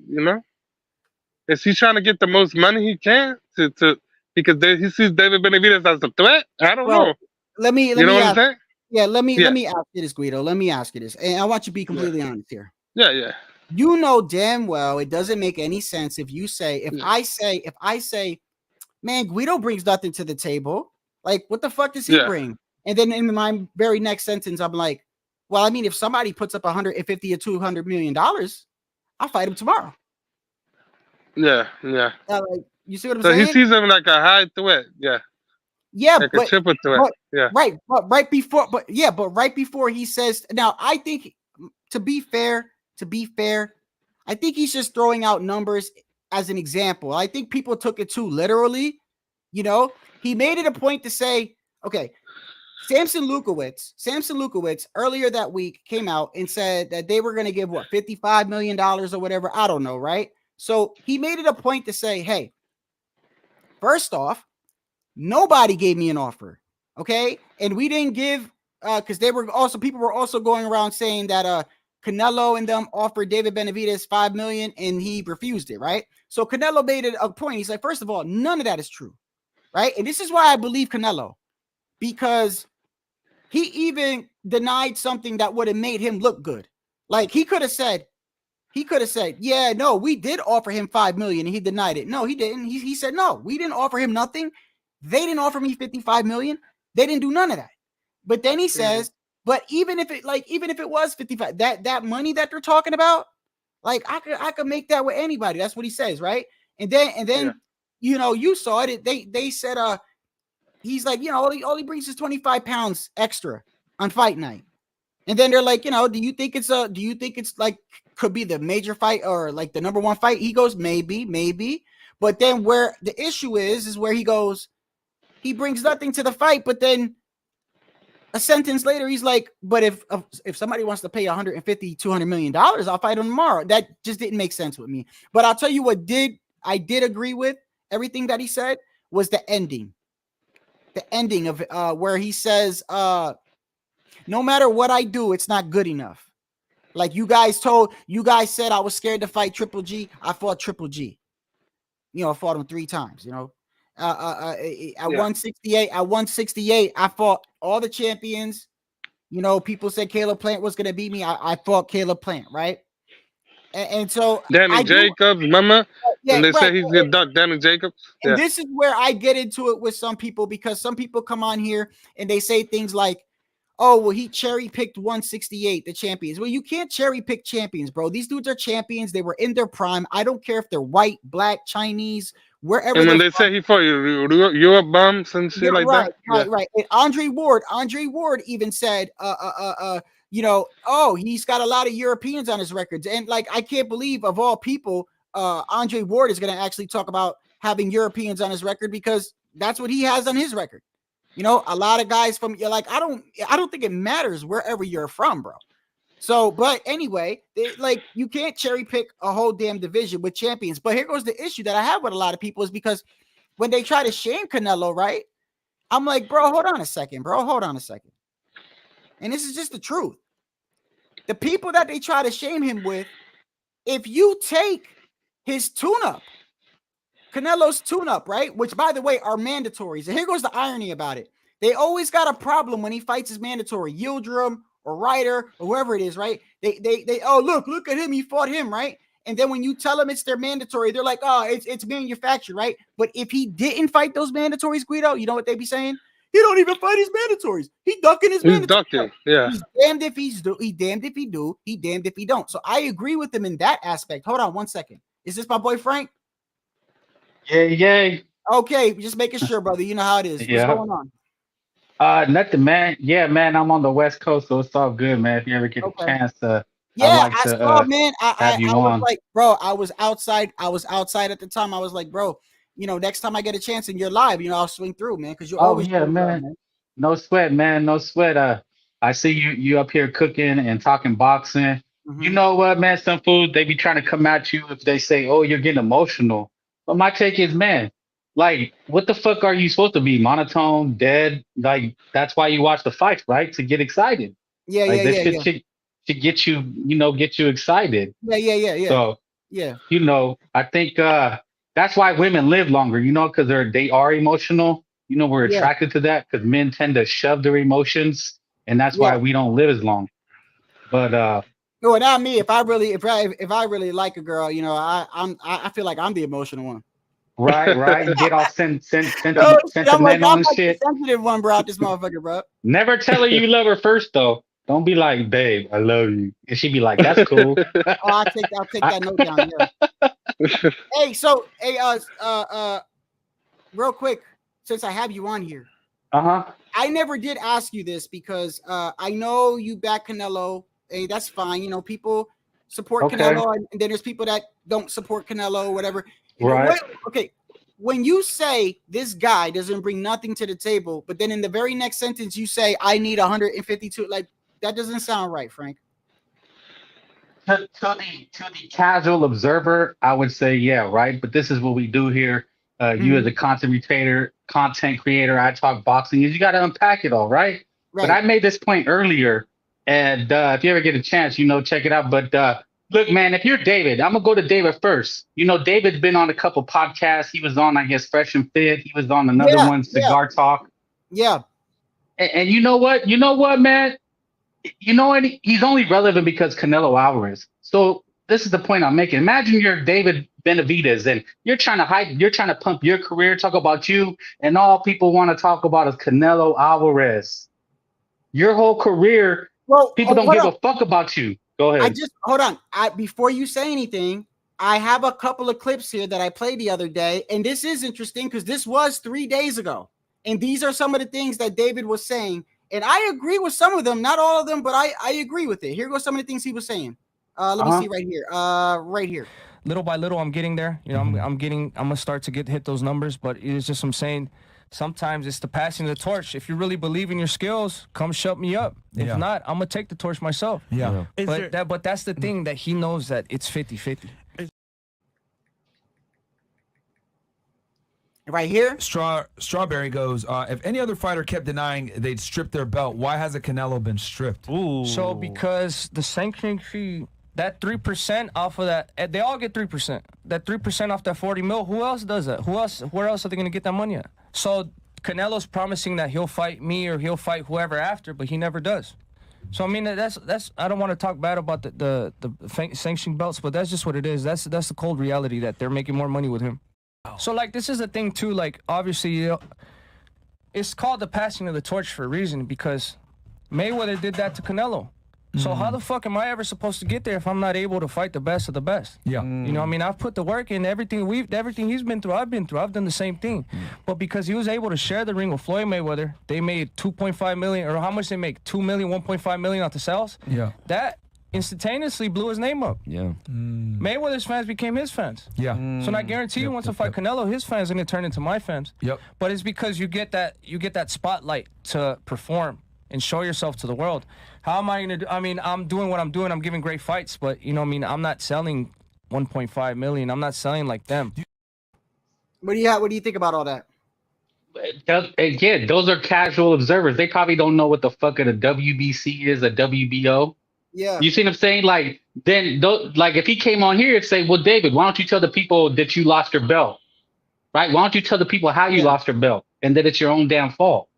Is he trying to get the most money he can to because he sees David Benavidez as a threat? I don't know. Let me what I'm saying? Yeah, let me ask you this, Guido. Let me ask you this, and I want you to be completely honest here. Yeah. You know damn well it doesn't make any sense if you say, if I say, man, Guido brings nothing to the table. Like, what the fuck does he bring? And then in my very next sentence, I'm like, well, I mean, if somebody puts up $150 or $200 million, I'll fight him tomorrow. Yeah. Like, you see what I'm saying? So he saying? sees him like a high threat. Yeah. Yeah, like a triple threat. Right. But right before he says, now I think to be fair, I think he's just throwing out numbers as an example. I think people took it too literally. He made it a point to say, okay, Samson Lukowicz earlier that week came out and said that they were going to give $55 million or whatever. I don't know. Right. So he made it a point to say, hey, first off, nobody gave me an offer. Okay. And we didn't give, because people were also going around saying that, Canelo and them offered David Benavidez $5 million and he refused it, right? So Canelo made it a point. He's like, first of all, none of that is true, right? And this is why I believe Canelo, because he even denied something that would have made him look good. Like he could have said, yeah, no, we did offer him $5 million and he denied it. No, he didn't. He said, no, we didn't offer him nothing. They didn't offer me $55 million. They didn't do none of that. But then he says, but even if it was 55, that money that they're talking about, like I could make that with anybody. That's what he says, right? And then you saw it. They said he's like, all he brings is 25 pounds extra on fight night. And then they're like, do you think it's like could be the major fight or like the number one fight? He goes, maybe. But then where the issue is where he goes, he brings nothing to the fight, but then a sentence later, he's like, but if somebody wants to pay $150, $200 million, I'll fight him tomorrow. That just didn't make sense with me. But I'll tell you what I did agree with everything that he said was the ending. The ending of where he says, no matter what I do, it's not good enough. Like you guys said I was scared to fight Triple G. I fought Triple G. I fought him 3 times, At 168, I fought all the champions. People said Caleb Plant was going to beat me. I fought Caleb Plant, right? And so Danny Jacobs, remember? And they say he's going to duck Danny Jacobs. And this is where I get into it with some people, because some people come on here and they say things like, oh, well, he cherry picked 168, the champions. Well, you can't cherry pick champions, bro. These dudes are champions. They were in their prime. I don't care if they're white, black, Chinese, wherever. And when they say he fought Europe bums and shit like right, that. Right. And Andre Ward even said, you know, oh, he's got a lot of Europeans on his records. And like, I can't believe of all people, Andre Ward is going to actually talk about having Europeans on his record because that's what he has on his record. You know, a lot of guys from you're like, I don't think it matters wherever you're from, bro. So, but anyway, like you can't cherry pick a whole damn division with champions. But here goes the issue that I have with a lot of people is because when they try to shame Canelo, right? I'm like, bro, hold on a second, bro. Hold on a second. And this is just the truth. The people that they try to shame him with, if you take his tune-up, Canelo's tune-up, right? Which, by the way, are mandatories. And here goes the irony about it. They always got a problem when he fights his mandatory. Yildirim or Ryder or whoever it is, right? They oh, look at him. He fought him, right? And then when you tell them it's their mandatory, they're like, oh, it's manufactured, right? But if he didn't fight those mandatories, Guido, you know what they be saying? He don't even fight his mandatories. He ducking his mandatories. Ducking, yeah. He's damned if he damned if he do. He damned if he don't. So I agree with him in that aspect. Hold on one second. Is this my boy Frank? Yeah. Okay, just making sure, brother. You know how it is. What's going on? Nothing, man. Yeah, man. I'm on the West Coast, so it's all good, man. If you ever get a chance to, I saw, man. I was like, bro, I was outside. At the time. I was like, bro, you know, next time I get a chance and you're live, you know, I'll swing through, man. Because you're always man. No sweat, man. No sweat. I see you up here cooking and talking boxing. Mm-hmm. You know what, man? Some food they be trying to come at you if they say, "Oh, you're getting emotional." But my take is, man, like, what the fuck are you supposed to be? Monotone, dead? Like, that's why you watch the fights, right? To get excited. Yeah, like, this shit should get you, get you excited. Yeah. So, you know, I think that's why women live longer, you know, because they are emotional. You know, we're attracted to that because men tend to shove their emotions, and that's why we don't live as long. But no, not me. If I really like a girl, you know, I feel like I'm the emotional one. Right. Get all sentimental and shit. Sensitive one, bro. This motherfucker, bro. Never tell her you love her first, though. Don't be like, babe, I love you, and she be like, that's cool. I'll take that note down. Yeah. Hey, real quick, since I have you on here, I never did ask you this because I know you back Canelo. Hey, that's fine. You know, people support Canelo, and then there's people that don't support Canelo or whatever. Right. Okay. When you say this guy doesn't bring nothing to the table, but then in the very next sentence you say I need 152, like that doesn't sound right, Frank. To the casual observer, I would say right. But this is what we do here. You as a content creator, I talk boxing. You got to unpack it all, right? But I made this point earlier. And if you ever get a chance, you know, check it out. But look, man, if you're David, I'm going to go to David first. You know, David's been on a couple podcasts. He was on, I guess, Fresh and Fit. He was on another one, Cigar Talk. Yeah. And you know what? You know what, man? You know what? He's only relevant because Canelo Alvarez. So this is the point I'm making. Imagine you're David Benavidez and you're trying to pump your career, talk about you, and all people want to talk about is Canelo Alvarez. Your whole career, people don't give a fuck about you. Go ahead. Hold on. Before you say anything, I have a couple of clips here that I played the other day, and this is interesting because this was 3 days ago, and these are some of the things that David was saying, and I agree with some of them, not all of them, but I agree with it. Here goes some of the things he was saying. Let me see right here. Right here. Little by little, I'm getting there. You know, I'm gonna start to hit those numbers, but it's just I'm saying. Sometimes it's the passing of the torch. If you really believe in your skills, come shut me up. If not, I'm gonna take the torch myself. Yeah. But that's the thing that he knows that it's 50-50. Right here, Strawberry goes, if any other fighter kept denying they'd strip their belt, why hasn't Canelo been stripped? Ooh. So because the sanctioning fee, that 3% off of that, they all get 3%. That 3% off that 40 mil, who else does that? Where else are they gonna get that money at? So Canelo's promising that he'll fight me or he'll fight whoever after, but he never does. So I mean that's I don't want to talk bad about the sanctioning belts, but that's just what it is. That's the cold reality that they're making more money with him. So like this is the thing too. Like obviously, you know, it's called the passing of the torch for a reason because Mayweather did that to Canelo. So how the fuck am I ever supposed to get there if I'm not able to fight the best of the best? Yeah. You know what I mean? I've put the work in, everything he's been through, I've been through. I've done the same thing. But because he was able to share the ring with Floyd Mayweather, they made 2.5 million, or how much they make? 2 million, 1.5 million off the sales? Yeah. That instantaneously blew his name up. Yeah. Mayweather's fans became his fans. Yeah. So I guarantee you, once I fight Canelo, his fans are gonna turn into my fans. Yep. But it's because you get that spotlight to perform and show yourself to the world. How am I gonna do? I mean, I'm doing what I'm doing. I'm giving great fights, but you know what I mean? I'm not selling 1.5 million. I'm not selling like them. What do you think about all that? Again, those are casual observers. They probably don't know what the fuck a WBC is, a WBO. Yeah. You see what I'm saying? Like, then, like, if he came on here and say, well, David, why don't you tell the people that you lost your belt? Right? Why don't you tell the people how you lost your belt and that it's your own damn fault?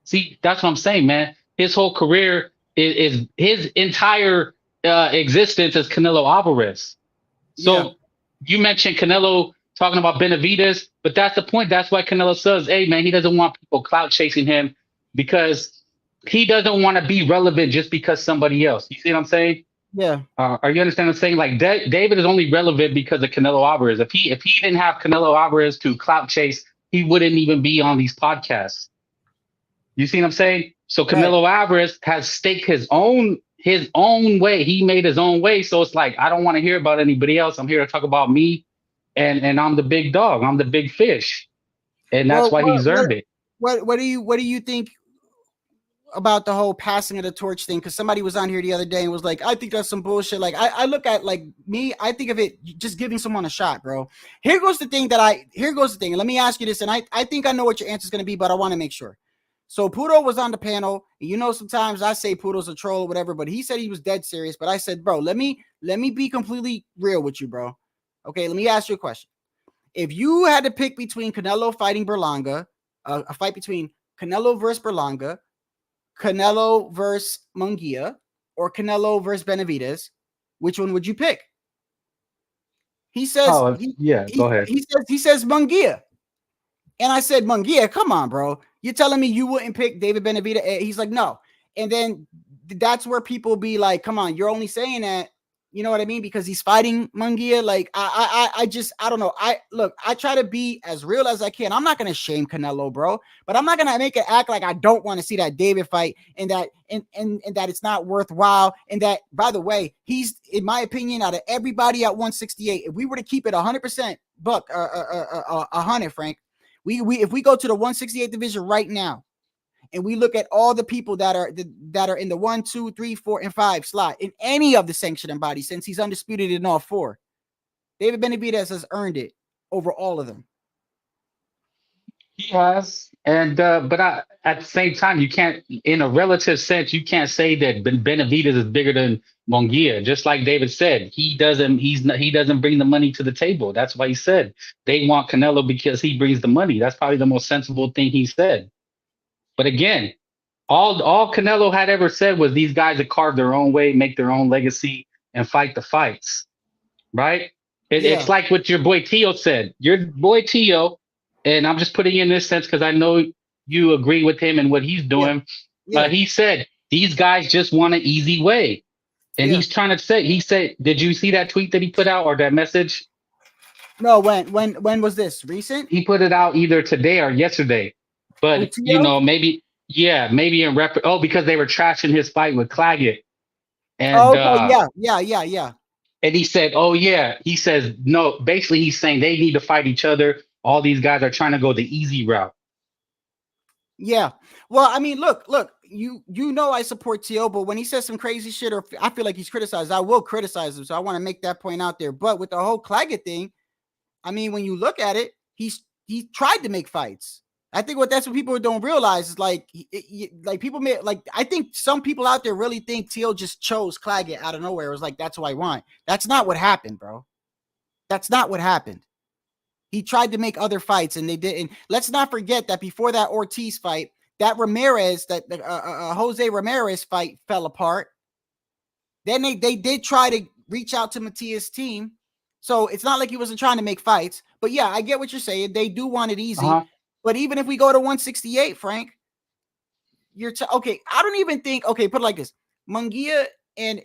See, that's what I'm saying, man. His whole career is his entire existence as Canelo Alvarez. So you mentioned Canelo talking about Benavidez, but that's the point. That's why Canelo says, hey, man, he doesn't want people clout chasing him because he doesn't want to be relevant just because somebody else. You see what I'm saying? Yeah. Are you understand what I'm saying? Like, David is only relevant because of Canelo Alvarez. If he didn't have Canelo Alvarez to clout chase, he wouldn't even be on these podcasts. You see what I'm saying? So Canelo Alvarez has staked his own way. He made his own way. So it's like, I don't want to hear about anybody else. I'm here to talk about me, and I'm the big dog. I'm the big fish, and that's why he's earned it. What do you think about the whole passing of the torch thing? Because somebody was on here the other day and was like, I think that's some bullshit. Like, I look at, like, me, I think of it just giving someone a shot, bro. Here goes the thing. Let me ask you this, and I think I know what your answer is going to be, but I want to make sure. So Pudo was on the panel. And you know, sometimes I say Pudo's a troll or whatever, but he said he was dead serious. But I said, bro, let me be completely real with you, bro. Okay, let me ask you a question. If you had to pick between Canelo fighting Berlanga, a fight between Canelo versus Berlanga, Canelo versus Munguia, or Canelo versus Benavidez, which one would you pick? He says, go ahead. He says Munguia. And I said, Munguia, come on, bro. You're telling me you wouldn't pick David Benavidez? He's like, no. And then that's where people be like, come on, you're only saying that, you know what I mean? Because he's fighting Munguia. Like, I don't know. I try to be as real as I can. I'm not going to shame Canelo, bro, but I'm not going to make it act like I don't want to see that David fight and that it's not worthwhile. And that, by the way, he's, in my opinion, out of everybody at 168, if we were to keep it 100% buck, 100, Frank, if we go to the 168 division right now, and we look at all the people that are in the 1, 2, 3, 4, and 5 slot in any of the sanctioning bodies, since he's undisputed in all 4, David Benavidez has earned it over all of them. He has, and but at the same time, you can't, in a relative sense, you can't say that Benavidez is bigger than Munguia. Just like David said, he doesn't bring the money to the table. That's why he said they want Canelo because he brings the money. That's probably the most sensible thing he said. But again, all Canelo had ever said was these guys that carve their own way, make their own legacy, and fight the fights, right? It's like what your boy Tio said. Your boy Tio, and I'm just putting in this sense because I know you agree with him and what he's doing. He said these guys just want an easy way, and he's trying to say. He said, "Did you see that tweet that he put out or that message?" No. When was this? Recent? He put it out either today or yesterday. But you know, maybe in because they were trashing his fight with Claggett. And yeah. And he said, he says no. Basically, he's saying they need to fight each other. All these guys are trying to go the easy route. Yeah. Well, I mean, look, you know I support T.O., but when he says some crazy shit or I feel like he's criticized, I will criticize him. So I want to make that point out there. But with the whole Claggett thing, I mean, when you look at it, he tried to make fights. I think that's what people don't realize is like people may like. I think some people out there really think Teal just chose Claggett out of nowhere. It was like, that's who I want. That's not what happened, bro. That's not what happened. He tried to make other fights and they didn't. Let's not forget that before that Ortiz fight, that Ramirez, Jose Ramirez fight fell apart. Then they did try to reach out to Matias' team. So it's not like he wasn't trying to make fights. But yeah, I get what you're saying. They do want it easy. But even if we go to 168, Frank, okay. I don't even think. Okay, put it like this: Munguia and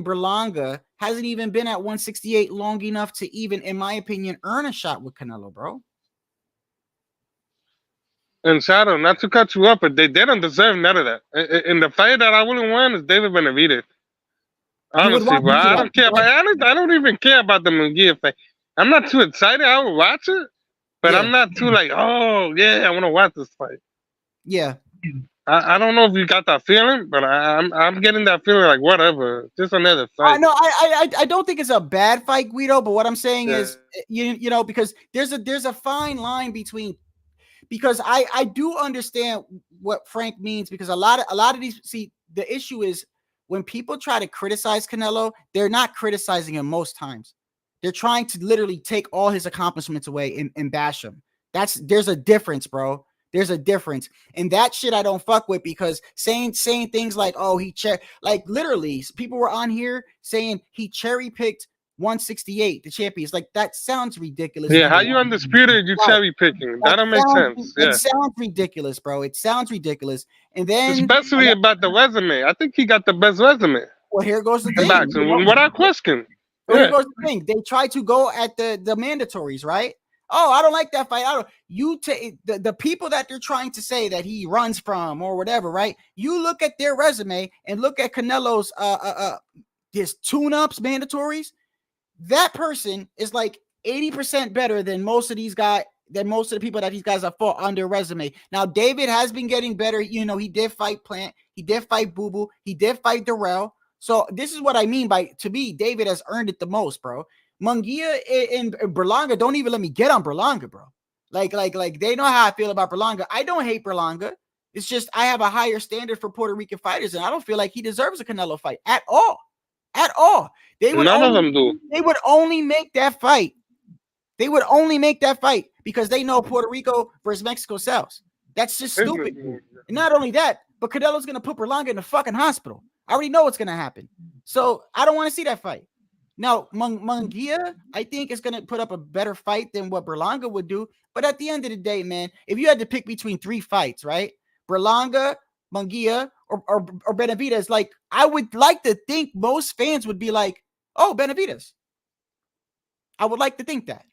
Berlanga hasn't even been at 168 long enough to even, in my opinion, earn a shot with Canelo, bro. And Shadow, not to cut you up, but they don't deserve none of that. In the fight that I wouldn't want is David Benavidez. Honestly, bro, I don't care. I don't even care about the Munguia fight. I'm not too excited. I will watch it, but I'm not too like, oh yeah, I want to watch this fight. Yeah. I don't know if you got that feeling, but I'm getting that feeling like whatever, just another fight. No, I don't think it's a bad fight, Guido. But what I'm saying is, you know, because there's a fine line between, because I do understand what Frank means, because a lot of these, see, the issue is when people try to criticize Canelo, they're not criticizing him most times. They're trying to literally take all his accomplishments away and bash him. There's a difference, bro. There's a difference. And that shit I don't fuck with, because saying things like, oh, like literally people were on here saying he cherry picked 168, the champions. Like, that sounds ridiculous. Yeah, how you undisputed, you cherry picking. That don't make sense. Yeah. It sounds ridiculous, bro. It sounds ridiculous. And then especially about the resume. I think he got the best resume. Well, here goes the thing. Without question. Well, here goes the thing. They try to go at the mandatories, right? Oh, I don't like that fight. The people that they're trying to say that he runs from or whatever, right? You look at their resume and look at Canelo's his tune-ups, mandatories. That person is like 80% better than most of these guys, than most of the people that these guys have fought on their resume. Now, David has been getting better. You know, he did fight Plant, he did fight Boo Boo, he did fight Darrell. So this is what I mean by, to me, David has earned it the most, bro. Munguia and Berlanga, don't even let me get on Berlanga, bro. Like they know how I feel about Berlanga. I don't hate Berlanga. It's just I have a higher standard for Puerto Rican fighters, and I don't feel like he deserves a Canelo fight at all. At all. None of them do. They would only make that fight. They would only make that fight because they know Puerto Rico versus Mexico sells. That's just stupid. And not only that, but Canelo's going to put Berlanga in the fucking hospital. I already know what's going to happen. So I don't want to see that fight. Now, Munguia, I think, is going to put up a better fight than what Berlanga would do. But at the end of the day, man, if you had to pick between three fights, right? Berlanga, Munguia, or Benavidez, like, I would like to think most fans would be like, oh, Benavidez. I would like to think that.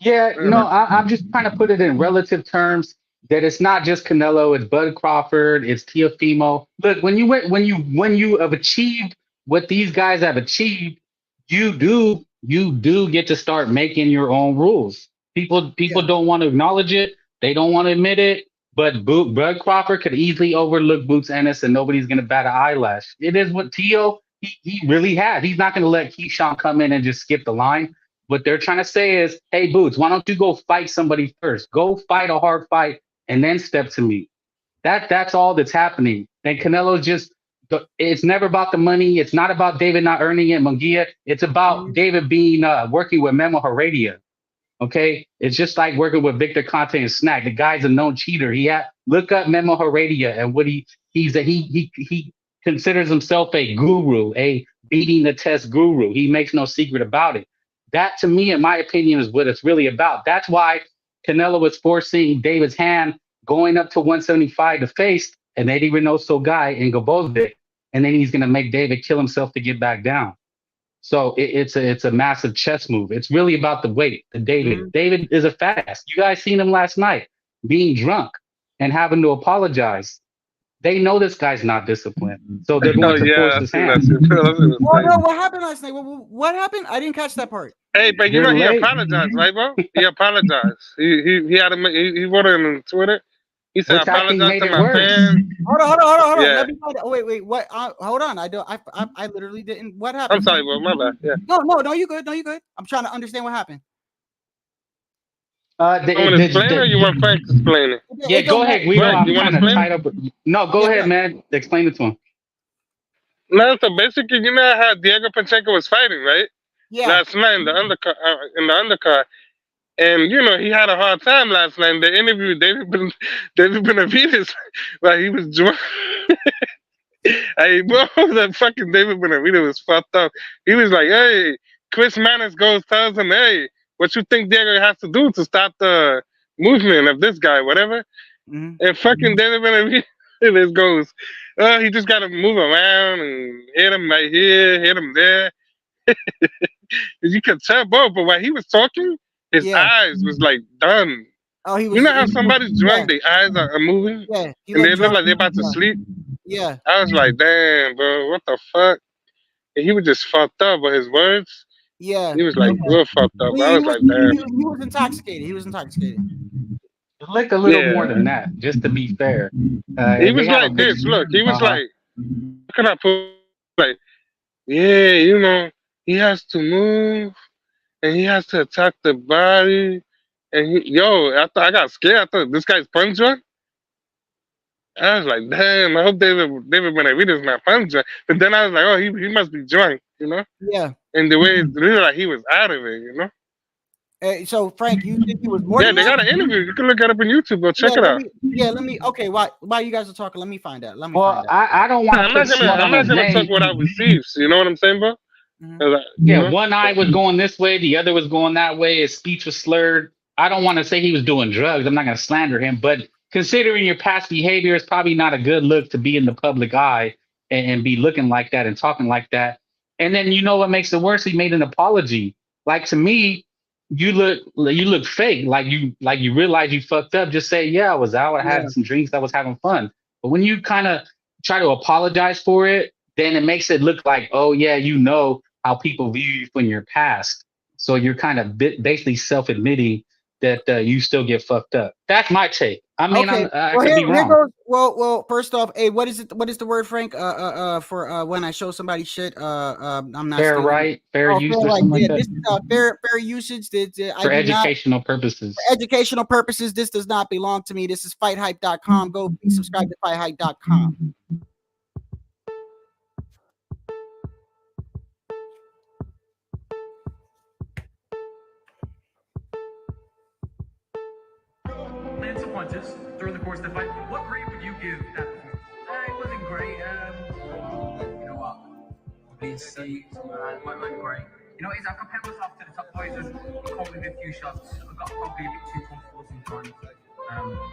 Yeah, no, I'm just trying to put it in relative terms, that it's not just Canelo, it's Bud Crawford, it's Teofimo. Look, when you have achieved what these guys have achieved, you do get to start making your own rules. People don't want to acknowledge it, they don't want to admit it, but Bud Crawford could easily overlook Boots Ennis and nobody's gonna bat an eyelash. It is what Teo he really has. He's not gonna let Keyshawn come in and just skip the line. What they're trying to say is, hey, Boots, why don't you go fight somebody first? Go fight a hard fight and then step to me. That's all that's happening. And Canelo it's never about the money. It's not about David not earning it, Munguia. It's about David being working with Memo Heredia. Okay, it's just like working with Victor Conte and Snack. The guy's a known cheater. Look up Memo Heredia and what he considers himself a guru, a beating the test guru. He makes no secret about it. That, to me, in my opinion, is what it's really about. That's why Canelo was forcing David's hand going up to 175 to face an Eddie Reynoso guy in Gabozovic, and then he's going to make David kill himself to get back down. So it's a massive chess move. It's really about the weight. David is a fast. You guys seen him last night being drunk and having to apologize. They know this guy's not disciplined, so they're going to force his hand. Oh, no, what happened last night? What happened? I didn't catch that part. Hey, but you know he apologized, right, bro? He apologized. He had he wrote it on Twitter. He said, "I apologize to my fans." Hold on. Yeah. Let me find it. Oh, wait. What? Hold on. I literally didn't. What happened? I'm sorry, bro. My bad. Yeah. No. You good? No, you good. I'm trying to understand what happened. You want to explain it, or you want Frank to explain it? Yeah, go ahead. You want to explain it? No, go ahead, man. Explain it to him. No, so basically, you know how Diego Pacheco was fighting, right? Yeah. Last night in the undercard. And, you know, he had a hard time last night. They interviewed David Benavidez while he was drunk. Hey, bro, that fucking David Benavidez was fucked up. He was like, hey, Chris Manners tells him, hey, what you think Diego has to do to stop the movement of this guy, whatever? And fucking David Benavidez goes, he just got to move around and hit him right here, hit him there. You could tell, bro, but while he was talking, his eyes was like done. Oh, he was. You know how somebody's drunk, their eyes are moving? Yeah, and they look like they're about to sleep? Yeah. I was like, damn, bro, what the fuck? And he was just fucked up with his words. Yeah. He was like, real fucked up. I was like, damn. He was intoxicated. He was intoxicated. Like a little more than that, just to be fair. He was like this. Look, he was like, how can I put like, yeah, you know, he has to move and he has to attack the body. And I thought I got scared. I thought this guy's punch drunk. I was like, damn, I hope David Benavidez is not punch drunk. But then I was like, oh, he must be drunk, you know? Yeah. And the way really like he was out of it, you know? So Frank, you think he was more? Yeah, they got an interview. You can look it up on YouTube. Go check it out. Let me. Okay, while you guys are talking, let me find out. I don't want. I'm not gonna talk what I received. You know what I'm saying, bro? Yeah, one eye was going this way, the other was going that way. His speech was slurred. I don't want to say he was doing drugs. I'm not going to slander him, but considering your past behavior, it's probably not a good look to be in the public eye and be looking like that and talking like that. And then you know what makes it worse? He made an apology. Like, to me, you look fake. Like you realize you fucked up. Just say, yeah, I was out. I had some drinks. I was having fun. But when you kind of try to apologize for it, then it makes it look like, oh yeah, you know how people view you from your past. So you're kind of basically self-admitting that you still get fucked up. That's my take. I mean, okay. I could be wrong. Well, first off, hey, what is it? What is the word, Frank? For when I show somebody shit, I'm not fair use or something like that. This is fair usage. For educational purposes. For educational purposes, this does not belong to me. This is FightHype.com. Go subscribe to FightHype.com. Some punches during the course of the fight. What grade would you give that performance? It wasn't great. You know what? Obviously, it wasn't great. You know, I compare myself to the top fighters. He caught me with a few shots. I got probably a bit too comfortable sometimes.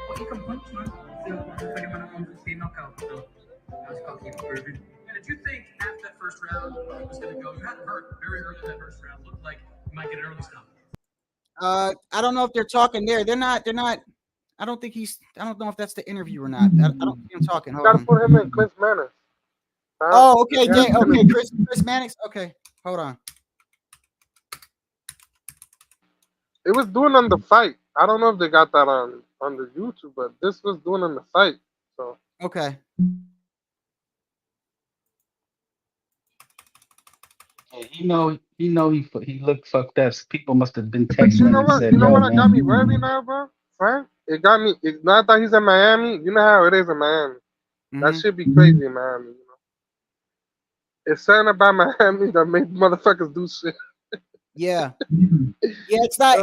But he can punch, man. Still, 20 minute ones to see knockout. So I just got to keep improving. And did you think after that first round, it was going to go? You had hurt very early in that first round. Looked like you might get an early stop. I don't know if they're talking there. They're not. I don't know if that's the interview or not. I don't think I'm talking. Hold gotta on. put him in Chris Mannix. Oh, okay. Yeah, okay. Chris Mannix. Okay. Hold on. It was doing on the fight. I don't know if they got that on the YouTube, but this was doing on the site. So okay. Yeah, he looked fucked up. People must have been texting him. You know what got me worried now, bro? Frank? It got me. Not that he's in Miami. You know how it is in Miami. That should be crazy in Miami. You know, it's something about Miami that makes motherfuckers do shit. Yeah, it's not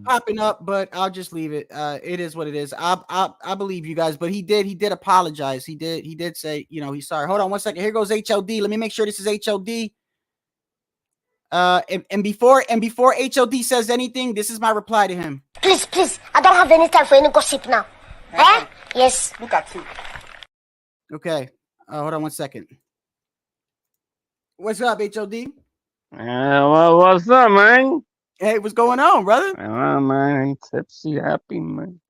popping up, but I'll just leave it. It is what it is. I believe you guys, but he did apologize. He did say, you know, he's sorry. Hold on one second. Here goes HOD. Let me make sure this is HOD. And before HOD says anything, this is my reply to him. Please, I don't have any time for any gossip now. Eh? Yes. Look at you. Okay. Hold on one second. What's up, HOD? Well, what's up, man? Hey, what's going on, brother? Man, tipsy, happy, man.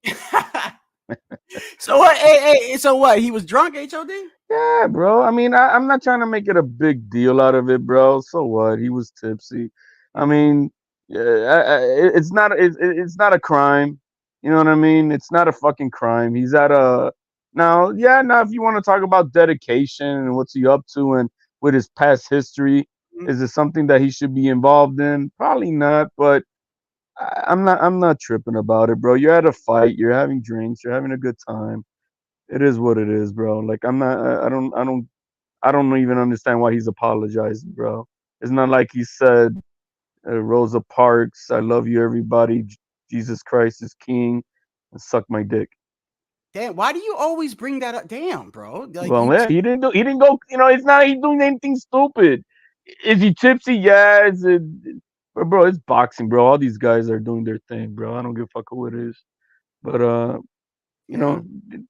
So what? Hey, so what? He was drunk, HOD? Yeah, bro. I mean, I'm not trying to make it a big deal out of it, bro. So what? He was tipsy. I mean, it's not a crime. You know what I mean? It's not a fucking crime. He's at a now. If you want to talk about dedication and what's he up to and with his past history, is it something that he should be involved in? Probably not. But I'm not tripping about it, bro. You're at a fight. You're having drinks. You're having a good time. It is what it is, bro. Like I don't even understand why he's apologizing, bro. It's not like he said, Rosa Parks, I love you, everybody. Jesus Christ is king, and suck my dick. Damn, why do you always bring that up? Damn, bro. Like, well, man, he didn't go. You know, it's not he's doing anything stupid. Is he tipsy? Yeah. Bro, it's boxing, bro. All these guys are doing their thing, bro. I don't give a fuck who it is. But You know,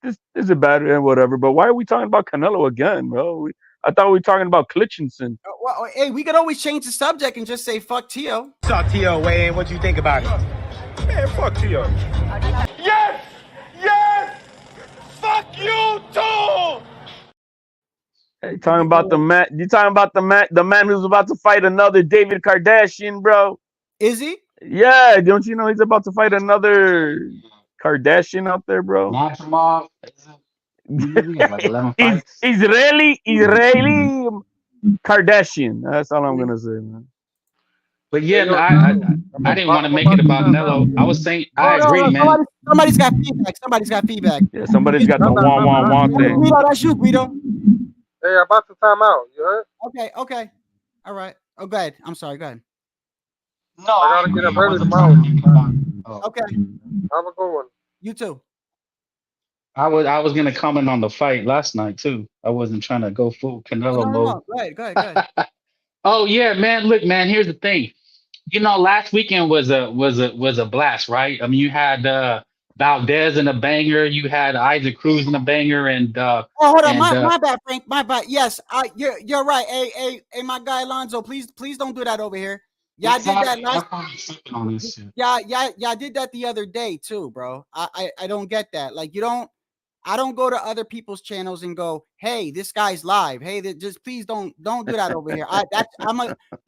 this is it bad and whatever. But why are we talking about Canelo again, bro? I thought we were talking about Hitchinson. Well, hey, we could always change the subject and just say fuck Tio. Saw Tio weigh in. What you think about it? Man, fuck Tio. Yes! Yes! Fuck you too! Hey, talking about the man? You talking about the man who's about to fight another David Kardashian, bro? Is he? Yeah, don't you know he's about to fight another Kardashian out there, bro? Maximov. Like 11 fights. Israeli Kardashian. That's all I'm gonna say, man. But yeah, no, I didn't want to make it about Nello. I was saying I agree, man. Somebody's got feedback. Somebody's got feedback. Yeah, somebody's got the wah thing. Guido, that's you, Guido. Hey, I'm about to time out. You heard? Okay. All right. Oh, go ahead. I'm sorry. Go ahead. No, I gotta get up early tomorrow. Okay. Have a good one. You too. I was gonna comment on the fight last night too. I wasn't trying to go full Canelo mode. Go ahead. Oh yeah, man. Look, man. Here's the thing. You know, last weekend was a blast, right? I mean, you had Valdez in a banger, you had Isaac Cruz in a banger, and hold on, my bad, Frank. My bad. Yes, you're right. Hey, my guy Alonzo, please don't do that over here. Y'all did that last. Yeah, did that the other day too, bro. I don't get that. Like I don't go to other people's channels and go, "Hey, this guy's live." Hey, just please don't do that over here.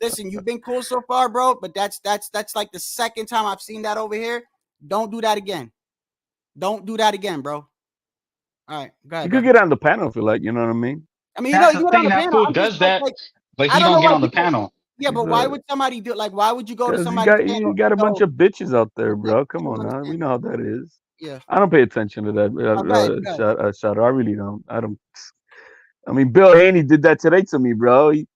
Listen. You've been cool so far, bro, but that's like the second time I've seen that over here. Don't do that again. Don't do that again, bro. All right, go ahead. You could get on the panel if you like. You know what I mean? I mean, you get on the panel. Fool does that, but he don't get on the panel. Yeah, but why would somebody do it? Like, why would you go to somebody? You got a bunch of bitches out there, bro. Come on, now. We know how that is. Yeah, I don't pay attention to that. Shadow. I really don't. I mean, Bill Haney did that today to me, bro. He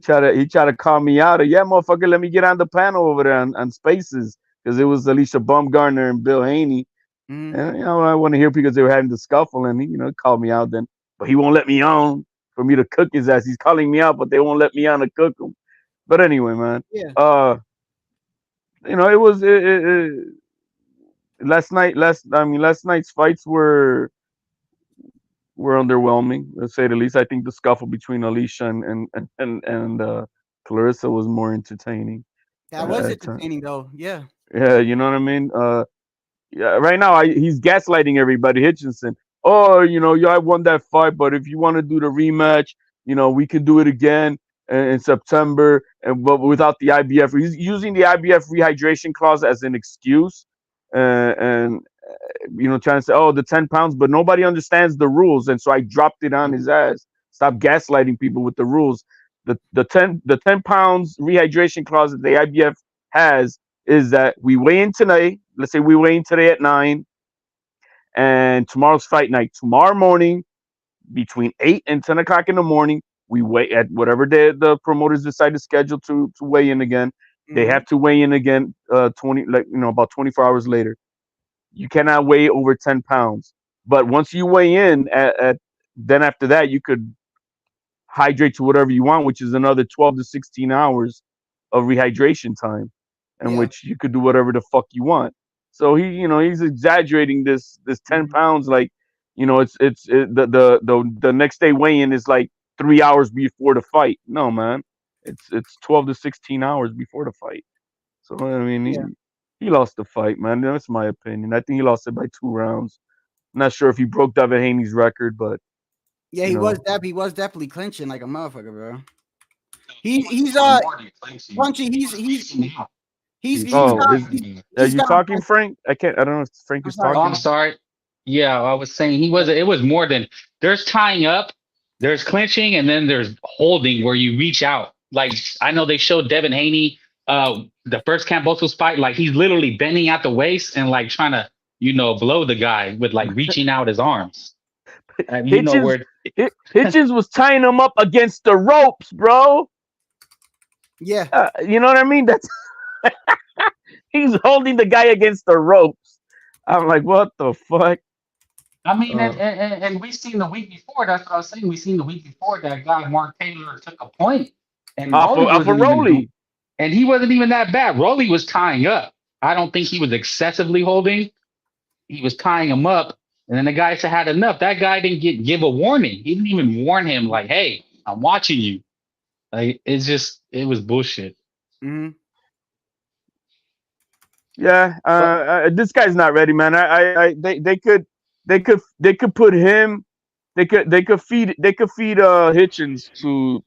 tried to call me out. Yeah, motherfucker, let me get on the panel over there on Spaces because it was Alicia Baumgartner and Bill Haney. And I want to hear because they were having the scuffle, and he called me out then, but he won't let me on for me to cook his ass. He's calling me out, but they won't let me on to cook him. But anyway, man. Yeah. It was last night's fights were underwhelming, to say the least. I think the scuffle between Alicia and Clarissa was more entertaining. That was entertaining, though. Yeah. Yeah, you know what I mean. Yeah, right now he's gaslighting everybody. Hitchinson. Oh, I won that fight, but if you want to do the rematch, we can do it again in September, but without the IBF. He's using the IBF rehydration clause as an excuse, and trying to say, oh, the 10 pounds, but nobody understands the rules, and so I dropped it on his ass. Stop gaslighting people with the rules. The 10 pounds rehydration clause that the IBF has is that we weigh in today. Let's say we weigh in today at 9, and tomorrow's fight night. Tomorrow morning, between 8 and 10 o'clock in the morning, we weigh at whatever day the promoters decide to schedule to weigh in again. They have to weigh in again about 24 hours later. You cannot weigh over 10 pounds. But once you weigh in then after that, you could hydrate to whatever you want, which is another 12 to 16 hours of rehydration time, in which you could do whatever the fuck you want. So he's exaggerating this 10 pounds. Like, the next day weigh-in is like 3 hours before the fight. No, man, it's 12 to 16 hours before the fight. So I mean, he lost the fight, man. That's my opinion. I think he lost it by 2 rounds. I'm not sure if he broke Devin Haney's record, but yeah, he was definitely clinching like a motherfucker, bro. He's Punchy. Are you talking, Frank? I don't know if Frank is talking. Oh, I'm sorry. Yeah, I was saying it was more than there's tying up, there's clinching, and then there's holding where you reach out. Like I know they showed Devin Haney the first Cambosos fight, like he's literally bending at the waist and like trying to, blow the guy with like reaching out his arms. Hitchins was tying him up against the ropes, bro. Yeah. You know what I mean? That's he's holding the guy against the ropes. I'm like, what the fuck? I mean, and we seen the week before. That's what I was saying. We seen the week before that guy Mark Taylor took a point and off of Rolly, and he wasn't even that bad. Rolly was tying up. I don't think he was excessively holding. He was tying him up, And then the guy said had enough. That guy didn't give a warning. He didn't even warn him like, "Hey, I'm watching you." Like it was bullshit. Mm-hmm. Yeah, this guy's not ready, man. They could put him. They could feed Hitchins to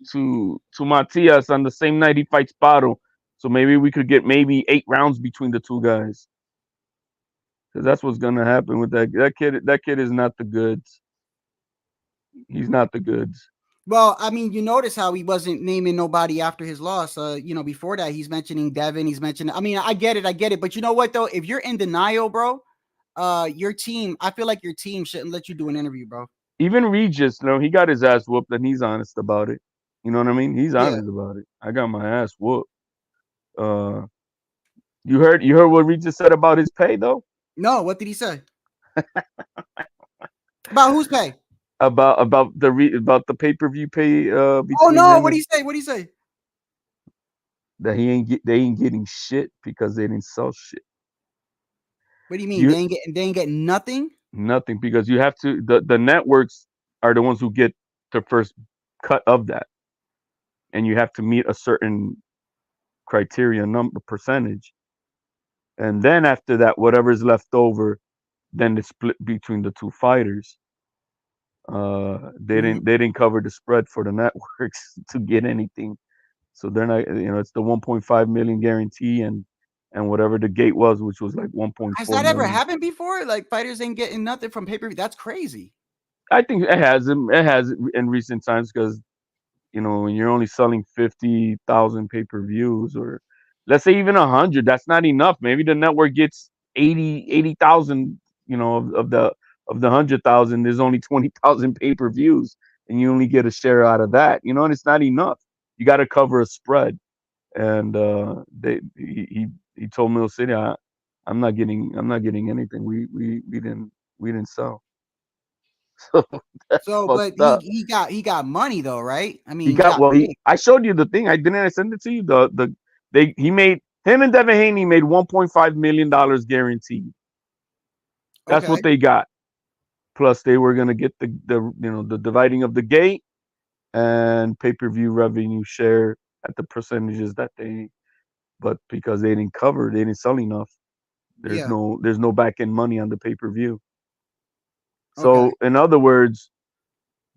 Matias on the same night he fights Paro. So maybe we could get maybe 8 rounds between the two guys. Because that's what's gonna happen with that kid. That kid is not the goods. He's not the goods. Well, I mean, you notice how he wasn't naming nobody after his loss. Before that, he's mentioning Devin. He's mentioning. I mean, I get it. But you know what though? If you're in denial, bro, your team. I feel like your team shouldn't let you do an interview, bro. Even Regis, he got his ass whooped, and he's honest about it. You know what I mean? He's honest about it. I got my ass whooped. You heard what Regis said about his pay though? No, what did he say? About whose pay? About the pay-per-view pay. Oh no! What did he say? What did he say? That they ain't getting shit because they didn't sell shit. What do you mean? They ain't getting nothing? Nothing, because you have to. The networks are the ones who get the first cut of that, and you have to meet a certain criteria percentage, and then after that, whatever's left over, then it's split between the two fighters. They didn't cover the spread for the networks to get anything, so they're not. It's the 1.5 million guarantee and whatever the gate was, which was like 1.4. Has that ever happened before? Like fighters ain't getting nothing from pay-per-view? That's crazy. I think it has in recent times, because when you're only selling 50,000 pay-per-views, or let's say even 100, that's not enough. Maybe the network gets 80,000. Of the 100,000, there's only 20,000 pay-per-views, and you only get a share out of that. And it's not enough. You got to cover a spread. And he told Mill City, I'm not getting anything. We didn't sell. But he got money though, right? I mean, I showed you the thing. I send it to you. Him and Devin Haney made $1.5 million guaranteed. That's what they got. Plus, they were gonna get the dividing of the gate and pay-per-view revenue share at the percentages that but because they didn't sell enough. There's no back-end money on the pay-per-view. So in other words,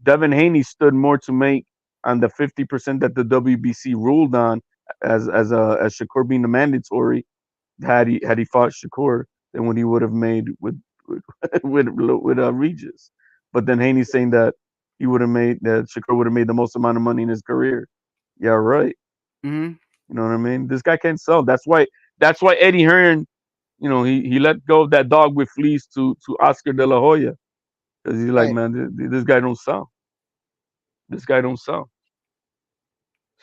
Devin Haney stood more to make on the 50% that the WBC ruled on as Shakur being the mandatory had he fought Shakur than what he would have made with Regis. But then Haney's saying that Shakur would have made the most amount of money in his career. Yeah, right. Mm-hmm. You know what I mean? This guy can't sell. That's why Eddie Hearn, he let go of that dog with fleas to Oscar De La Hoya, because he's like, man, this guy don't sell. This guy don't sell.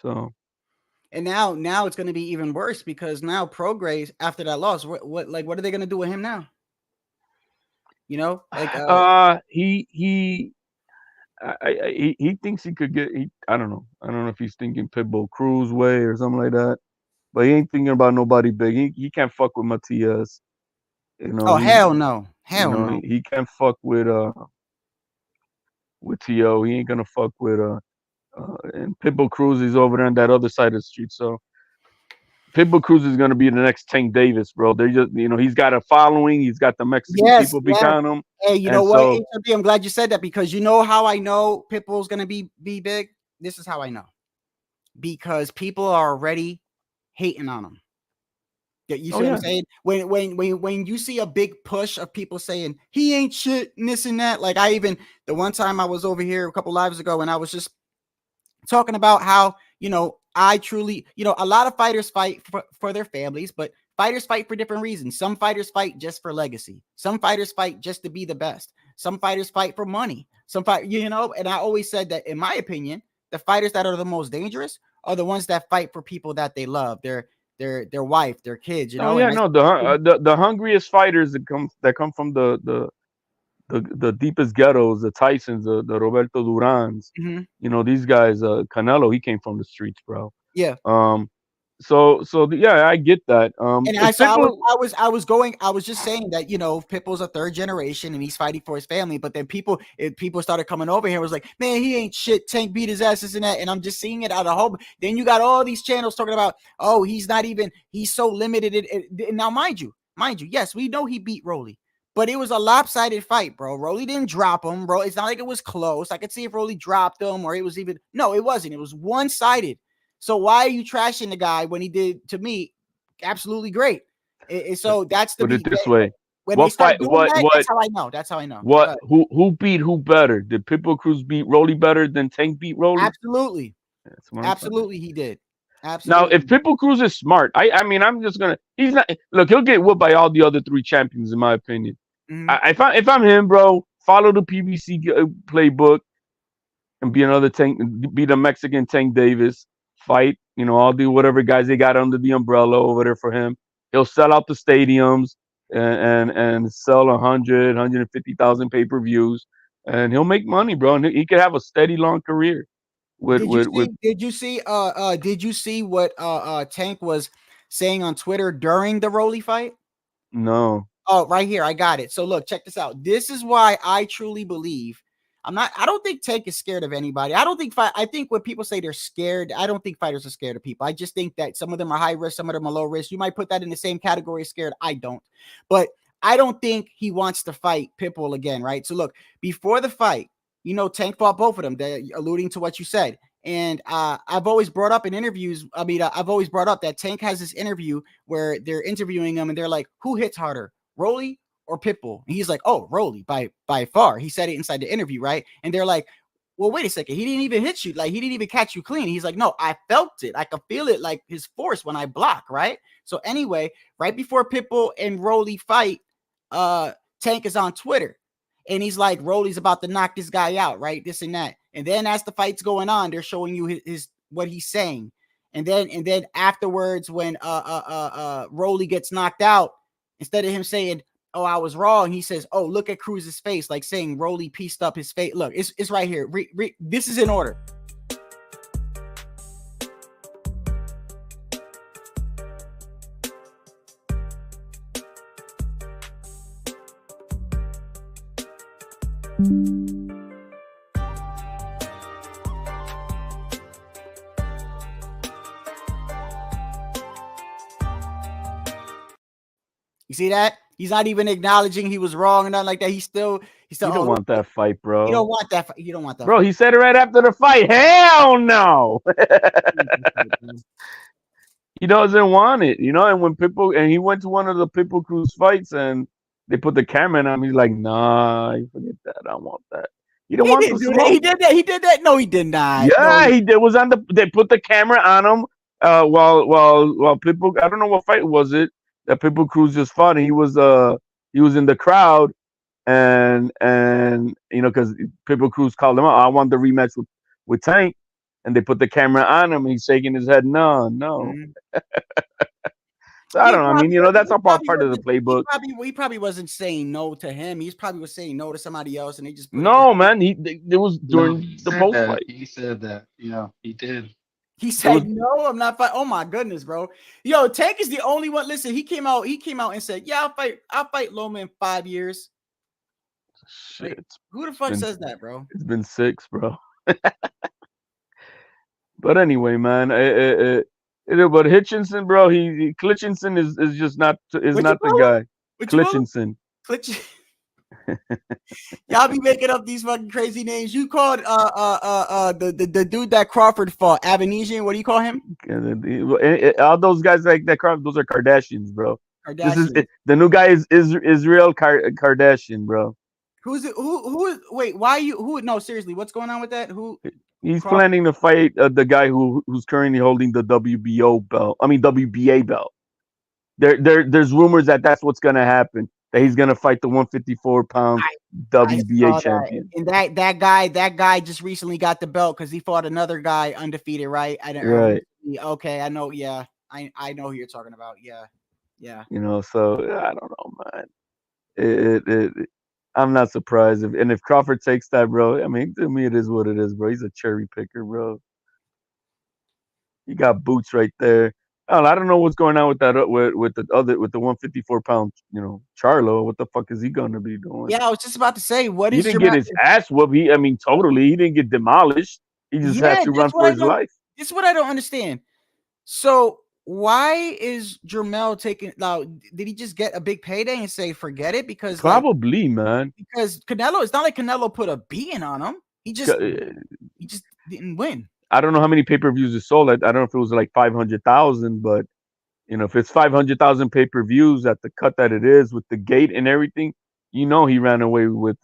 So. And now it's going to be even worse, because now Prograis, after that loss, what are they going to do with him now? He thinks he could get. I don't know if he's thinking Pitbull Cruz way or something like that, but he ain't thinking about nobody big. He can't fuck with Matias. Hell no. No. He can't fuck with T.O. He ain't gonna fuck with and Pitbull Cruz is over there on that other side of the street. So Pitbull Cruz is gonna be the next Tank Davis, bro. They're just he's got a following. He's got the Mexican people behind him. Hey, you know what? I'm glad you said that, because you know how I know Pitbull's gonna be big. This is how I know, because people are already hating on him. You see what I'm saying? When you see a big push of people saying he ain't shit and this and that, like the one time I was over here a couple lives ago, and I was just talking about how I truly, a lot of fighters fight for their families, but fighters fight for different reasons. Some fighters fight just for legacy. Some fighters fight just to be the best. Some fighters fight for money. And I always said that, in my opinion, the fighters that are the most dangerous are the ones that fight for people that they love, their wife, their kids. The hungriest fighters that come from the deepest ghettos, the Tysons, the Roberto Durans. Mm-hmm. These guys. Canelo, he came from the streets, bro. Yeah. yeah, I get that. And If people, I was just saying that, Pitbull's a third generation and he's fighting for his family. But then people started coming over here and was like, man, he ain't shit. Tank beat his ass, and that. And I'm just seeing it out of home. Then you got all these channels talking about, oh, he's so limited. Now, mind you, yes, we know he beat Rolly. But it was a lopsided fight, bro. Rolly didn't drop him, bro. It's not like it was close. I could see if Rolly dropped him or it was even. No, it wasn't. It was one-sided. So why are you trashing the guy when he did, to me, absolutely great? So that's the put it beat. this way. When What they start fight? doing What? that, What? that's how I know. That's how I know. What? Who beat who better? Did Pitbull Cruz beat Rolly better than Tank beat Rolly? Absolutely. That's what I'm saying. Absolutely, he did. Now, Absolutely. if Pitbull Cruz is smart, I mean, I'm just gonna. He's not. Look, he'll get whooped by all the other three champions, in my opinion. If I'm him, bro, follow the PBC playbook and be another Tank, be the Mexican Tank Davis. Fight, I'll do whatever guys they got under the umbrella over there for him. He'll sell out the stadiums and sell 150,000 pay-per-views, and he'll make money, bro. And he could have a steady, long career. Did you see what Tank was saying on Twitter during the Rolly fight? No. Oh, right here, I got it. So look, check this out. This is why I truly believe I don't think Tank is scared of anybody. I think when people say they're scared, I don't think fighters are scared of people. I just think that some of them are high risk, some of them are low risk. You might put that in the same category as scared. I don't. But I don't think he wants to fight Pitbull again, right? So look, before the fight, Tank fought both of them, alluding to what you said. And I've always brought up in interviews, I've always brought up that Tank has this interview where they're interviewing him and they're like, who hits harder, Rolly or Pitbull? And he's like, oh, Rolly by far. He said it inside the interview, right? And they're like, well, wait a second. He didn't even hit you. Like, he didn't even catch you clean. He's like, no, I felt it. I could feel it, like his force when I block, right? So anyway, right before Pitbull and Rolly fight, Tank is on Twitter. And he's like, Rolly's about to knock this guy out, right? This and that. And then as the fight's going on, they're showing you his what he's saying. And then afterwards, when Rolly gets knocked out, instead of him saying, oh, I was wrong, he says, oh, look at Cruz's face, like saying Rolly pieced up his face. Look, it's right here. This is in order. You see that? He's not even acknowledging he was wrong and nothing like that. He still. You don't want that fight, bro. You don't want that fight. You don't want that. Bro, he said it right after the fight. Hell no. He doesn't want it, And when he went to one of the Pitbull Cruz fights and they put the camera on him, he's like, nah, you forget that. I don't want that. You don't want the smoke. He did that. He did that. No, he did not. Yeah, he did. Was on they put the camera on him while Pitbull. I don't know what fight was it that Pitbull Cruz just fought. And he was in the crowd, and because Pitbull Cruz called him out. I want the rematch with Tank, and they put the camera on him, and he's shaking his head. No. So I don't know. I mean, that's all part of the playbook. He probably wasn't saying no to him. He probably was saying no to somebody else, and they just no, man. It was during the post fight. He said that. He did. He said, "No, I'm not fighting." Oh my goodness, bro. Yo, Tank is the only one. Listen, he came out and said, "Yeah, I'll fight Loma in 5 years." Shit. Wait, who the fuck says that, bro? It's been 6, bro. But anyway, man, but Hitchinson, bro, Klitchinson is just not the guy. Klitchinson. Y'all be making up these fucking crazy names. You called the dude that Crawford fought Avanesian. What do you call him? All those guys like that Crawford, those are Kardashians, bro. Kardashian. The new guy is Israel Kardashian, bro. Who's it? Who? Wait, why you? Who? No, seriously, what's going on with that? Who? He's planning to fight the guy who's currently holding the WBO belt. I mean WBA belt. There's rumors that's what's gonna happen. That he's gonna fight the 154-pound WBA champion. And that guy just recently got the belt because he fought another guy undefeated, right? Right. Okay, I know. Yeah, I know who you're talking about. Yeah. So I don't know, man. I'm not surprised if Crawford takes that, bro. I mean, to me, it is what it is, bro. He's a cherry picker, bro. He got boots right there. I don't know what's going on with that with the 154-pound, Charlo. What the fuck is he gonna be doing? Yeah, I was just about to say, what He is didn't Jermel? get his ass whooped. Totally. He didn't get demolished. He just had Yeah, to run that's what for I his don't. life. This is what I don't understand. So why is Jermel taking? Now, did he just get a big payday and say forget it? Because Probably, man. Because Canelo, it's not like Canelo put a beating on him. He just didn't win. I don't know how many pay-per-views it sold. I don't know if it was like 500,000, but if it's 500,000 pay-per-views at the cut that it is with the gate and everything, he ran away with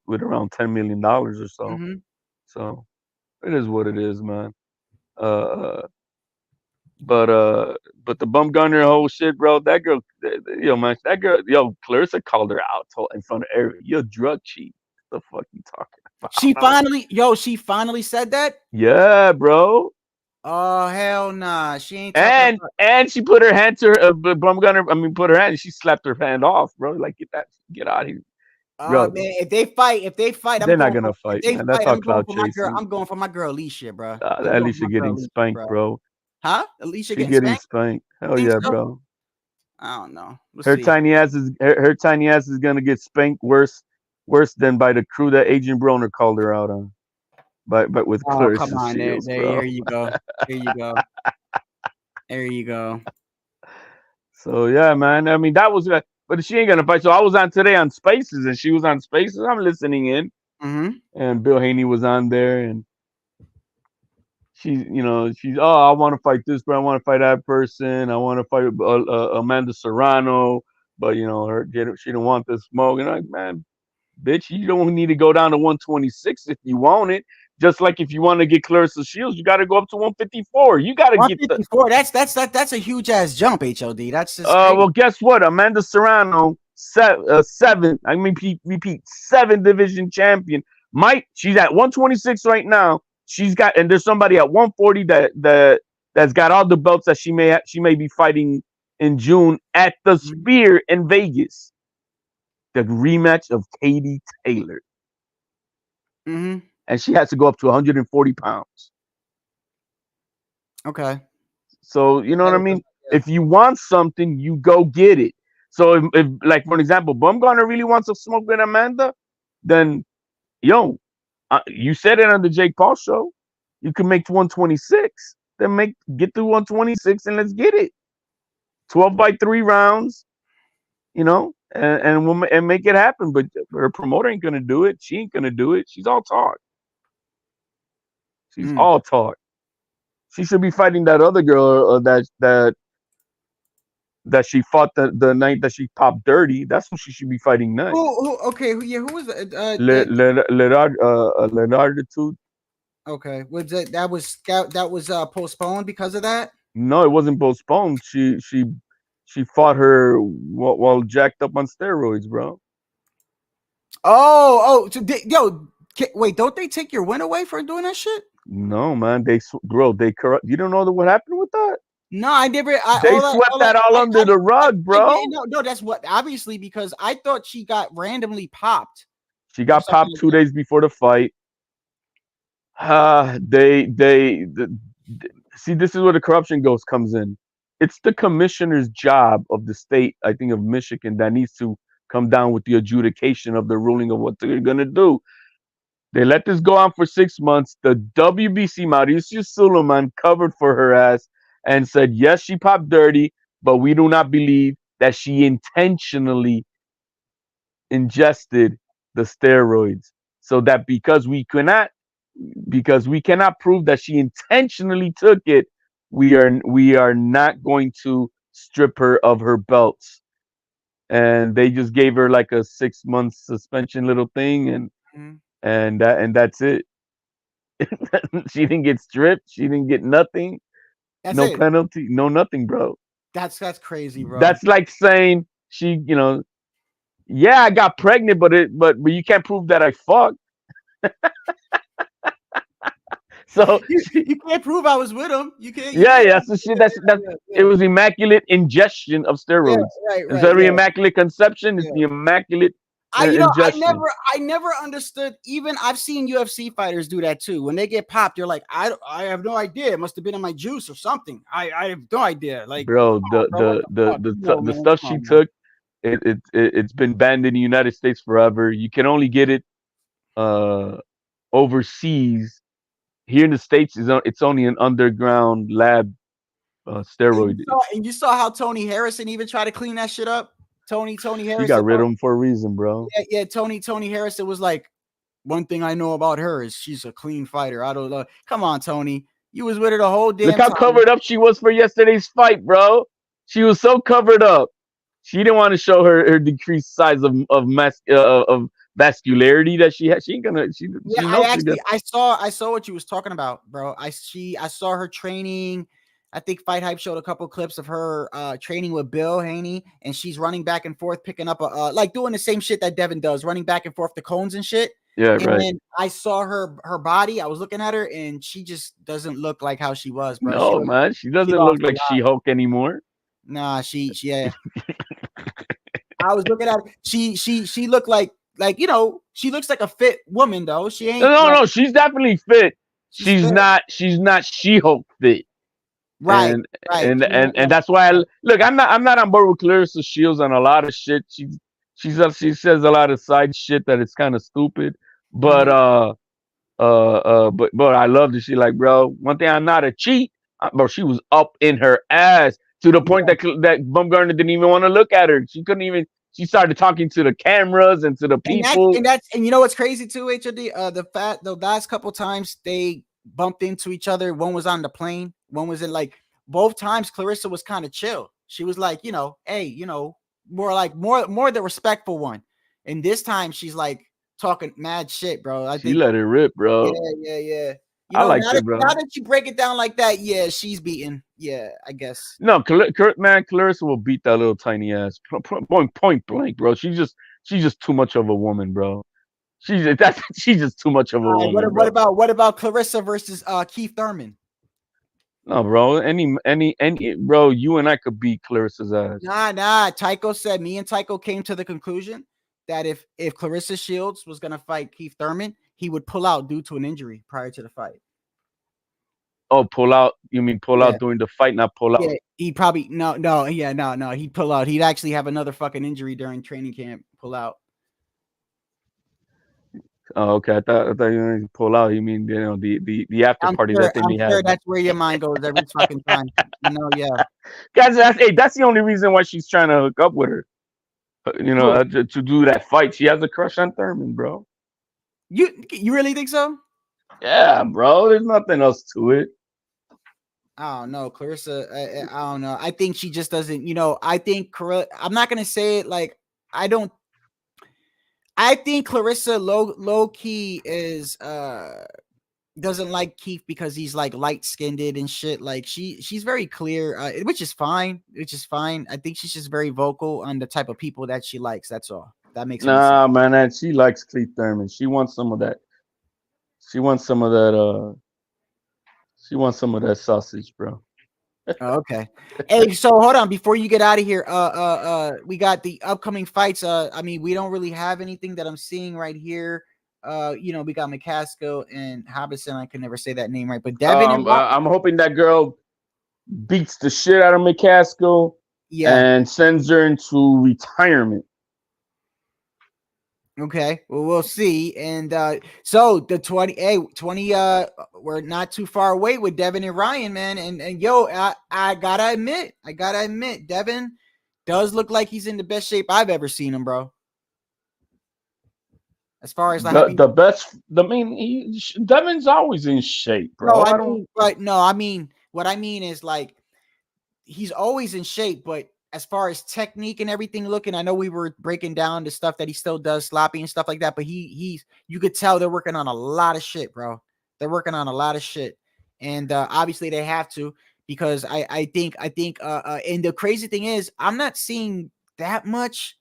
around $10 million or so. Mm-hmm. So it is what it is, man. But the Bumgarner whole shit, bro. That girl, man, Clarissa called her out in front of everyone. You're a drug cheat. What the fuck you talking about? She finally said that. Yeah, bro. Oh hell nah, she ain't. And she put her hand to her Bumgarner. Put her hand. She slapped her hand off, bro. Like get out of here. Oh man, if they fight, they're not gonna fight. Man. That's all cloud chasing. I'm going for my girl Alicia, bro. Alicia getting spanked, bro. Huh? Alicia getting spanked. Hell yeah, so? Bro. I don't know. Her tiny ass is gonna get spanked worse than by the crew that Agent Broner called her out on. But with Clarissa come on, Shields, bro. There you go. There you go. There you go. So yeah, man. That was but she ain't gonna fight. So I was on today on Spaces, and she was on Spaces. I'm listening in, and Bill Haney was on there, and she's I want to fight this, but I want to fight that person. I want to fight Amanda Serrano, but she don't want the smoke. And I'm like, man, bitch, you don't need to go down to 126 if you want it. Just like if you want to get Clarissa Shields, you got to go up to 154. You got to get 154. That's a huge ass jump, HOD. That's just well, guess what? Amanda Serrano, seven division champion. She's at 126 right now. And there's somebody at 140 that's got all the belts that she may be fighting in June at the Spear in Vegas. The rematch of Katie Taylor. Mm-hmm. And she has to go up to 140 pounds. Okay. So you know what I mean? Yeah. If you want something, you go get it. So if like for example, Bumgarner really wants to smoke with Amanda, then you said it on the Jake Paul show. You can make 126. Then get to 126 and let's get it. 12 by 3 rounds. And we'll make it happen. But her promoter ain't gonna do it. She ain't gonna do it. She's all talk. She's all talk. She should be fighting that other girl that she fought the night that she popped dirty. That's who she should be fighting next. Who was that? Leonardo. Okay, that was postponed because of that? No, it wasn't postponed. She fought her while jacked up on steroids, bro. Wait, don't they take your win away for doing that shit? No, man. They corrupt. You don't know what happened with that? No, I never. They swept that all under the rug, bro. No, that's what. Obviously, because I thought she got randomly popped. She got popped 2 days before the fight. See, this is where the corruption comes in. It's the commissioner's job of the state, I think, of Michigan, that needs to come down with the adjudication of the ruling of what they're gonna do. They let this go on for 6 months. The WBC, Mauricio Suleiman, covered for her ass and said, yes, she popped dirty, but we do not believe that she intentionally ingested the steroids. So that because we cannot prove that she intentionally took it, we are not going to strip her of her belts. And they just gave her like a 6-month suspension little thing, and that's it. She didn't get stripped. She didn't get nothing. No penalty. No nothing, bro. That's crazy, bro. That's like saying she, yeah, I got pregnant, but you can't prove that I fucked. So you can't prove I was with him. You can't. Yeah. So it was immaculate ingestion of steroids. Right. Instead of immaculate conception, it's the immaculate ingestion. I never understood. Even I've seen UFC fighters do that too. When they get popped, they're like, I have no idea. It must have been in my juice or something. I have no idea. Like, bro, the stuff she took, it's been banned in the United States forever. You can only get it overseas. Here in the States, it's only an underground lab steroid. And you saw how Tony Harrison even tried to clean that shit up. Tony Harrison. She got rid of him for a reason, bro. Yeah. Tony Harrison was like, one thing I know about her is she's a clean fighter. I don't know. Come on, Tony. You was with her the whole damn Look how time. covered up she was for yesterday's fight, bro. She was so covered up. She didn't want to show her decreased size of vascularity that she had. She ain't gonna. I saw what you was talking about, bro. I saw her training. I think Fight Hype showed a couple clips of her training with Bill Haney, and she's running back and forth, picking up like doing the same shit that Devin does, running back and forth the cones and shit. Yeah, and right. then I saw her body. I was looking at her, and she just doesn't look like how she was, bro. No, she doesn't look like She-Hulk anymore. Nah, yeah. I was looking at her. She looked like she looks like a fit woman though. She ain't. No, she's definitely fit. She's not She-Hulk fit. Right, and that's why I'm not on board with Clarissa Shields on a lot of shit. She says a lot of side shit that it's kind of stupid, but but I love that she like, bro. One thing, I'm not a cheat, bro. She was up in her ass to the point that Bumgarner didn't even want to look at her. She couldn't even. She started talking to the cameras and to the people. And you know what's crazy too, HOD? The last couple times they bumped into each other. One was on the plane. One was in like both times. Clarissa was kind of chill. She was like, hey, more the respectful one. And this time she's like talking mad shit, bro. I think she let it rip, bro. Yeah. I like it, bro. Now that you break it down like that, yeah, she's beaten. Yeah, I guess. No, Clarissa will beat that little tiny ass point blank, bro. She's just too much of a woman, bro. She's just too much of a woman. What about Clarissa versus Keith Thurman? No, bro. Any bro, you and I could beat Clarissa's ass. Nah. Tycho said me and Tycho came to the conclusion that if Clarissa Shields was gonna fight Keith Thurman, he would pull out due to an injury prior to the fight. Oh, pull out? You mean pull out during the fight, not pull out? Yeah, he probably no. He'd pull out. He'd actually have another fucking injury during training camp. Pull out. Oh, okay. I thought you meant pull out. You mean the after party that they may have. That's where your mind goes every fucking time. Yeah. Guys, that's the only reason why she's trying to hook up with her. To do that fight. She has a crush on Thurman, bro. You really think so? Yeah, bro. There's nothing else to it. I don't know, Clarissa. I don't know. I think she just doesn't. I think I'm not gonna say it like I don't. I think Clarissa low key is doesn't like Keith because he's like light skinned and shit. Like she's very clear, which is fine. I think she's just very vocal on the type of people that she likes. That's all. That makes sense. Nah, man. She likes Keith Thurman. She wants some of that. She wants some of that. She wants some of that sausage, bro. Okay. Hey, so hold on before you get out of here. We got the upcoming fights. I mean, we don't really have anything that I'm seeing right here. We got McCaskill and Hobson. I can never say that name right, but Devin. I'm hoping that girl beats the shit out of McCaskill. Yeah. And sends her into retirement. Okay, well, we'll see. And so the 20, we're not too far away with Devin and Ryan, man. And yo, I gotta admit, Devin does look like he's in the best shape I've ever seen him, bro. As far as like the best, Devin's always in shape, bro. What I mean is like he's always in shape, but as far as technique and everything looking, I know we were breaking down the stuff that he still does, sloppy and stuff like that, but you could tell they're working on a lot of shit, bro. They're working on a lot of shit. And obviously they have to, because I think and the crazy thing is I'm not seeing that much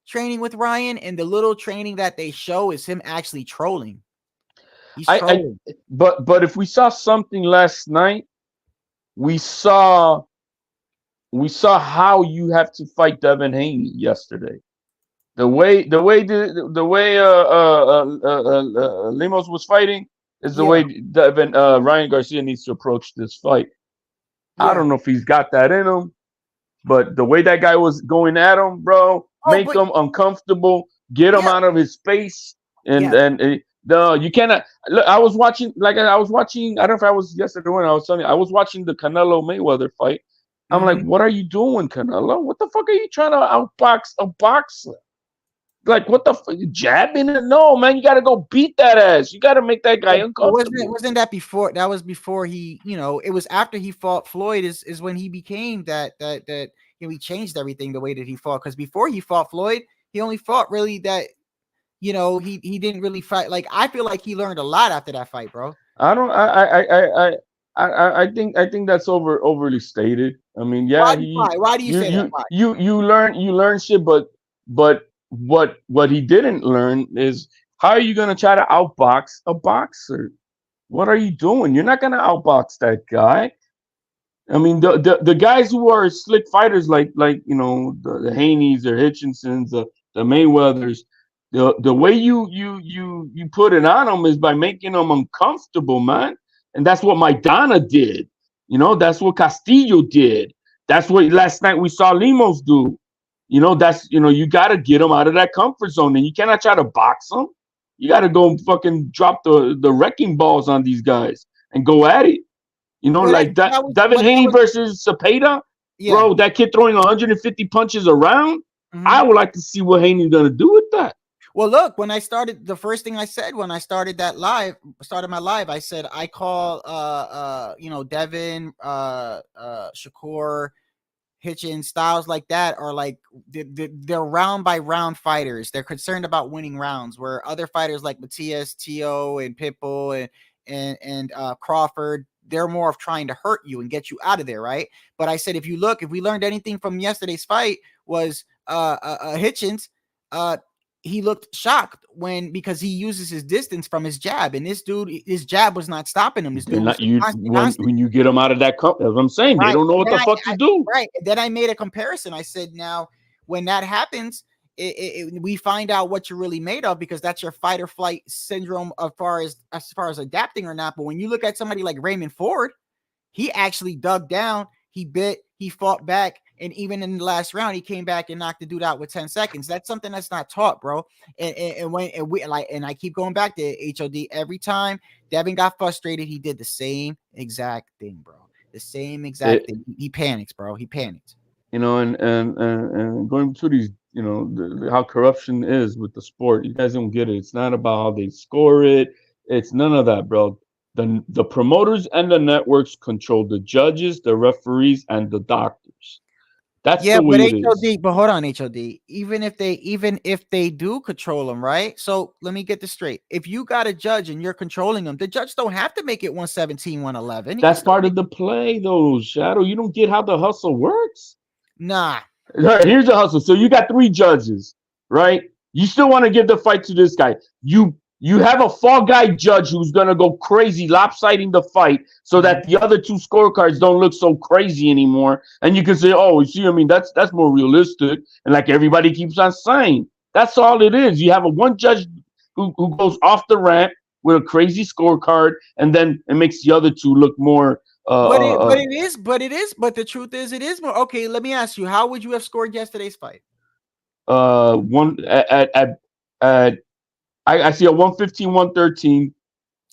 training with Ryan, and the little training that they show is him actually trolling. He's trolling. But if we saw something last night, we saw how you have to fight Devin Haney yesterday. The way Lemos was fighting is the way Ryan Garcia needs to approach this fight. I don't know if he's got that in him, but the way that guy was going at him, bro, make him uncomfortable, get him out of his space, and you cannot. Look, I was watching. I don't know if I was yesterday when I was telling you, I was watching the Canelo Mayweather fight. I'm like, what are you doing, Canelo? What the fuck are you trying to outbox a boxer? Like, what the fuck? Jabbing it? No, man, you got to go beat that ass. You got to make that guy uncomfortable. Wasn't that before? That was before he, it was after he fought Floyd is when he became that he changed everything the way that he fought. Because before he fought Floyd, he only fought really that, he didn't really fight. Like, I feel like he learned a lot after that fight, bro. I think that's overly stated. I mean, why do you say that? Why? You learn shit, but what he didn't learn is how are you gonna try to outbox a boxer? What are you doing? You're not gonna outbox that guy. I mean, the guys who are slick fighters like the Haneys or Hitchinsons, the Mayweathers, the way you put it on them is by making them uncomfortable, man. And that's what Maidana did. That's what Castillo did. That's what last night we saw Lemos do. You got to get them out of that comfort zone, and you cannot try to box them. You got to go fucking drop the wrecking balls on these guys and go at it. Devin Haney versus Cepeda, bro, that kid throwing 150 punches around. I would like to see what Haney's going to do with that. Well, look, when I started, the first thing I said when I started my live, I said I call Devin, Shakur, Hitchins, styles like that are like they're round by round fighters. They're concerned about winning rounds, where other fighters like Matias, Tio, and Pitbull and Crawford, they're more of trying to hurt you and get you out of there, right? But I said if we learned anything from yesterday's fight was Hitchins, he looked shocked because he uses his distance from his jab, and this dude, his jab was not stopping him. This dude when you get him out of that cup, that's what I'm saying. Right. They don't know what the fuck to do. Right. Then I made a comparison. I said, now when that happens, we find out what you're really made of, because that's your fight or flight syndrome as far as adapting or not. But when you look at somebody like Raymond Ford, he actually dug down, he bit, he fought back. And even in the last round, he came back and knocked the dude out with 10 seconds. That's something that's not taught, bro. And I keep going back to HOD. Every time Devin got frustrated, he did the same exact thing, bro. The same exact thing. He panics, bro. He panicked. And going through these, how corruption is with the sport. You guys don't get it. It's not about how they score it. It's none of that, bro. The promoters and the networks control the judges, the referees, and the doctors. That's the way it is. But hold on, HOD. Even if they do control them, right? So let me get this straight. If you got a judge and you're controlling them, the judge don't have to make it 117, 111. That's part of the play, though, Shadow. You don't get how the hustle works. Nah. Here's the hustle. So you got 3 judges, right? You still want to give the fight to this guy. You have a fall guy judge who's going to go crazy, lopsiding the fight so that the other 2 scorecards don't look so crazy anymore. And you can say, oh, you see, I mean, that's more realistic. And like everybody keeps on saying, that's all it is. You have one judge who goes off the ramp with a crazy scorecard, and then it makes the other 2 look more. But the truth is, it is more. Okay, let me ask you, how would you have scored yesterday's fight? I see a 115, 113.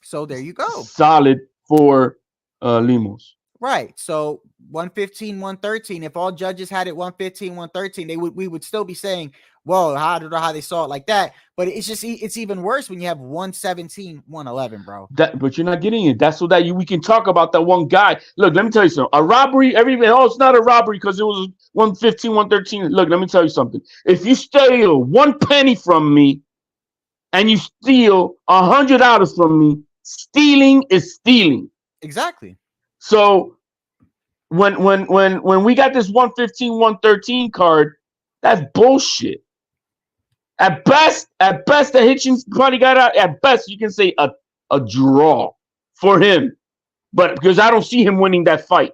So there you go. Solid for Lemos. Right. So 115, 113. If all judges had it 115, 113, we would still be saying, well, I don't know how they saw it like that. But it's even worse when you have 117, 111, bro. But you're not getting it. That's so that we can talk about that one guy. Look, let me tell you something. A robbery, everybody, it's not a robbery because it was 115, 113. Look, let me tell you something. If you steal 1 penny from me, and you steal $100 from me, stealing is stealing. Exactly. So when we got this 115, 113 card, that's bullshit. At best, the Hitchins probably got out. At best, you can say a draw for him, but because I don't see him winning that fight.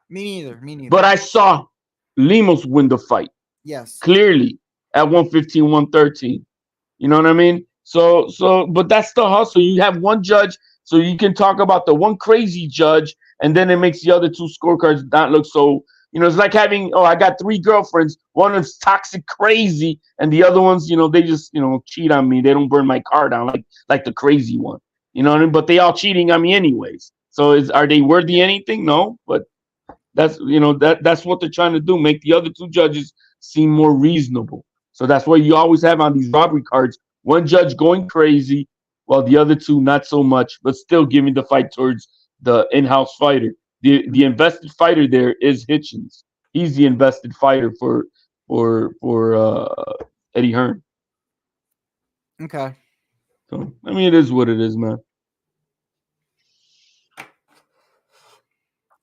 Me neither. But I saw Lemos win the fight. Yes. Clearly. at 115, 113. You know what I mean? But that's the hustle. You have one judge, so you can talk about the one crazy judge, and then it makes the other two scorecards not look so. It's like having, I got 3 girlfriends. One is toxic, crazy, and the other ones, they just, cheat on me. They don't burn my car down like the crazy one. You know what I mean? But they all cheating on me anyways. So are they worthy anything? No, but that's that's what they're trying to do, make the other 2 judges seem more reasonable. So that's why you always have on these robbery cards one judge going crazy while the other 2 not so much, but still giving the fight towards the in-house fighter. The invested fighter there is Hitchins. He's the invested fighter for Eddie Hearn. Okay. So I mean, it is what it is, man.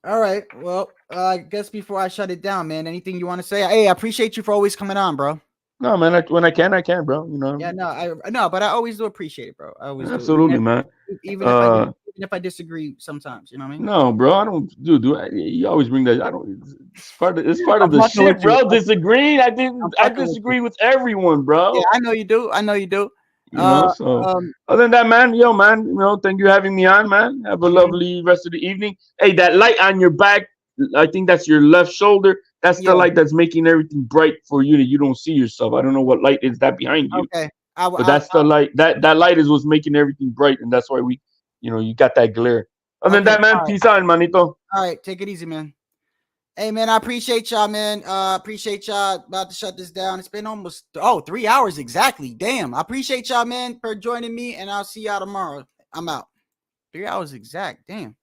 All right. Well, I guess before I shut it down, man, anything you want to say? Hey, I appreciate you for always coming on, bro. No, man. When I can, bro. Yeah, no, I know, but I always do appreciate it, bro. I always absolutely, do. man. Even if I disagree sometimes, you know what I mean? No, bro. I don't do. You always bring that. I don't. It's part of the shit, bro. Disagreeing. I disagree with everyone, bro. Yeah, I know you do. So other than that, man, thank you for having me on, man. Have a lovely rest of the evening. Hey, that light on your back, I think that's your left shoulder. That's the light that's making everything bright for you that you don't see yourself. I don't know what light is that behind you. Okay. But that's the light. That light is what's making everything bright, and that's why you got that glare. Other than that, man, peace out, manito. All right, take it easy, man. Hey, man, I appreciate y'all, man. Appreciate y'all. About to shut this down. It's been almost 3 hours exactly. Damn. I appreciate y'all, man, for joining me, and I'll see y'all tomorrow. I'm out. 3 hours exact. Damn.